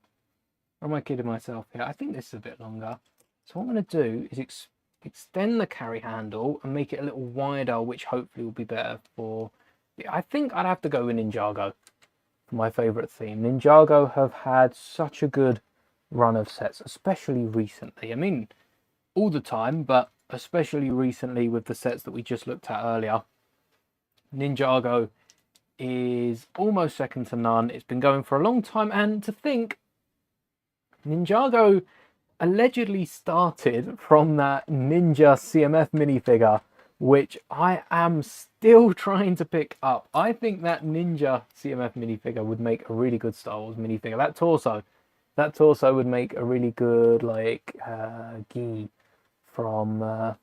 Or am I kidding myself here? I think this is a bit longer. So what I'm going to do is extend the carry handle and make it a little wider, which hopefully will be better for... I think I'd have to go with Ninjago for my favourite theme. Ninjago have had such a good run of sets, especially recently. I mean, all the time, but especially recently with the sets that we just looked at earlier. Ninjago is almost second to none. It's been going for a long time, and to think Ninjago allegedly started from that Ninja CMF minifigure which I am still trying to pick up. I think that Ninja CMF minifigure would make a really good Star Wars minifigure. That torso would make a really good, like, gi from, well,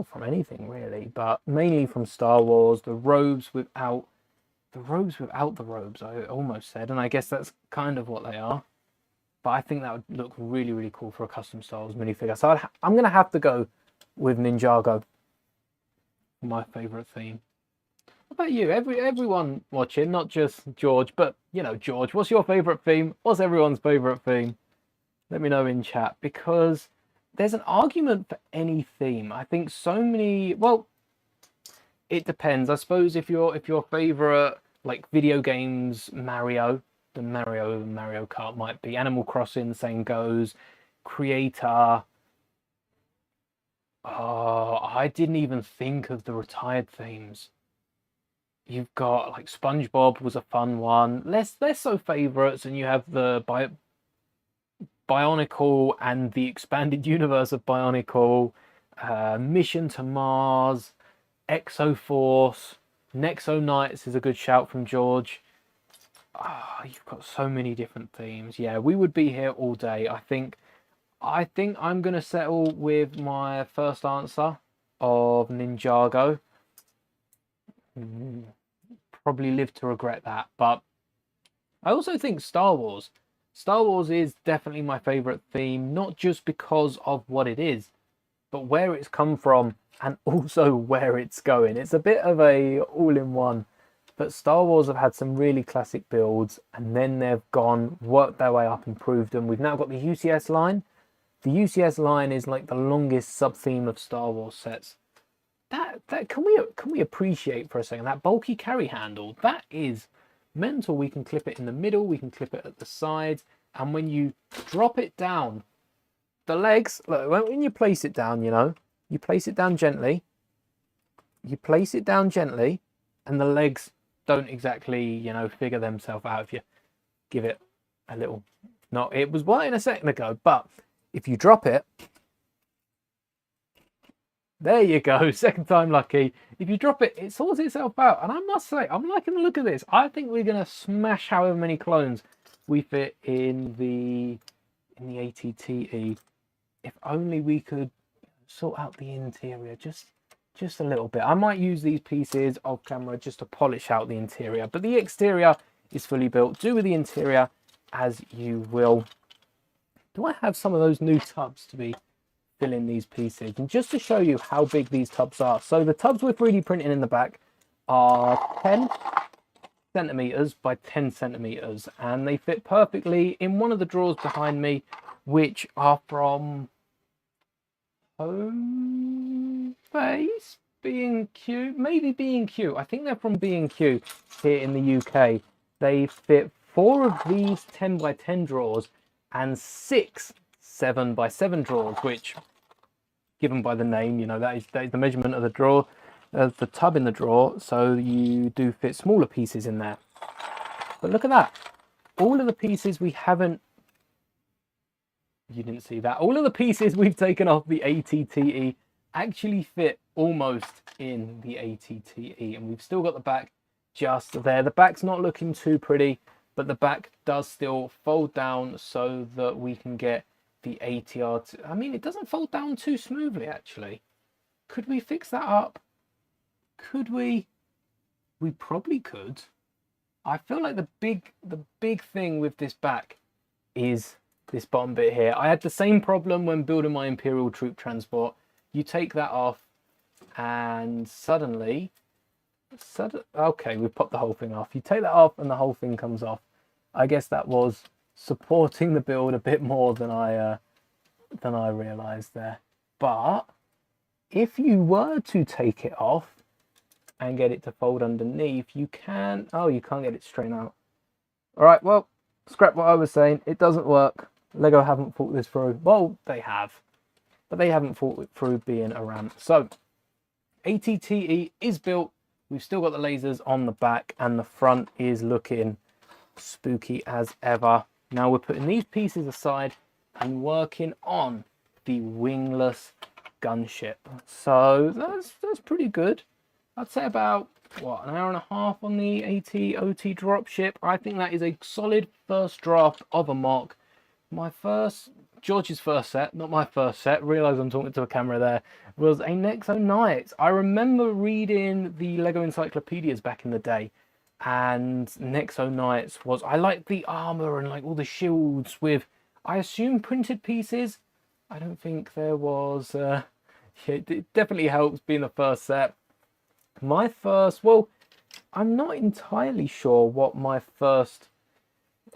from anything really, but mainly from Star Wars. The robes without the robes, I almost said, and I guess that's kind of what they are. But I think that would look really, really cool for a custom Star Wars minifigure. So I'm going to have to go with Ninjago, my favourite theme. What about you? Everyone watching, not just George, but, you know, George, what's your favourite theme? What's everyone's favourite theme? Let me know in chat, because there's an argument for any theme. I think so many, well, it depends. I suppose if your favourite, like, video games, Mario, the Mario Kart might be. Animal Crossing, same goes. Creator. Oh, I didn't even think of the retired themes. You've got, like, SpongeBob was a fun one. Less so favourites, and you have the Bionicle and the expanded universe of Bionicle, Mission to Mars, Exoforce, Nexo Knights is a good shout from George. Ah, you've got so many different themes. Yeah, we would be here all day. I think I'm gonna settle with my first answer of Ninjago. Probably live to regret that, but I also think Star Wars is definitely my favorite theme, not just because of what it is, but where it's come from and also where it's going. It's a bit of a all-in-one. But Star Wars have had some really classic builds, and then they've worked their way up, improved them. We've now got the UCS line. The UCS line is like the longest sub-theme of Star Wars sets. That can we appreciate for a second? That bulky carry handle, that is mental. We can clip it in the middle, we can clip it at the sides, and when you drop it down, the legs, look, when you place it down, you know, you place it down gently. You place it down gently, and the legs don't exactly, you know, figure themselves out if you give it a little. No, it was working a second ago, but if you drop it, there you go, second time lucky. If you drop it, it sorts itself out. And I must say, I'm liking the look of this. I think we're going to smash however many clones we fit in the ATTE. If only we could sort out the interior just a little bit. I might use these pieces off camera just to polish out the interior, but the exterior is fully built. Do with the interior as you will. Do I have some of those new tubs to be filling these pieces? And just to show you how big these tubs are, so the tubs we're 3D printing in the back are 10 centimeters by 10 centimeters, and they fit perfectly in one of the drawers behind me, which are from Home Base, B&Q, maybe B&Q. I think they're from B&Q here in the UK. They fit 4 of these 10 by 10 drawers and 6 7 by 7 drawers, which, given by the name, you know, that is the measurement of the drawer, of the tub in the drawer, so you do fit smaller pieces in there. But look at that. All of the pieces we haven't, you didn't see that, all of the pieces we've taken off the ATTE actually fit almost in the ATTE, and we've still got the back just there. The back's not looking too pretty, but the back does still fold down so that we can get the ATR. I mean, it doesn't fold down too smoothly, actually. Could we fix that up? Could we? We probably could. I feel like the big thing with this back is this bottom bit here. I had the same problem when building my Imperial troop transport. You take that off and suddenly, okay, we popped the whole thing off. You take that off and the whole thing comes off. I guess that was supporting the build a bit more than I realized there. But if you were to take it off and get it to fold underneath, you can, oh, you can't get it straight out. All right, well, scrap what I was saying. It doesn't work. Lego haven't thought this through. Well, they have, but they haven't thought it through being a ramp. So ATTE is built. We've still got the lasers on the back, and the front is looking spooky as ever. Now we're putting these pieces aside and working on the wingless Gunship. So that's pretty good. I'd say about, what, an hour and a half on the AT-OT Dropship. I think that is a solid first draft of a mock. George's first set, not my first set, realise I'm talking to a camera there, was a Nexo Knights. I remember reading the Lego encyclopedias back in the day, and Nexo Knights was, I liked the armour and like all the shields with, I assume, printed pieces. I don't think there was, yeah, it definitely helps being the first set. My first, well, I'm not entirely sure what my first,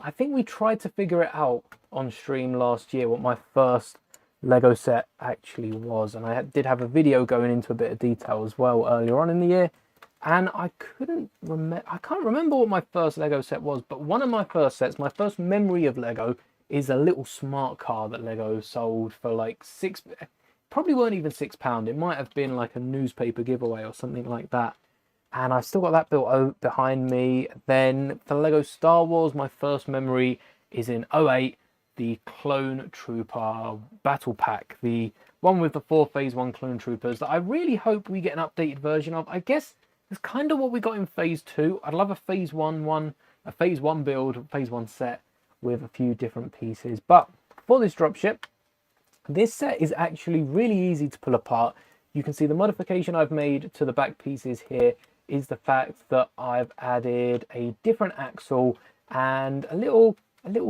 I think we tried to figure it out on stream last year, what my first Lego set actually was. And I did have a video going into a bit of detail as well earlier on in the year. And I can't remember what my first Lego set was, but one of my first sets, my first memory of Lego, is a little smart car that Lego sold for like probably weren't even £6. It might have been like a newspaper giveaway or something like that. And I've still got that built behind me. Then for Lego Star Wars, my first memory is in 08, the Clone Trooper Battle Pack, the one with the 4 Phase 1 Clone Troopers that I really hope we get an updated version of. I guess it's kind of what we got in Phase 2. I'd love a Phase 1 build, Phase 1 set with a few different pieces. But for this dropship, this set is actually really easy to pull apart. You can see the modification I've made to the back pieces here is the fact that I've added a different axle and a little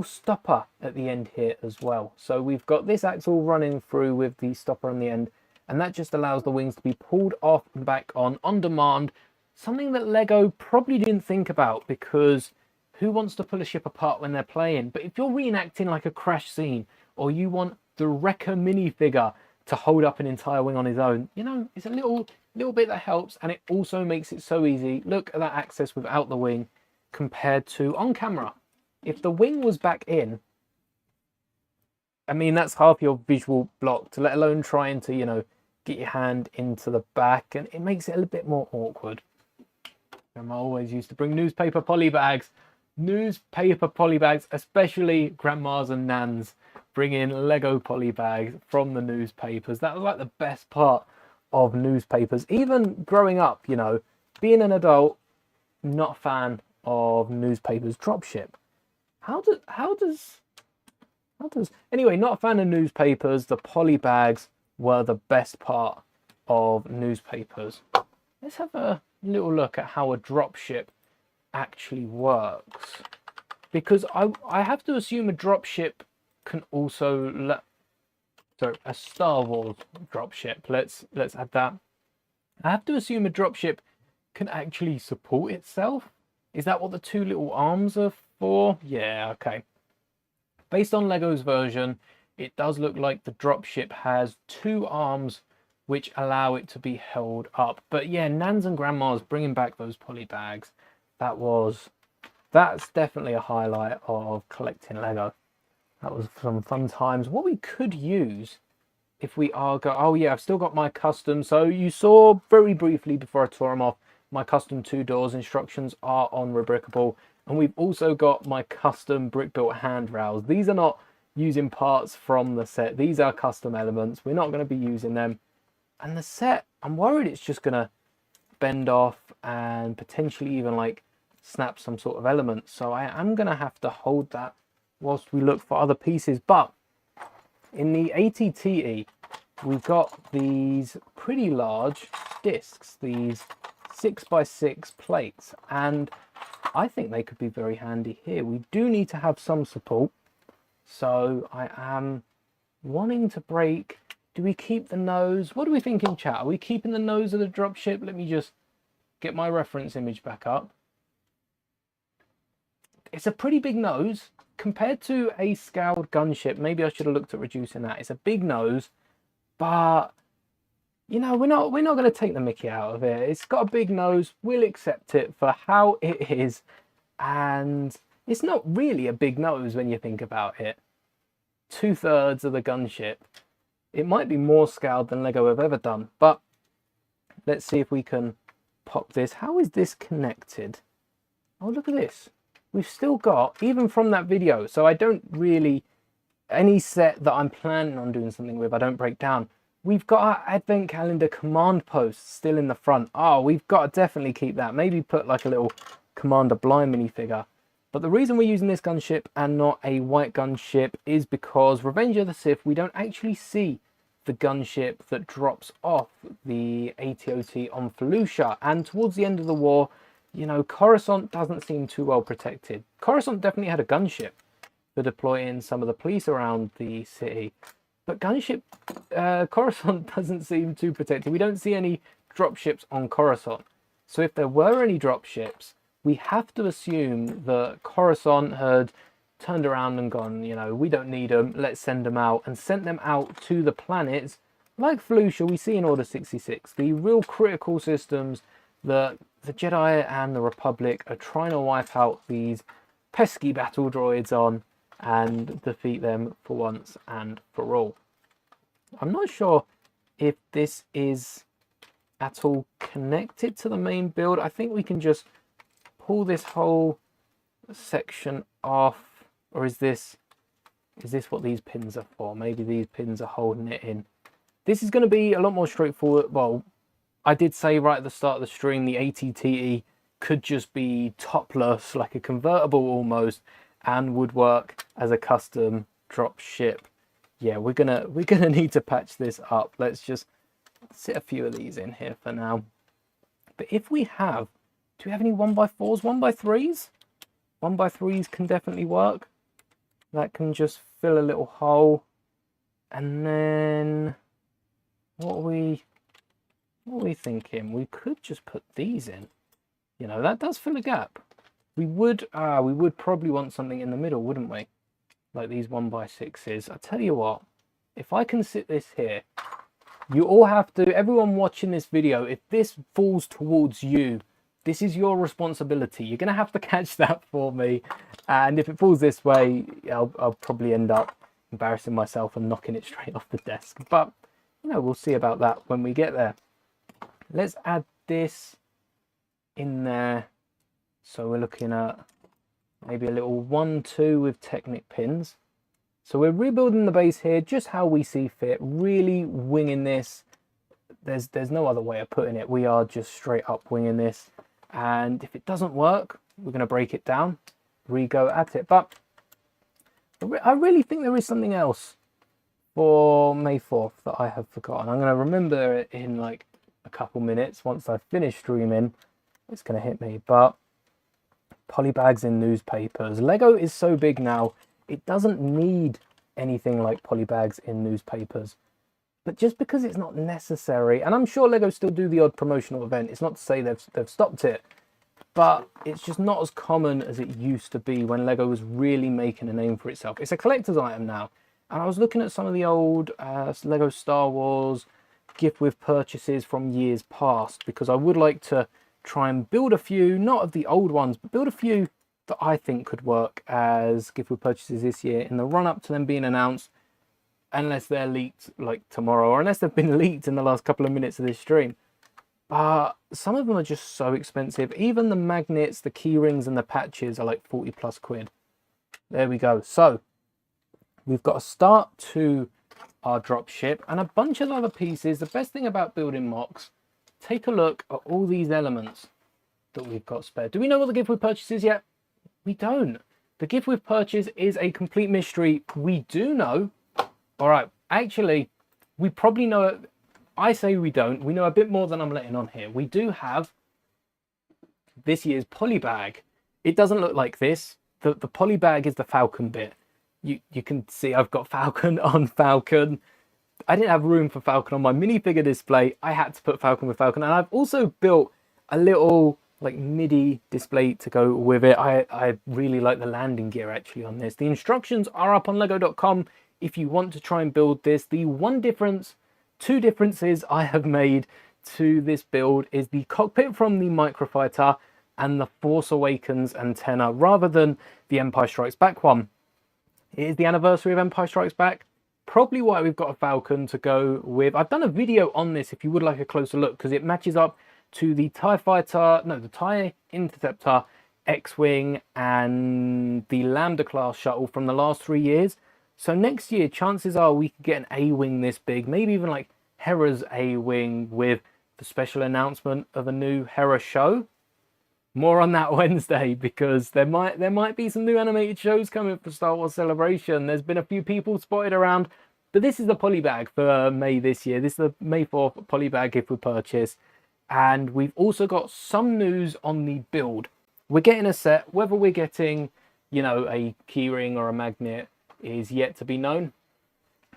stopper at the end here as well. So we've got this axle running through with the stopper on the end, and that just allows the wings to be pulled off and back on demand. Something that Lego probably didn't think about, because who wants to pull a ship apart when they're playing? But if you're reenacting like a crash scene, or you want the Wrecker minifigure to hold up an entire wing on his own, you know, it's a little bit that helps, and it also makes it so easy. Look at that access without the wing compared to on camera. If the wing was back in, I mean, that's half your visual blocked, let alone trying to, you know, get your hand into the back, and it makes it a little bit more awkward. Grandma always used to bring newspaper poly bags, especially grandmas and nans bringing Lego poly bags from the newspapers. That was like the best part of newspapers. Even growing up, you know, being an adult, not a fan of newspapers. Dropship. How does anyway, not a fan of newspapers. The poly bags were the best part of newspapers. Let's have a little look at how a dropship actually works, because I have to assume a dropship can also a Star Wars dropship. Let's add that. I have to assume a dropship can actually support itself. Is that what the two little arms are for? Yeah, okay. Based on Lego's version, it does look like the dropship has 2 arms which allow it to be held up. But yeah, nans and grandmas bringing back those poly bags, that's definitely a highlight of collecting Lego. That was some fun times. What we could use if we are oh yeah, I've still got my custom. So you saw very briefly before I tore them off, my custom 2 doors instructions are on Rebrickable. And we've also got my custom brick built handrails. These are not using parts from the set. These are custom elements. We're not going to be using them. And the set, I'm worried it's just going to bend off and potentially even like snap some sort of element. So I am going to have to hold that whilst we look for other pieces. But in the ATTE, we've got these pretty large discs, these 6x6 plates, and I think they could be very handy here. We do need to have some support, so I am wanting to break. Do we keep the nose? What do we think in chat? Are we keeping the nose of the dropship? Let me just get my reference image back up. It's a pretty big nose compared to a scaled gunship. Maybe I should have looked at reducing that. It's a big nose, but you know, we're not going to take the mickey out of it. It's got a big nose. We'll accept it for how it is. And it's not really a big nose when you think about it. 2/3 of the gunship. It might be more scaled than Lego have ever done. But let's see if we can pop this. How is this connected? Oh, look at this. We've still got, even from that video. So I don't really, any set that I'm planning on doing something with, I don't break down. We've got our advent calendar command post still in the front. Oh, we've got to definitely keep that. Maybe put like a little Commander Blind minifigure. But the reason we're using this gunship and not a white gunship is because Revenge of the Sith, we don't actually see the gunship that drops off the AT-OT on Felucia. And towards the end of the war, you know, Coruscant doesn't seem too well protected. Coruscant definitely had a gunship for deploying some of the police around the city. But gunship, Coruscant doesn't seem too protected. We don't see any dropships on Coruscant. So if there were any dropships, we have to assume that Coruscant had turned around and gone, you know, we don't need them, let's send them out, and sent them out to the planets like Felucia we see in Order 66, the real critical systems that the Jedi and the Republic are trying to wipe out these pesky battle droids on and defeat them for once and for all. I'm not sure if this is at all connected to the main build. I think we can just pull this whole section off. Or is this what these pins are for? Maybe these pins are holding it in. This is going to be a lot more straightforward. Well, I did say right at the start of the stream, the AT-TE could just be topless, like a convertible almost, and would work as a custom drop ship. Yeah, we're gonna need to patch this up. Let's just sit a few of these in here for now. But if we have, do we have any 1x4s, 1x3s? 1x3s can definitely work. That can just fill a little hole. And then what are we thinking? We could just put these in. You know, that does fill a gap. We would probably want something in the middle, wouldn't we? Like these 1x6s. I tell you what, if I can sit this here, you all have to, everyone watching this video, if this falls towards you, this is your responsibility. You're going to have to catch that for me. And if it falls this way, I'll probably end up embarrassing myself and knocking it straight off the desk. But, you know, we'll see about that when we get there. Let's add this in there. So we're looking at maybe a little 1-2 with Technic pins. So we're rebuilding the base here just how we see fit, really winging this. There's no other way of putting it. We are just straight up winging this. And if it doesn't work, we're going to break it down, re-go at it. But I really think there is something else for May 4th that I have forgotten. I'm going to remember it in like a couple minutes. Once I finish streaming, it's going to hit me. But polybags in newspapers. Lego is so big now, it doesn't need anything like polybags in newspapers. But just because it's not necessary, and I'm sure Lego still do the odd promotional event, it's not to say they've stopped it, but it's just not as common as it used to be when Lego was really making a name for itself. It's a collector's item now, and I was looking at some of the old Lego Star Wars gift with purchases from years past, because I would like to try and build a few, not of the old ones, but build a few that I think could work as gift with purchases this year in the run-up to them being announced, unless they're leaked like tomorrow, or unless they've been leaked in the last couple of minutes of this stream. But some of them are just so expensive. Even the magnets, the key rings and the patches are like 40 plus quid. There we go. So we've got a start to our drop ship and a bunch of other pieces. The best thing about building mocks, take a look at all these elements that we've got spare. Do we know what the gift with purchase is yet? We don't. The gift with purchase is a complete mystery. We do know. All right, actually, we probably know it. I say we don't. We know a bit more than I'm letting on here. We do have this year's polybag. It doesn't look like this. The polybag is the Falcon bit. You can see I've got Falcon on Falcon. I didn't have room for Falcon on my minifigure display. I had to put Falcon with Falcon. And I've also built a little like MIDI display to go with it. I really like the landing gear actually on this. The instructions are up on lego.com. If you want to try and build this. The two differences I have made to this build is the cockpit from the Microfighter and the Force Awakens antenna rather than the Empire Strikes Back one. It is the anniversary of Empire Strikes Back. Probably why we've got a Falcon to go with. I've done a video on this if you would like a closer look, because it matches up to the the TIE Interceptor, X-Wing and the Lambda class shuttle from the last 3 years. So next year, chances are we could get an A-Wing this big, maybe even like Hera's A-Wing with the special announcement of a new Hera show. More on that Wednesday, because there might be some new animated shows coming for Star Wars Celebration. There's been a few people spotted around, but this is the polybag for May this year. This is the May 4th polybag gift with purchase. And we've also got some news on the build. We're getting a set. Whether we're getting, you know, a keyring or a magnet is yet to be known.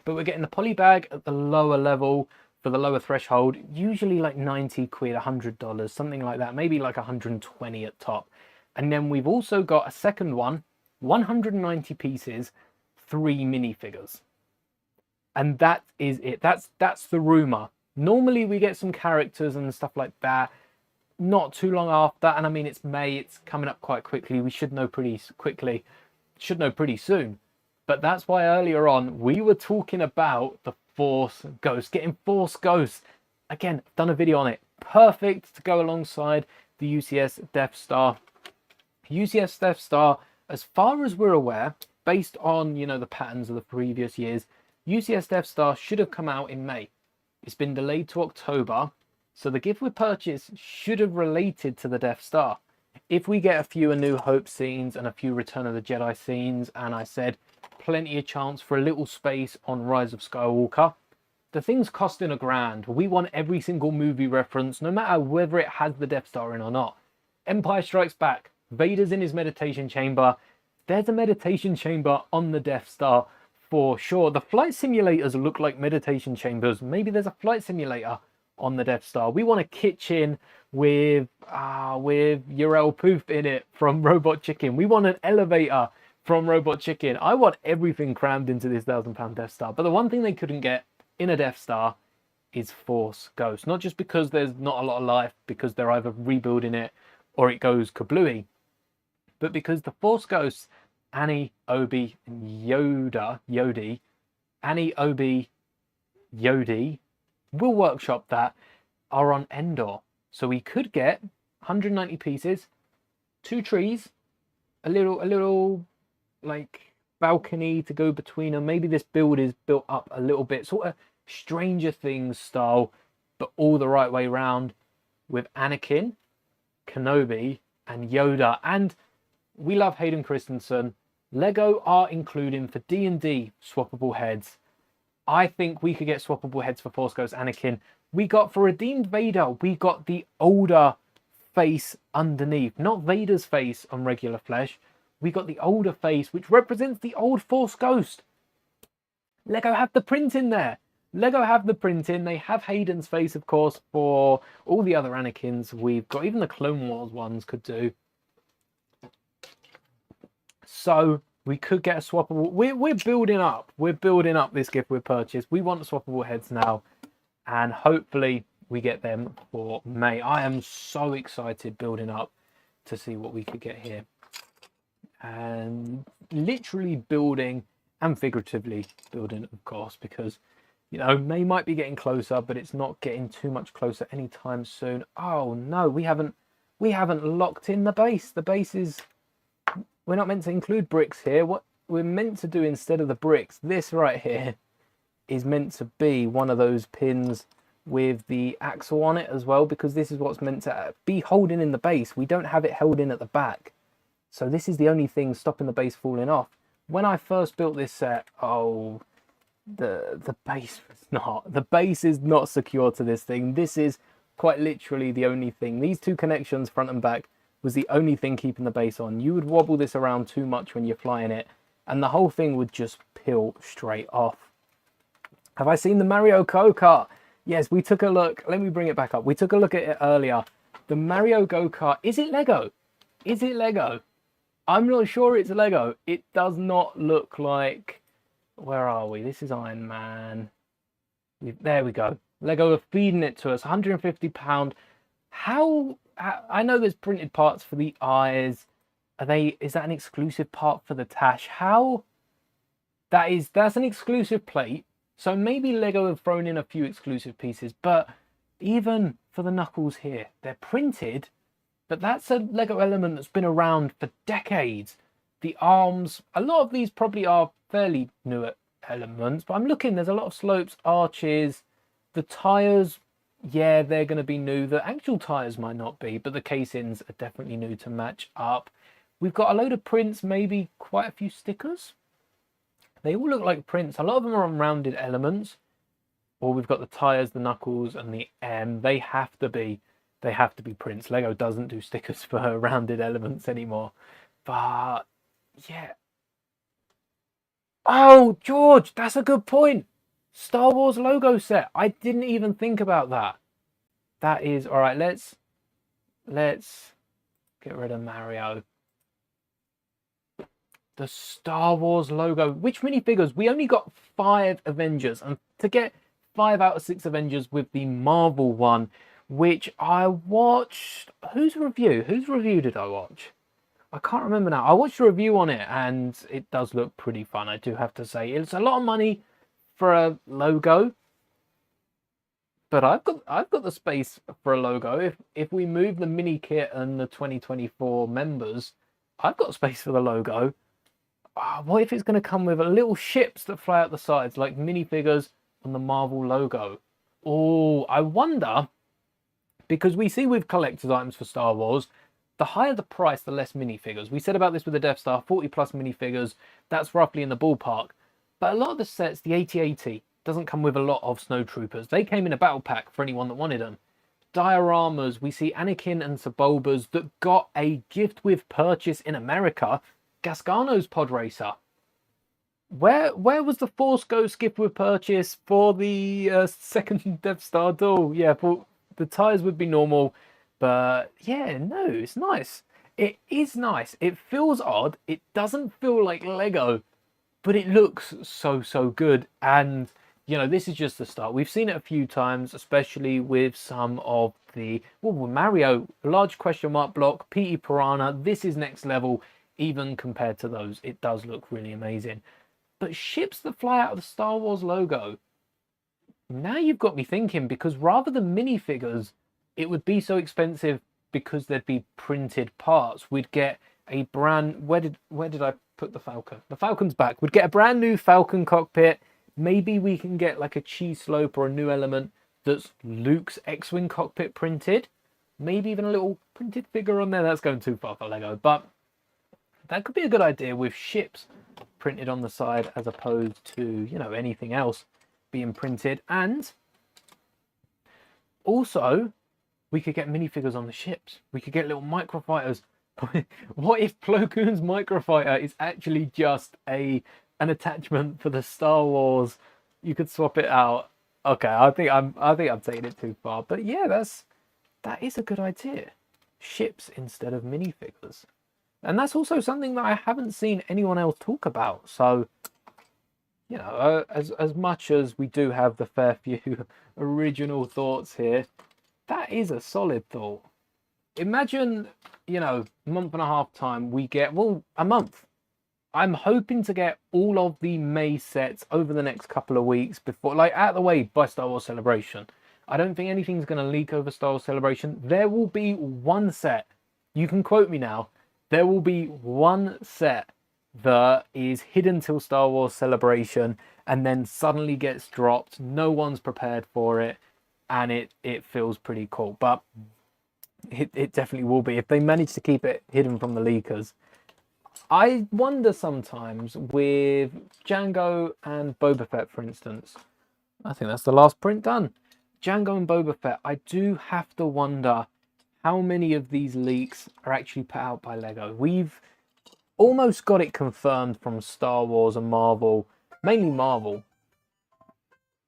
But we're getting the polybag at the lower level for the lower threshold, usually like 90 quid, $100, something like that, maybe like 120 at top. And then we've also got a second one, 190 pieces, 3 minifigures. And that is it. That's the rumor. Normally we get some characters and stuff like that not too long after, and I mean, it's May, it's coming up quite quickly. We should know pretty quickly, should know pretty soon. But that's why earlier on we were talking about the Force Ghost, getting Force Ghost. Again, I've done a video on it. Perfect to go alongside the UCS Death Star. UCS Death Star, as far as we're aware, based on, you know, the patterns of the previous years, UCS Death Star should have come out in May. It's been delayed to October, so the gift with purchase should have related to the Death Star. If we get a few A New Hope scenes and a few Return of the Jedi scenes, and I said plenty of chance for a little space on Rise of Skywalker, the thing's costing $1,000. We want every single movie reference, no matter whether it has the Death Star in or not. Empire Strikes Back, Vader's in his meditation chamber. There's a meditation chamber on the Death Star for sure. The flight simulators look like meditation chambers. Maybe there's a flight simulator on the Death Star. We want a kitchen with Yarel Poof in it from Robot Chicken. We want an elevator from Robot Chicken. I want everything crammed into this £1,000 Death Star. But the one thing they couldn't get in a Death Star is Force Ghost. Not just because there's not a lot of life, because they're either rebuilding it or it goes kablooey, but because the Force Ghosts, Annie, Obi, and Yodi, Annie, Obi, Yodi, we'll workshop that, are on Endor. So we could get 190 pieces, 2 trees, a little like balcony to go between them. Maybe this build is built up a little bit, sort of Stranger Things style, but all the right way round, with Anakin, Kenobi, and Yoda. And we love Hayden Christensen. Lego are including for D&D swappable heads. I think we could get swappable heads for Force Ghost Anakin. We got for Redeemed Vader, we got the older face underneath, not Vader's face on regular flesh. We got the older face, which represents the old Force Ghost. Lego have the print in there. Lego have the print in. They have Hayden's face, of course, for all the other Anakins we've got. Even the Clone Wars ones could do. So we could get a swappable. We're building up. We're building up this gift with purchase. We want swappable heads now, and hopefully we get them for May. I am so excited building up to see what we could get here. And literally building and figuratively building, of course, because, you know, May might be getting closer, but it's not getting too much closer anytime soon. Oh no, we haven't locked in the base. The base is, we're not meant to include bricks here. What we're meant to do instead of the bricks, this right here, is meant to be one of those pins with the axle on it as well, because this is what's meant to be holding in the base. We don't have it held in at the back. So this is the only thing stopping the base falling off. When I first built this set, oh, the base is not secure to this thing. This is quite literally the only thing. These 2 connections, front and back, was the only thing keeping the base on. You would wobble this around too much when you're flying it, and the whole thing would just peel straight off. Have I seen the Mario Go-Kart? Yes, we took a look. Let me bring it back up. We took a look at it earlier. The Mario Go-Kart, is it Lego? Is it Lego? I'm not sure it's Lego. It does not look like... Where are we? This is Iron Man. There we go. Lego are feeding it to us. £150. How... I know there's printed parts for the eyes. Is that an exclusive part for the Tash? How... That's an exclusive plate. So maybe Lego have thrown in a few exclusive pieces. But even for the knuckles here, they're printed... But that's a Lego element that's been around for decades. The arms, a lot of these probably are fairly newer elements, but I'm looking, there's a lot of slopes, arches, The tyres, yeah, they're going to be new. The actual tyres might not be, but the casings are definitely new to match up. We've got a load of prints, maybe quite a few stickers. They all look like prints. A lot of them are on rounded elements. Or we've got the tyres, the knuckles, and the M. They have to be prints. Lego doesn't do stickers for rounded elements anymore. But yeah. Oh, George, that's a good point. Star Wars logo set. I didn't even think about that. That is all right. Let's get rid of Mario. The Star Wars logo. Which minifigures? We only got 5 Avengers, and to get 5 out of 6 Avengers with the Marvel one, which I watched. Whose review did I watch? I can't remember now. I watched a review on it, and it does look pretty fun, I do have to say. It's a lot of money for a logo, but I've got the space for a logo. If we move the mini kit and the 2024 members, I've got space for the logo. What if it's going to come with little ships that fly out the sides, like minifigures on the Marvel logo? Oh, I wonder, because we see with collector's items for Star Wars, the higher the price, the less minifigures. We said about this with the Death Star, 40 plus minifigures, that's roughly in the ballpark. But a lot of the sets, the 8080, doesn't come with a lot of snowtroopers. They came in a battle pack for anyone that wanted them. Dioramas, we see Anakin and Sebulbas that got a gift with purchase in America. Gasgano's pod racer. Where was the Force Ghost gift with purchase for the second Death Star duel? Yeah, for the tyres would be normal, but yeah, no, it's nice. It is nice. It feels odd. It doesn't feel like Lego, but it looks so good. And you know, this is just the start. We've seen it a few times, especially with some of the with Mario, large question mark block, P.E. Piranha. This is next level. Even compared to those, it does look really amazing. But ships that fly out of the Star Wars logo, now you've got me thinking, because rather than minifigures, it would be so expensive because there'd be printed parts. We'd get a brand... Where did I put the Falcon? The Falcon's back. We'd get a brand new Falcon cockpit. Maybe we can get like a cheese slope or a new element that's Luke's X-Wing cockpit printed. Maybe even a little printed figure on there. That's going too far for Lego, but that could be a good idea with ships printed on the side as opposed to, you know, anything else being printed. And also, we could get minifigures on the ships. We could get little microfighters. What if Plo Koon's microfighter is actually just an attachment for the Star Wars? You could swap it out. Okay, I think I'm taking it too far. But yeah, that is a good idea. Ships instead of minifigures. And that's also something that I haven't seen anyone else talk about. So, you know, as much as we do have the fair few original thoughts here, that is a solid thought. Imagine, you know, a month and a half time, we get, well, a month. I'm hoping to get all of the May sets over the next couple of weeks before, like, out of the way by Star Wars Celebration. I don't think anything's going to leak over Star Wars Celebration. There will be one set. You can quote me now. There will be one set that is hidden till Star Wars Celebration and then suddenly gets dropped. No one's prepared for it, and it feels pretty cool. But it definitely will be if they manage to keep it hidden from the leakers. I wonder sometimes with Jango and Boba Fett, for instance. I think that's the last print done. Jango and Boba Fett. I do have to wonder how many of these leaks are actually put out by Lego. We've almost got it confirmed from Star Wars and Marvel, mainly Marvel,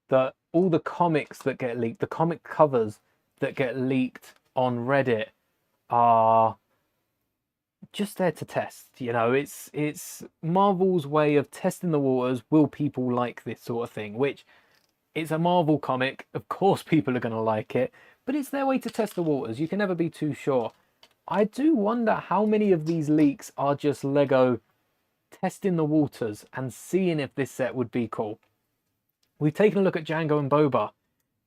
that all the comics that get leaked, the comic covers that get leaked on Reddit are just there to test. You know, it's Marvel's way of testing the waters. Will people like this sort of thing? Which, it's a Marvel comic. Of course people are going to like it. But it's their way to test the waters. You can never be too sure. I do wonder how many of these leaks are just Lego testing the waters and seeing if this set would be cool. We've taken a look at Jango and Boba.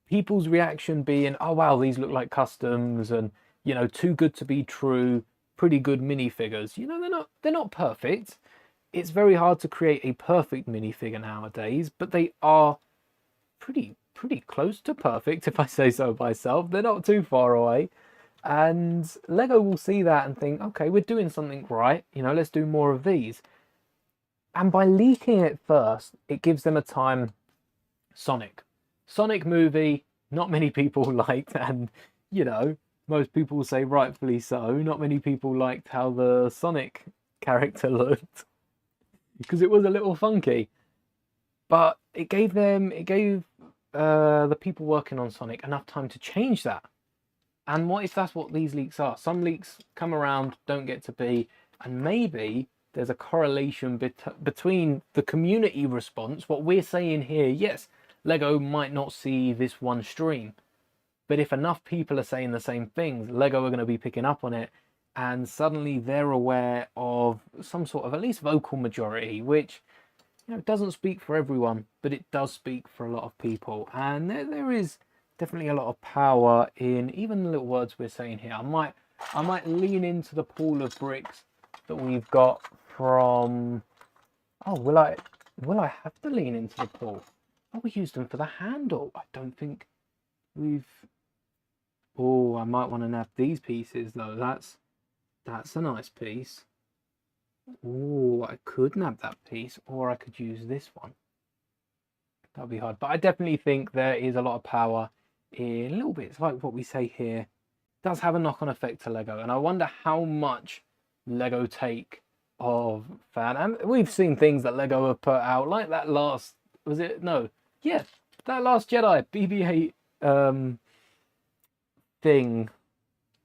People's reaction being, oh wow, these look like customs and, you know, too good to be true, pretty good minifigures. You know, they're not perfect. It's very hard to create a perfect minifigure nowadays, but they are pretty pretty close to perfect, if I say so myself. They're not too far away. And Lego will see that and think, okay, we're doing something right. You know, let's do more of these. And by leaking it first, it gives them a time. Sonic movie, not many people liked, and you know, most people say rightfully so. Not many people liked how the Sonic character looked because it was a little funky. But it gave the people working on Sonic enough time to change that. And what if that's what these leaks are? Some leaks come around, don't get to be, and maybe there's a correlation between the community response, what we're saying here. Yes, Lego might not see this one stream, but if enough people are saying the same things, Lego are going to be picking up on it, and suddenly they're aware of some sort of at least vocal majority, which, you know, it doesn't speak for everyone, but it does speak for a lot of people. And there is definitely a lot of power in even the little words we're saying here. I might lean into the pool of bricks that we've got from... Oh, will I have to lean into the pool? Oh, we used them for the handle. I don't think we've... Oh, I might want to nab these pieces though. That's a nice piece. Oh, I could nab that piece, or I could use this one. That'll be hard, but I definitely think there is a lot of power in little bits like what we say here. It does have a knock-on effect to Lego, and I wonder how much Lego take of fan. And we've seen things that Lego have put out, like that last, was it? No, yeah, that last Jedi BB-8 thing,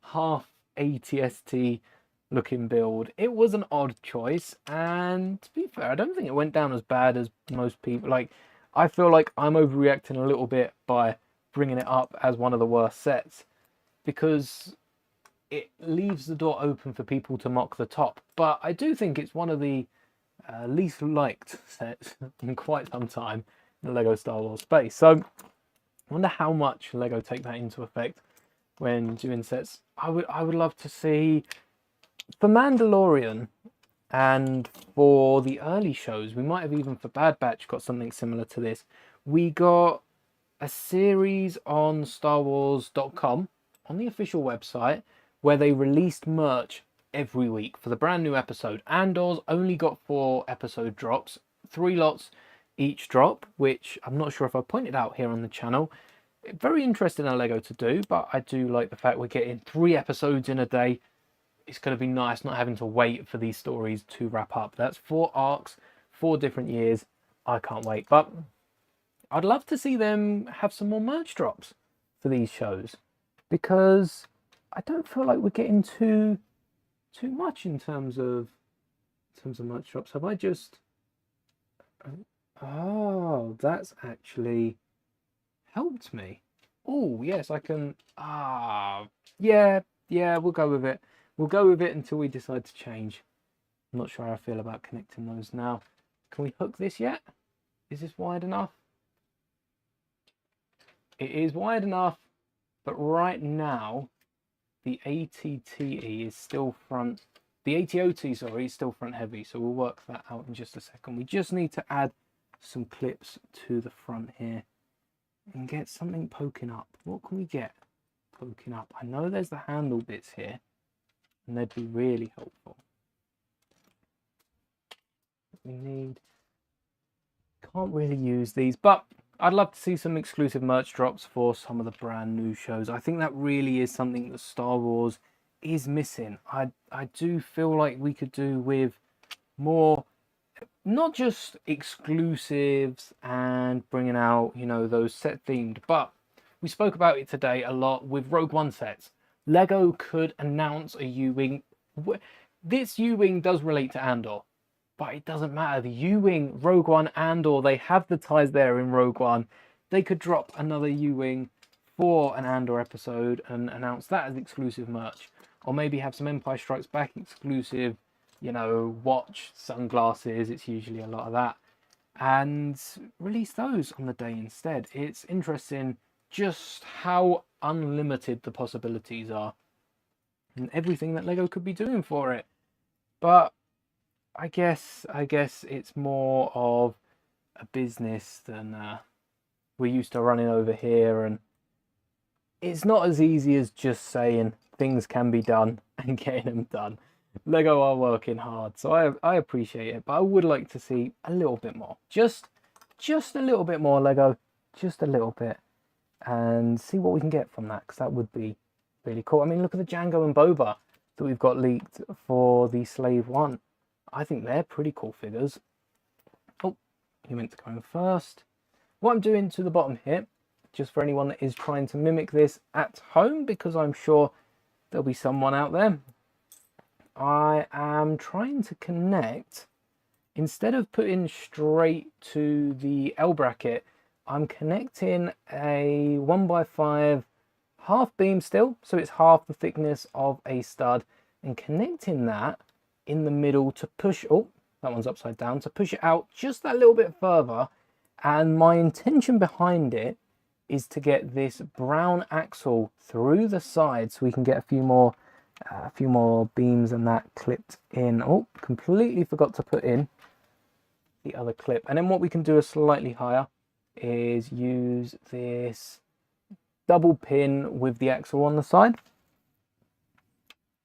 half ATST looking build. It was an odd choice, and to be fair, I don't think it went down as bad as most people. Like, I feel like I'm overreacting a little bit by bringing it up as one of the worst sets, because it leaves the door open for people to mock the top. But I do think it's one of the least liked sets in quite some time in the Lego Star Wars space. So I wonder how much Lego take that into effect when doing sets. I would love to see, for Mandalorian and for the early shows, we might have even for Bad Batch got something similar to this. We got a series on StarWars.com, on the official website, where they released merch every week for the brand new episode. Andor's only got 4 episode drops, 3 lots each drop, which I'm not sure if I pointed out here on the channel. Very interesting on Lego to do, but I do like the fact we're getting 3 episodes in a day. It's going to be nice not having to wait for these stories to wrap up. That's 4 arcs, 4 different years. I can't wait. But I'd love to see them have some more merch drops for these shows, because I don't feel like we're getting too much in terms of merch drops. Have I just... Oh, that's actually helped me. Oh, yes, I can... Yeah, we'll go with it. We'll go with it until we decide to change. I'm not sure how I feel about connecting those now. Can we hook this yet? Is this wide enough? It is wide enough, but right now the ATTE is still front. The ATOT, sorry, is still front heavy, so we'll work that out in just a second. We just need to add some clips to the front here and get something poking up. What can we get poking up? I know there's the handle bits here, and they'd be really helpful. We need... Can't really use these, but I'd love to see some exclusive merch drops for some of the brand new shows. I think that really is something that Star Wars is missing. I do feel like we could do with more, not just exclusives and bringing out, you know, those set themed, but we spoke about it today a lot with Rogue One sets. Lego could announce a U-Wing. This U-Wing does relate to Andor, but it doesn't matter. The U-Wing, Rogue One, Andor, they have the ties there in Rogue One. They could drop another U-Wing for an Andor episode and announce that as exclusive merch. Or maybe have some Empire Strikes Back exclusive, you know, watch, sunglasses. It's usually a lot of that. And release those on the day instead. It's interesting just how unlimited the possibilities are and everything that Lego could be doing for it. But I guess it's more of a business than we're used to running over here, and it's not as easy as just saying things can be done and getting them done. Lego are working hard, so I appreciate it, but I would like to see a little bit more. Just a little bit more Lego, just a little bit, and see what we can get from that, because that would be really cool. I mean, look at the Django and Boba that we've got leaked for the Slave 1. I think they're pretty cool figures. Oh, you meant to go in first. What I'm doing to the bottom here, just for anyone that is trying to mimic this at home, because I'm sure there'll be someone out there, I am trying to connect, instead of putting straight to the L bracket, I'm connecting a 1x5 half beam still, so it's half the thickness of a stud, and connecting that in the middle to push, oh, that one's upside down, to push it out just that little bit further. And my intention behind it is to get this brown axle through the side, so we can get a few more beams and that clipped in. Oh, completely forgot to put in the other clip. And then what we can do is slightly higher is use this double pin with the axle on the side,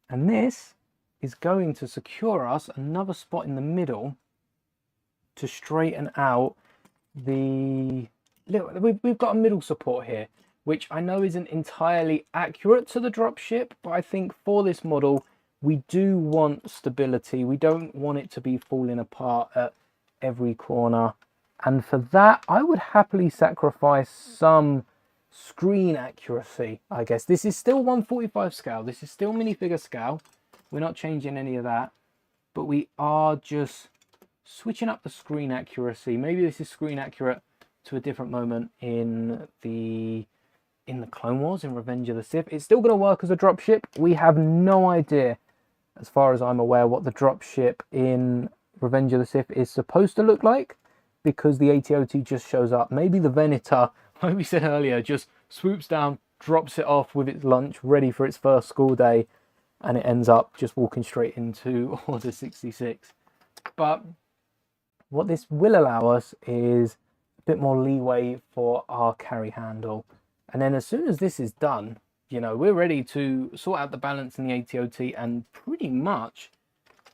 and this is going to secure us another spot in the middle to straighten out the little, we've got a middle support here, which I know isn't entirely accurate to the dropship, but I think for this model we do want stability. We don't want it to be falling apart at every corner, and for that I would happily sacrifice some screen accuracy, I guess. This is still 1/45 scale, this is still minifigure scale, we're not changing any of that, but we are just switching up the screen accuracy. Maybe this is screen accurate to a different moment in the Clone Wars, in Revenge of the Sith. It's still going to work as a dropship. We have no idea, as far as I'm aware, what the dropship in Revenge of the Sith is supposed to look like, because the AT-OT just shows up. Maybe the Venator, like we said earlier, just swoops down, drops it off with its lunch, ready for its first school day, and it ends up just walking straight into Order 66. But what this will allow us is a bit more leeway for our carry handle. And then as soon as this is done, you know, we're ready to sort out the balance in the AT-OT, and pretty much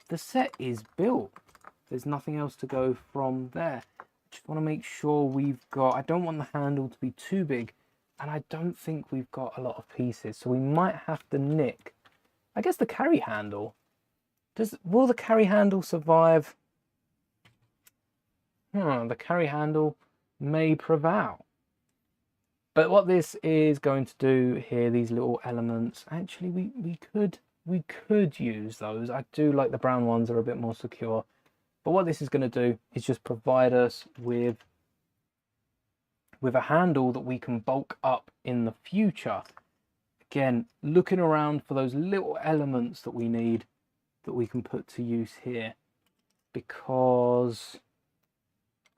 the set is built. There's nothing else to go from there. Just want to make sure we've got, I don't want the handle to be too big, and I don't think we've got a lot of pieces, so we might have to nick, I guess, the carry handle. Will the carry handle survive? The carry handle may prevail. But what this is going to do here, these little elements, actually we could use those. I do like the brown ones, are a bit more secure. But what this is going to do is just provide us with a handle that we can bulk up in the future. Again, looking around for those little elements that we need, that we can put to use here, because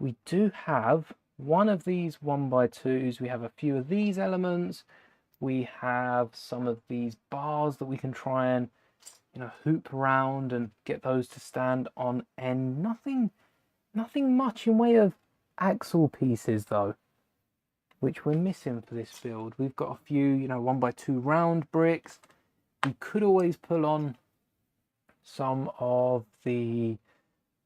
we do have one of these 1x2s, we have a few of these elements, we have some of these bars that we can try and, you know, hoop around and get those to stand on end. Nothing much in way of axle pieces though, which we're missing for this build. We've got a few, you know, 1x2 round bricks. We could always pull on some of the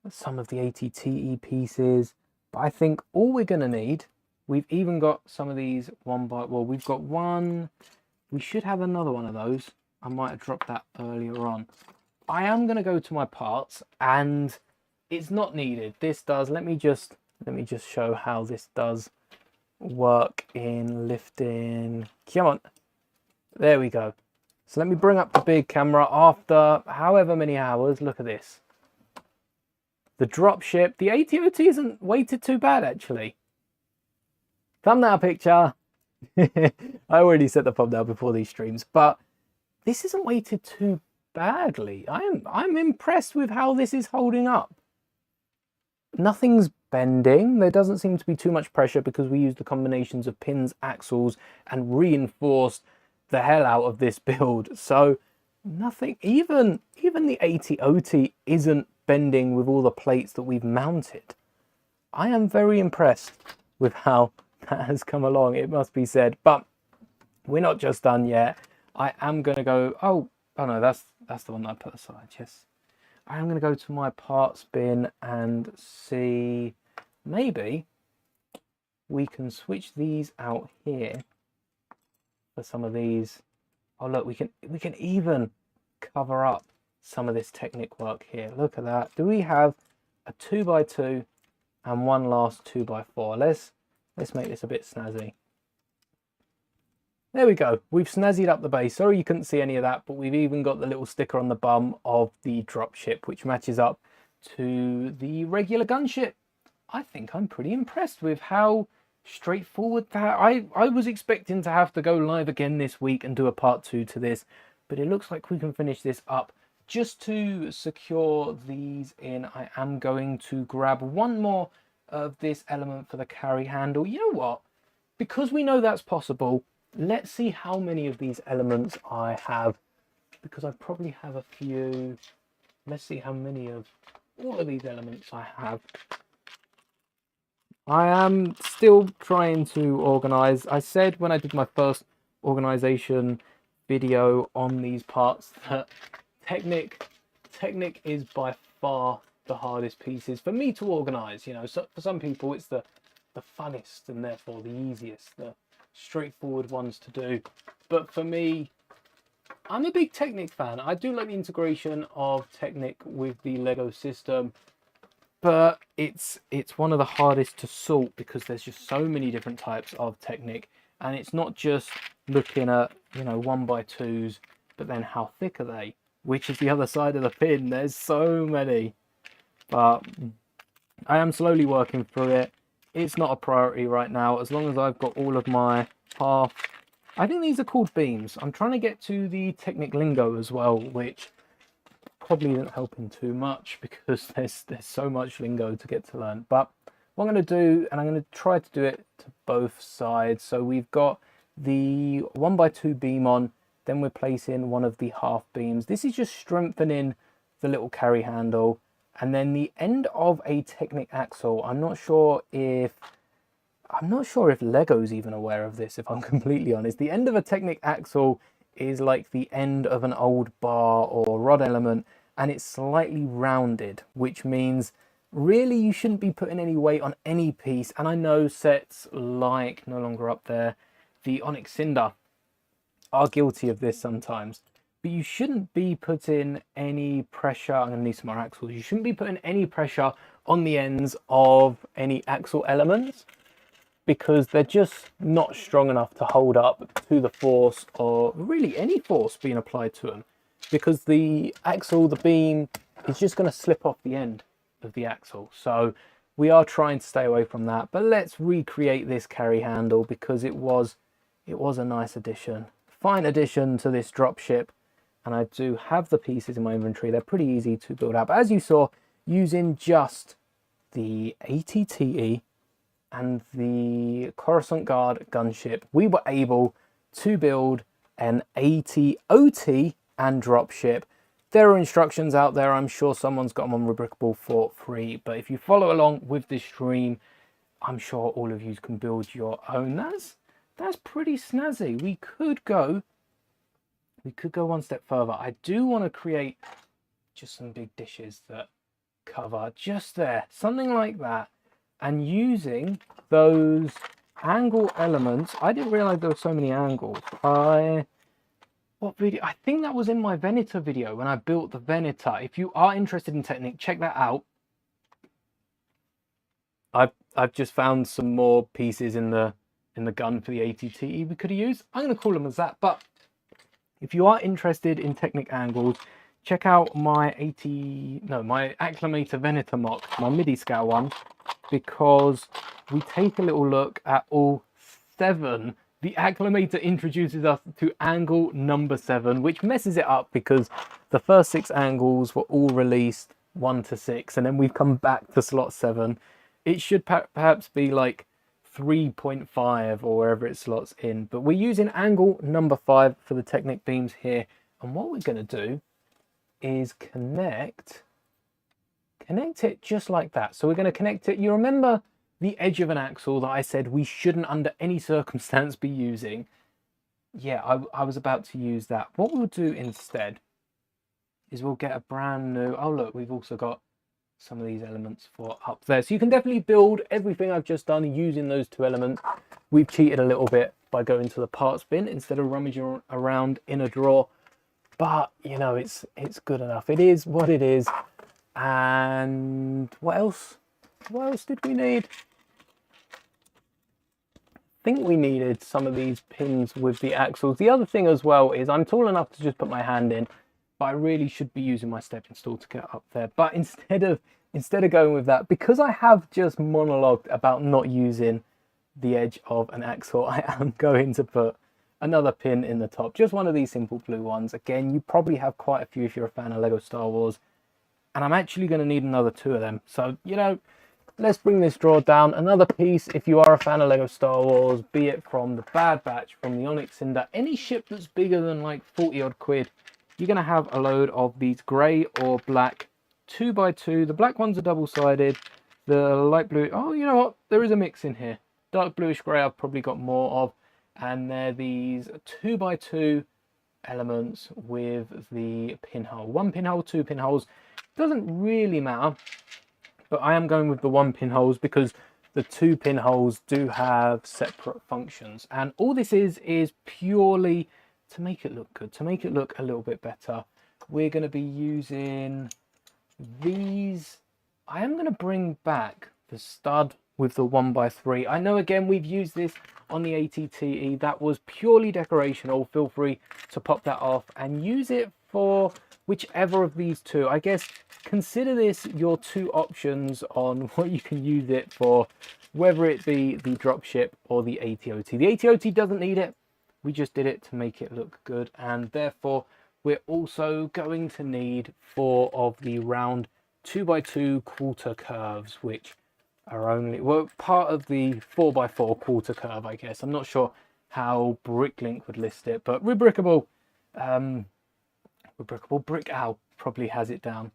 ATTE pieces, but I think all we're going to need, we've even got some of these we've got one, we should have another one of those. I might have dropped that earlier on. I am going to go to my parts, and it's not needed. This does, let me just show how this does work in lifting. Come on, there we go. So let me bring up the big camera after however many hours. Look at this. The dropship, the AT-OT isn't weighted too bad actually. Thumbnail picture. I already set the thumbnail before these streams, but this isn't weighted too badly. I'm impressed with how this is holding up. Nothing's bending. There doesn't seem to be too much pressure because we used the combinations of pins, axles, and reinforced the hell out of this build. So nothing, even the AT-OT isn't bending with all the plates that we've mounted. I am very impressed with how that has come along, it must be said. But we're not just done yet. I am going to go, oh no, that's the one that I put aside, yes. I am going to go to my parts bin and see, maybe we can switch these out here for some of these. Oh look, we can even cover up some of this Technic work here. Look at that. Do we have a 2x2 and one last 2x4? Let's make this a bit snazzy. There we go. We've snazzied up the base. Sorry you couldn't see any of that, but we've even got the little sticker on the bum of the Dropship, which matches up to the regular gunship. I think I'm pretty impressed with how straightforward that. I was expecting to have to go live again this week and do a part 2 to this, but it looks like we can finish this up. Just to secure these in, I am going to grab one more of this element for the carry handle. You know what? Because we know that's possible, let's see how many of these elements I have, because I probably have a few. Let's see how many of all of these elements I have. I am still trying to organize. I said when I did my first organization video on these parts that Technic is by far the hardest pieces for me to organize. You know, so for some people it's the funnest and therefore the easiest, the straightforward ones to do. But for me, I'm a big Technic fan. I do like the integration of Technic with the Lego system, but it's one of the hardest to sort because there's just so many different types of Technic, and it's not just looking at, you know, 1x2s, but then how thick are they, which is the other side of the pin. There's so many, but I am slowly working through it. It's not a priority right now, as long as I've got all of my half. I think these are called beams. I'm trying to get to the Technic lingo as well, which probably isn't helping too much because there's so much lingo to get to learn. But what I'm going to do, and I'm going to try to do it to both sides. So we've got the 1x2 beam on, then we're placing one of the half beams. This is just strengthening the little carry handle. And then the end of a Technic axle, I'm not sure if Lego's even aware of this, if I'm completely honest. The end of a Technic axle is like the end of an old bar or rod element, and it's slightly rounded, which means really you shouldn't be putting any weight on any piece. And I know sets like, no longer up there, the Onyx Cinder are guilty of this sometimes. But you shouldn't be putting any pressure. I'm going to need some more axles. You shouldn't be putting any pressure on the ends of any axle elements because they're just not strong enough to hold up to the force, or really any force being applied to them, because the axle, the beam, is just going to slip off the end of the axle. So we are trying to stay away from that. But let's recreate this carry handle because it was a nice addition, fine addition to this Dropship. And I do have the pieces in my inventory. They're pretty easy to build up. As you saw, using just the ATTE and the Coruscant Guard gunship, we were able to build an ATOT and Dropship. There are instructions out there. I'm sure someone's got them on Rubricable for free. But if you follow along with this stream, I'm sure all of you can build your own. That's pretty snazzy. We could go one step further. I do want to create just some big dishes that cover just there, something like that. And using those angle elements, I didn't realize there were so many angles. What video? I think that was in my Venator video when I built the Venator. If you are interested in Technic, check that out. I've just found some more pieces in the gun for the ATTE we could have used. I'm going to call them as that, but if you are interested in Technic angles, check out my my Acclimator Venator mock, my MIDI scale one, because we take a little look at all 7. The Acclimator introduces us to angle number 7, which messes it up because the first 6 angles were all released 1 to 6, and then we've come back to slot 7. It should perhaps be like 3.5 or wherever it slots in, but we're using angle number 5 for the Technic beams here. And what we're going to do is connect it just like that. So we're going to connect it. You remember the edge of an axle that I said we shouldn't under any circumstance be using. Yeah, I was about to use that. What we'll do instead is we'll get a brand new, oh look, we've also got some of these elements for up there. So you can definitely build everything I've just done using those two elements. We've cheated a little bit by going to the parts bin instead of rummaging around in a drawer. But, you know, it's good enough. It is what it is. And what else? What else did we need? I think we needed some of these pins with the axles. The other thing as well is I'm tall enough to just put my hand in, but I really should be using my stepping stool to get up there. But instead of going with that, because I have just monologued about not using the edge of an axle, I am going to put another pin in the top, just one of these simple blue ones. Again, you probably have quite a few if you're a fan of Lego Star Wars, and I'm actually going to need another 2 of them. So, you know, let's bring this drawer down. Another piece, if you are a fan of Lego Star Wars, be it from the Bad Batch, from the Onyx Cinder, any ship that's bigger than like 40 odd quid, you're going to have a load of these grey or black 2x2. The black ones are double-sided. The light blue, oh, you know what? There is a mix in here. Dark bluish grey I've probably got more of. And they're these 2x2 elements with the pinhole. 1 pinhole, 2 pinholes. Doesn't really matter. But I am going with the 1 pinholes because the 2 pinholes do have separate functions. And all this is purely to make it look good, to make it look a little bit better. We're going to be using these. I am going to bring back the stud with the 1x3. I know, again, we've used this on the ATTE. That was purely decorational. Feel free to pop that off and use it for whichever of these 2. I guess consider this your 2 options on what you can use it for, whether it be the Dropship or the ATOT. The ATOT doesn't need it. We just did it to make it look good, and therefore we're also going to need 4 of the round 2x2 quarter curves, which are only, well, part of the 4x4 quarter curve, I guess. I'm not sure how Bricklink would list it, but Rebrickable, Brick Owl probably has it down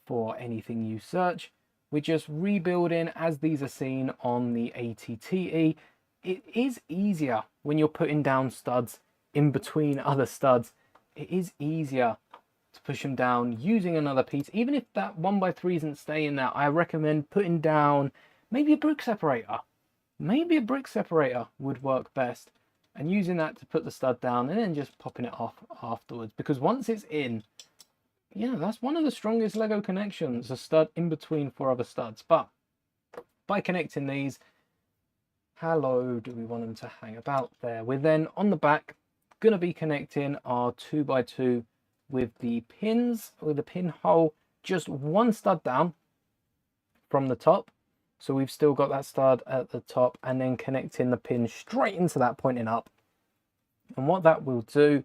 for anything you search. We're just rebuilding as these are seen on the ATTE. It is easier when you're putting down studs in between other studs. It is easier to push them down using another piece. Even if that 1x3 isn't staying there, I recommend putting down maybe a brick separator. Maybe a brick separator would work best, and using that to put the stud down and then just popping it off afterwards. Because once it's in, yeah, that's one of the strongest Lego connections, a stud in between 4 other studs. But by connecting these, how low do we want them to hang? About there. We're then on the back going to be connecting our 2x2 with the pins, with the pinhole, just 1 stud down from the top. So we've still got that stud at the top, and then connecting the pin straight into that pointing up. And what that will do,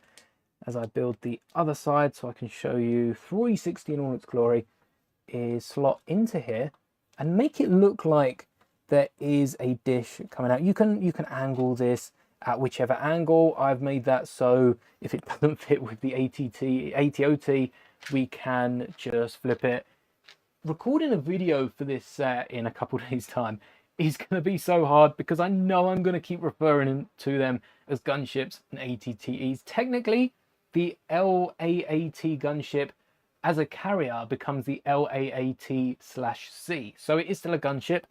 as I build the other side so I can show you 360 in all its glory, is slot into here and make it look like there is a dish coming out. You can angle this at whichever angle. I've made that so if it doesn't fit with the ATOT, we can just flip it. Recording a video for this set in a couple days time is going to be so hard because I know I'm going to keep referring to them as gunships and ATTEs. Technically, the LAAT gunship as a carrier becomes the LAAT/C. So it is still a gunship.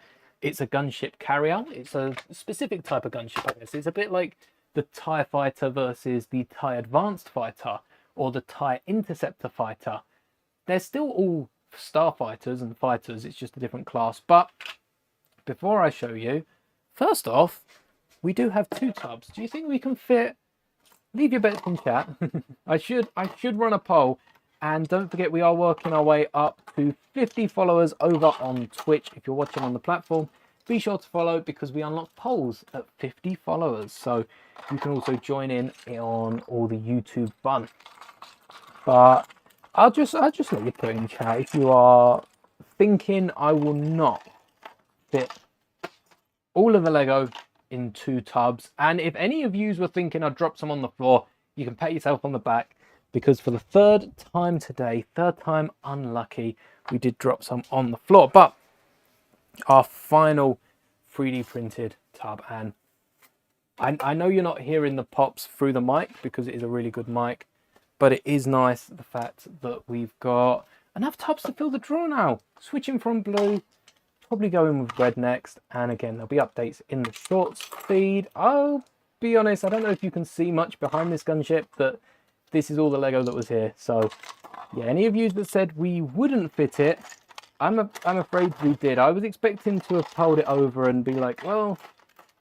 It's a gunship carrier. It's a specific type of gunship, I guess. It's a bit like the TIE fighter versus the TIE advanced fighter or the TIE interceptor fighter. They're still all starfighters and fighters. It's just a different class. But before I show you, first off, we do have 2 tubs. Do you think we can fit? Leave your bets in chat. I should run a poll. And don't forget, we are working our way up to 50 followers over on Twitch. If you're watching on the platform, be sure to follow because we unlock polls at 50 followers. So you can also join in on all the YouTube fun. But I'll just let you put in chat if you are thinking I will not fit all of the Lego in 2 tubs. And if any of you were thinking I'd drop some on the floor, you can pat yourself on the back. Because for the 3rd time today, 3rd time unlucky, we did drop some on the floor. But our final 3D printed tub. And I know you're not hearing the pops through the mic because it is a really good mic, but it is nice the fact that we've got enough tubs to fill the drawer now. Switching from blue, probably going with red next. And again, there'll be updates in the shorts feed. I'll be honest, I don't know if you can see much behind this gunship, that this is all the Lego that was here. So yeah, any of you that said we wouldn't fit it, I'm afraid we did. I was expecting to have pulled it over and be like, well,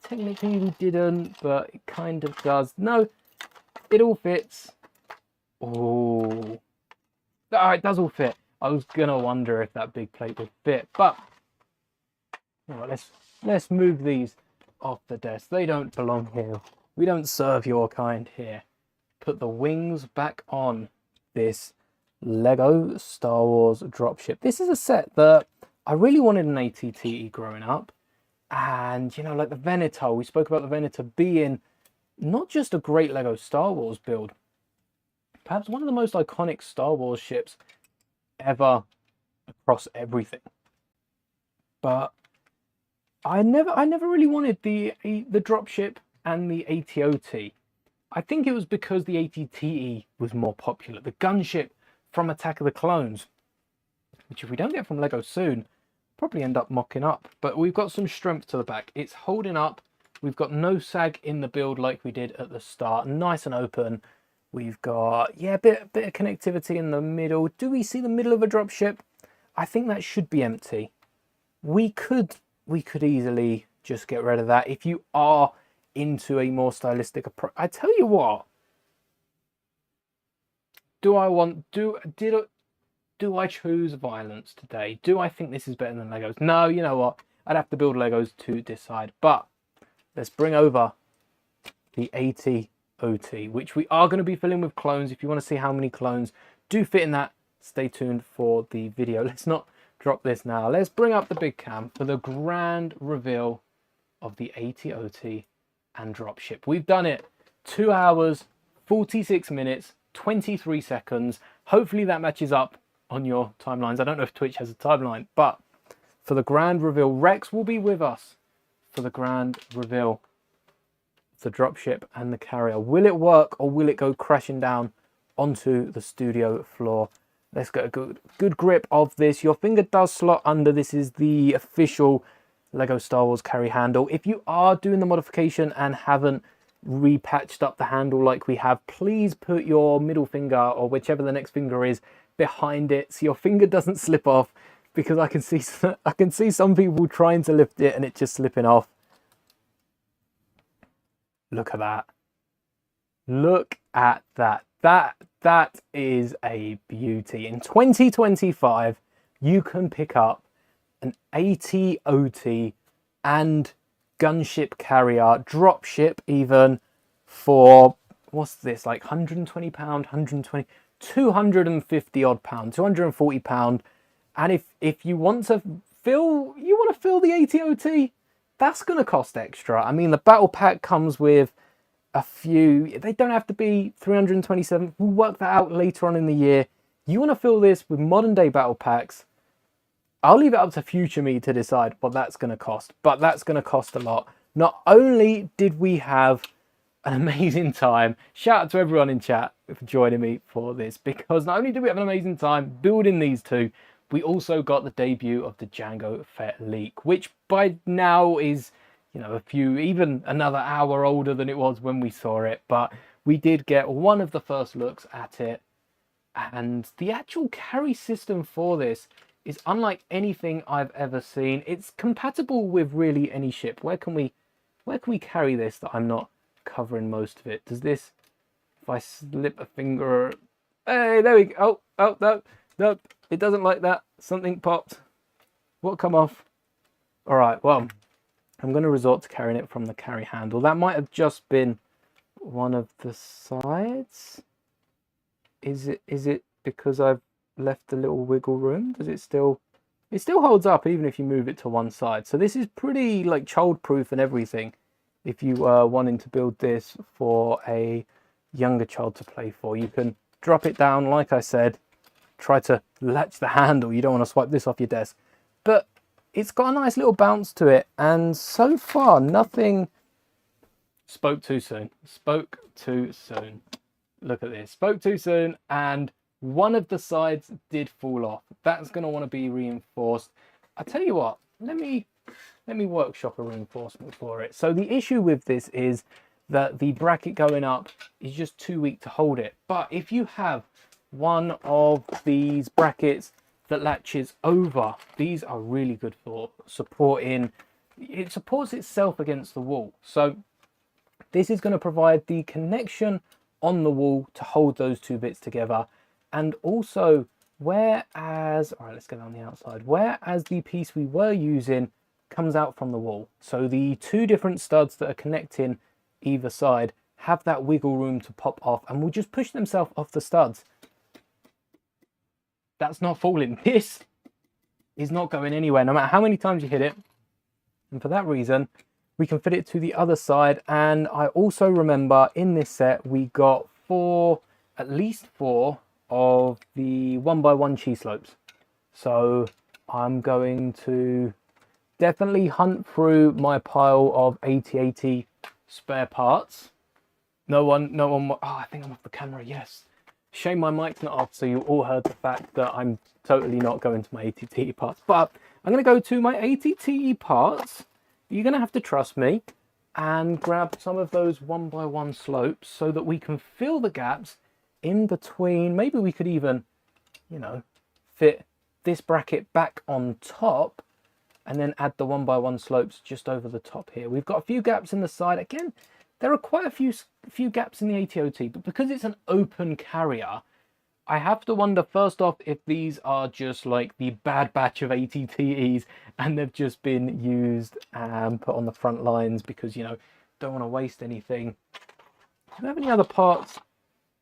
technically we didn't, but it kind of does. No, it all fits. Oh, it does all fit. I was gonna wonder if that big plate would fit, but well, let's move these off the desk. They don't belong here. We don't serve your kind here. Put the wings back on this Lego Star Wars dropship. This is a set that I really wanted an ATTE growing up. And, you know, like the Venator, we spoke about the Venator being not just a great Lego Star Wars build, perhaps one of the most iconic Star Wars ships ever across everything. But I never really wanted the dropship and the ATOT. I think it was because the ATTE was more popular. The gunship from Attack of the Clones, which if we don't get from Lego soon, probably end up mocking up. But we've got some strength to the back. It's holding up. We've got no sag in the build like we did at the start. Nice and open. We've got, yeah, a bit of connectivity in the middle. Do we see the middle of a dropship? I think that should be empty. We could easily just get rid of that if you are into a more stylistic approach. I tell you what, do I choose violence today? Do I think this is better than Legos? No, you know what? I'd have to build Legos to decide. But let's bring over the ATOT, which we are going to be filling with clones. If you want to see how many clones do fit in that, stay tuned for the video. Let's not drop this now. Let's bring up the big cam for the grand reveal of the ATOT and dropship. We've done it. 2 hours, 46 minutes, 23 seconds. Hopefully that matches up on your timelines. I don't know if Twitch has a timeline, but for the grand reveal, Rex will be with us for the grand reveal of the dropship and the carrier. Will it work or will it go crashing down onto the studio floor? Let's get a good grip of this. Your finger does slot under. This is the official Lego Star Wars carry handle. If you are doing the modification and haven't repatched up the handle like we have, please put your middle finger or whichever the next finger is behind it so your finger doesn't slip off, because I can see some people trying to lift it and it just slipping off. Look at that. Look at that. That is a beauty. In 2025, you can pick up an ATOT and gunship carrier, dropship even, for, what's this, like £120, 120, 250 odd pound, 240 pound. And if you want to fill the ATOT, that's going to cost extra. I mean, the battle pack comes with a few, they don't have to be 327. We'll work that out later on in the year. You want to fill this with modern day battle packs, I'll leave it up to future me to decide what that's going to cost, but that's going to cost a lot. Not only did we have an amazing time, shout out to everyone in chat for joining me for this, because not only did we have an amazing time building these two, we also got the debut of the Jango Fett leak, which by now is, you know, even another hour older than it was when we saw it, but we did get one of the first looks at it. And the actual carry system for this is unlike anything I've ever seen. It's compatible with really any ship. Where can we carry this that I'm not covering most of it? Does this, if I slip a finger, hey, there we go. Oh, no, it doesn't like that. Something popped. What come off? All right, well, I'm going to resort to carrying it from the carry handle. That might have just been one of the sides. Is it because I've left a little wiggle room? Does it still holds up even if you move it to one side? So this is pretty like child proof and everything if you are wanting to build this for a younger child to play for. You can drop it down, like I said, try to latch the handle. You don't want to swipe this off your desk, but it's got a nice little bounce to it, and so far nothing. Spoke too soon. Spoke too soon. Look at this. Spoke too soon, and one of the sides did fall off. That's going to want to be reinforced. I tell you what, let me workshop a reinforcement for it. So the issue with this is that the bracket going up is just too weak to hold it. But if you have one of these brackets that latches over, these are really good for supporting. It supports itself against the wall. So this is going to provide the connection on the wall to hold those two bits together. And also, whereas, all right, let's get on the outside, whereas the piece we were using comes out from the wall. So the two different studs that are connecting either side have that wiggle room to pop off and will just push themselves off the studs. That's not falling. This is not going anywhere, no matter how many times you hit it. And for that reason, we can fit it to the other side. And I also remember in this set, we got at least four of the 1x1 cheese slopes. So I'm going to definitely hunt through my pile of 8080 spare parts. No one, oh, I think I'm off the camera, yes. Shame my mic's not off, so you all heard the fact that I'm totally not going to my ATTE parts. But I'm going to go to my ATTE parts. You're going to have to trust me and grab some of those 1x1 slopes so that we can fill the gaps in between. Maybe we could even, you know, fit this bracket back on top and then add the 1x1 slopes just over the top here. We've got a few gaps in the side. Again, there are quite a few gaps in the ATOT, but because it's an open carrier, I have to wonder first off if these are just like the bad batch of ATTEs and they've just been used and put on the front lines because, you know, don't want to waste anything. Do we have any other parts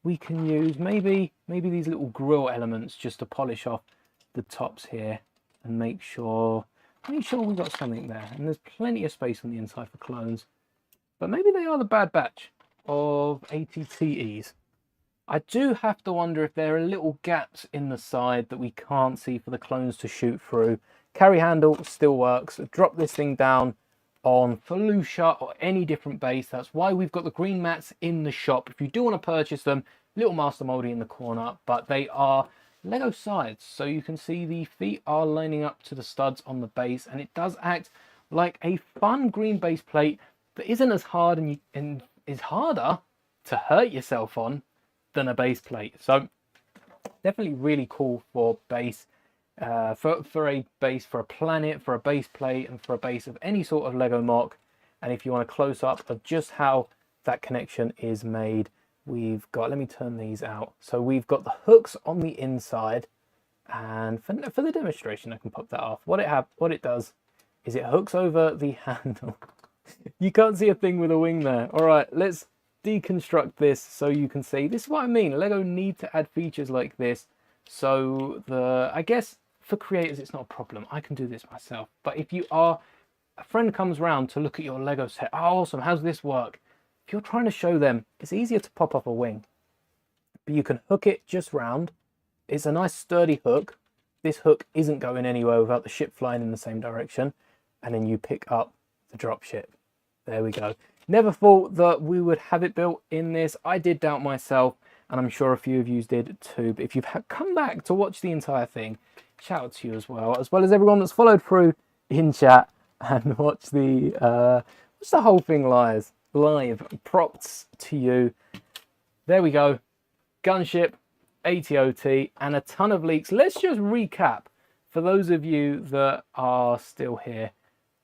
we can use? Maybe these little grill elements just to polish off the tops here and make sure we've got something there. And there's plenty of space on the inside for clones. But maybe they are the bad batch of ATTEs. I do have to wonder if there are little gaps in the side that we can't see for the clones to shoot through. Carry handle still works. Drop this thing down on Felucia or any different base. That's why we've got the green mats in the shop. If you do want to purchase them, little master moldy in the corner, but they are Lego sides. So you can see the feet are lining up to the studs on the base, and it does act like a fun green base plate that isn't as hard and is harder to hurt yourself on than a base plate. So definitely really cool for base, for a base, for a planet, for a base plate, and for a base of any sort of Lego mock. And if you want a close up of just how that connection is made, we've got, let me turn these out. So we've got the hooks on the inside, and for the demonstration I can pop that off. What it does is it hooks over the handle. You can't see a thing with a wing there. All right, let's deconstruct this so you can see. This is what I mean. Lego need to add features like this. So I guess for creators, it's not a problem. I can do this myself. But if a friend comes round to look at your Lego set, oh, awesome, how's this work? If you're trying to show them, it's easier to pop off a wing. But you can hook it just round. It's a nice sturdy hook. This hook isn't going anywhere without the ship flying in the same direction. And then you pick up the dropship. There we go. Never thought that we would have it built in this. I did doubt myself, and I'm sure a few of you did too. But if you've come back to watch the entire thing, shout out to you as well as everyone that's followed through in chat and watch the whole thing live. Props to you. There we go. Gunship, ATOT, and a ton of leaks. Let's just recap for those of you that are still here.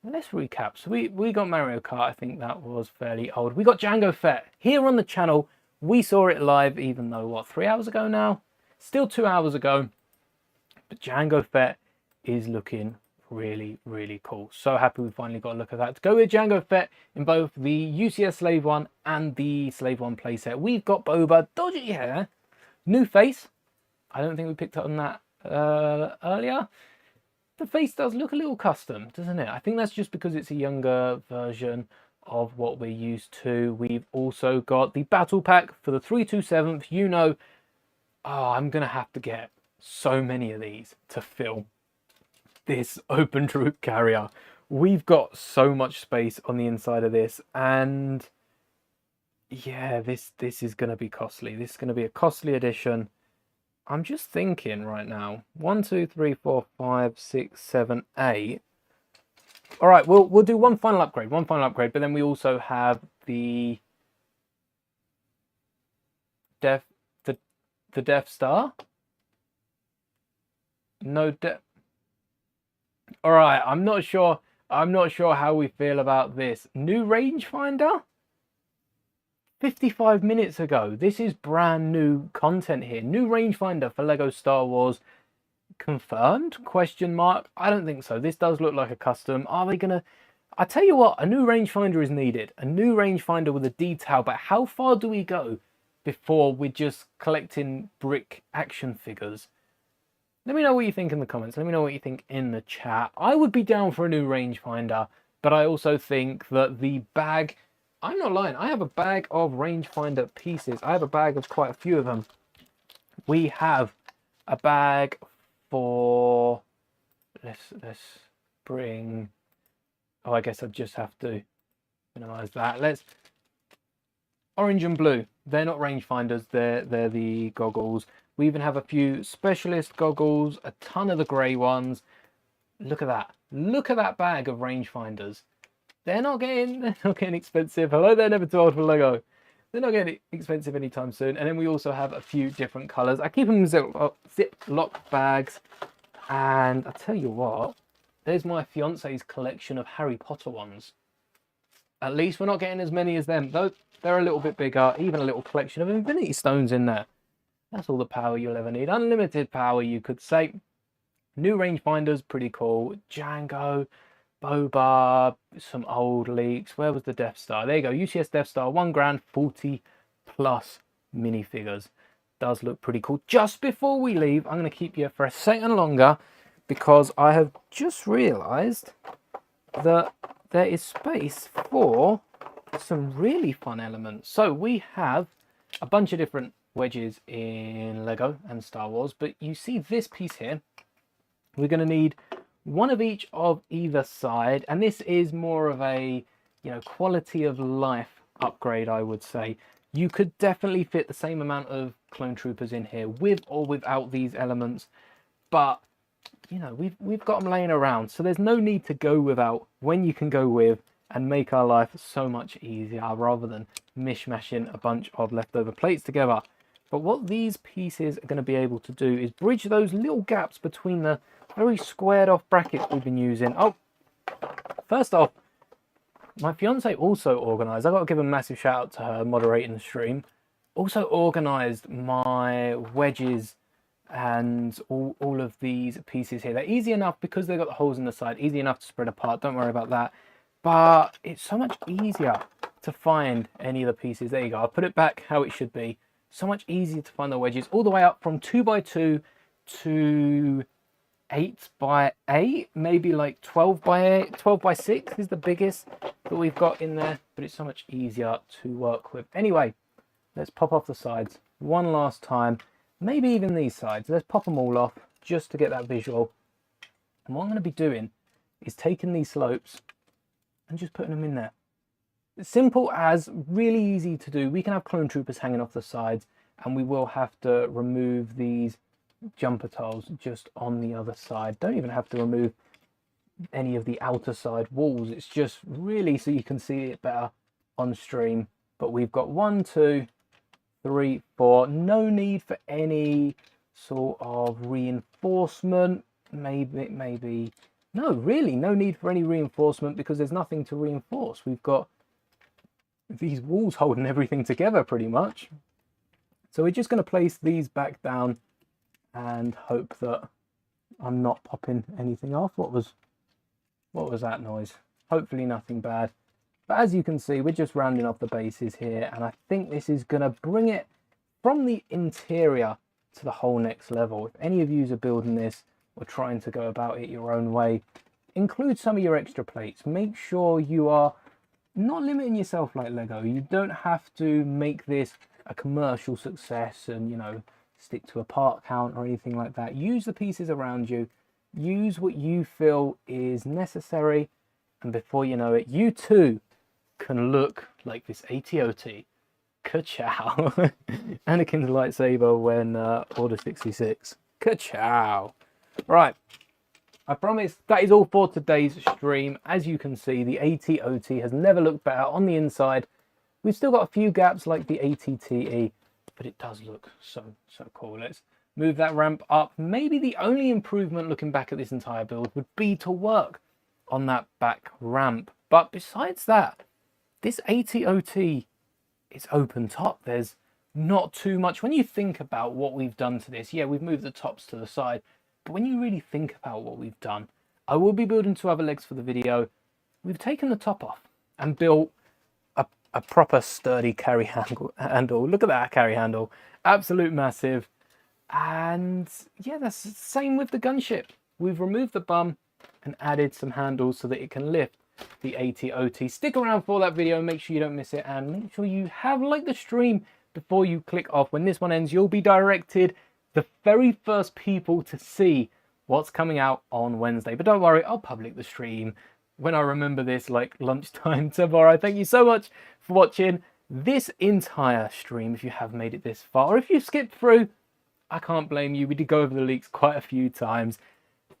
Let's recap. So we got Mario Kart. I think that was fairly old. We got Django Fett here on the channel. We saw it live, even though, what, 3 hours ago now? Still 2 hours ago. But Django Fett is looking really, really cool. So happy we finally got a look at that. To go with Django Fett in both the UCS Slave 1 and the Slave 1 playset, we've got Boba, dodgy hair, new face. I don't think we picked up on that earlier. The face does look a little custom, doesn't it? I think that's just because it's a younger version of what we're used to. We've also got the battle pack for the 327th. You know, oh, I'm going to have to get so many of these to fill this open troop carrier. We've got so much space on the inside of this, and yeah, this is going to be costly. This is going to be a costly addition. I'm just thinking right now. 1, 2, 3, 4, 5, 6, 7, 8. All right, we'll do one final upgrade, but then we also have the Death Star. No Death. All right, I'm not sure how we feel about this. New rangefinder? 55 minutes ago. This is brand new content here. New rangefinder for Lego Star Wars. Confirmed? Question mark. I don't think so. This does look like a custom. Are they gonna... I tell you what, a new rangefinder is needed. A new rangefinder with a detail, but how far do we go before we're just collecting brick action figures? Let me know what you think in the comments. Let me know what you think in the chat. I would be down for a new rangefinder, but I also think that the bag... I'm not lying. I have a bag of rangefinder pieces. I have a bag of quite a few of them. We have a bag for... Let's bring... Oh, I guess I just have to minimize that. Let's... Orange and blue. They're not rangefinders. They're the goggles. We even have a few specialist goggles, a ton of the grey ones. Look at that. Look at that bag of rangefinders. They're not getting expensive. Hello there, never too old for Lego. They're not getting expensive anytime soon. And then we also have a few different colours. I keep them in Ziploc bags. And I'll tell you what, there's my fiance's collection of Harry Potter ones. At least we're not getting as many as them, though they're a little bit bigger. Even a little collection of Infinity Stones in there. That's all the power you'll ever need. Unlimited power, you could say. New rangefinders, pretty cool. Django, Boba, some old leaks. Where was the Death Star? There you go. UCS Death Star, 1 grand, 40 plus minifigures. Does look pretty cool. Just before we leave, I'm going to keep you for a second longer because I have just realised that there is space for some really fun elements. So we have a bunch of different wedges in Lego and Star Wars, but you see this piece here. We're going to need one of each of either side, and this is more of a, you know, quality of life upgrade, I would say. You could definitely fit the same amount of clone troopers in here with or without these elements, but you know, we've got them laying around, so there's no need to go without when you can go with and make our life so much easier rather than mishmashing a bunch of leftover plates together. But what these pieces are going to be able to do is bridge those little gaps between the very squared off brackets we've been using. Oh, first off, my fiance also organised, I got to give a massive shout out to her moderating the stream, also organised my wedges and all of these pieces here. They're easy enough because they've got the holes in the side, easy enough to spread apart, don't worry about that. But it's so much easier to find any of the pieces. There you go, I'll put it back how it should be. So much easier to find the wedges, all the way up from 2x2 to 8x8, maybe like 12x8, 12x6 is the biggest that we've got in there, but it's so much easier to work with. Anyway, let's pop off the sides one last time, maybe even these sides. Let's pop them all off just to get that visual. And what I'm going to be doing is taking these slopes and just putting them in there. Simple as, really easy to do. We can have clone troopers hanging off the sides, and we will have to remove these jumper tiles just on the other side. Don't even have to remove any of the outer side walls. It's just really so you can see it better on stream. But we've got 1, 2, 3, 4. No need for any sort of reinforcement. Maybe. No, really, no need for any reinforcement because there's nothing to reinforce. We've got these walls holding everything together pretty much. So we're just going to place these back down and hope that I'm not popping anything off. What was that noise? Hopefully nothing bad. But as you can see, we're just rounding off the bases here, and I think this is going to bring it from the interior to the whole next level. If any of you are building this or trying to go about it your own way, include some of your extra plates. Make sure you are not limiting yourself like Lego. You don't have to make this a commercial success and, you know, stick to a part count or anything like that. Use the pieces around you use what you feel is necessary, and before you know it, you too can look like this AT-OT. Ka-chow. Anakin's lightsaber when Order 66. Ka-chow. Right. I promise that is all for today's stream. As you can see, the AT-OT has never looked better on the inside. We've still got a few gaps like the AT-TE, but it does look so cool. Let's move that ramp up. Maybe the only improvement looking back at this entire build would be to work on that back ramp. But besides that, this AT-OT is open top. There's not too much. When you think about what we've done to this, yeah, we've moved the tops to the side. But when you really think about what we've done, I will be building 2 other legs for the video. We've taken the top off and built a proper sturdy carry handle. Look at that carry handle. Absolute massive. And yeah, that's the same with the gunship. We've removed the bum and added some handles so that it can lift the AT-OT. Stick around for that video, make sure you don't miss it, and make sure you have liked the stream before you click off. When this one ends, you'll be directed the very first people to see what's coming out on Wednesday. But don't worry, I'll public the stream when I remember this, like lunchtime tomorrow. Thank you so much for watching this entire stream. If you have made it this far, or if you skipped through, I can't blame you. We did go over the leaks quite a few times.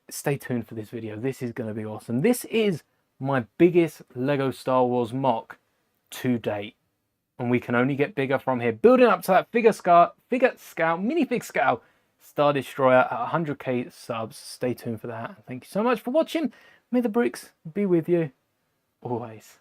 Stay tuned for this video. This is going to be awesome. This is my biggest Lego Star Wars mock to date, and we can only get bigger from here. Building up to that minifig scale Star Destroyer at 100k subs. Stay tuned for that. Thank you so much for watching. May the bricks be with you always.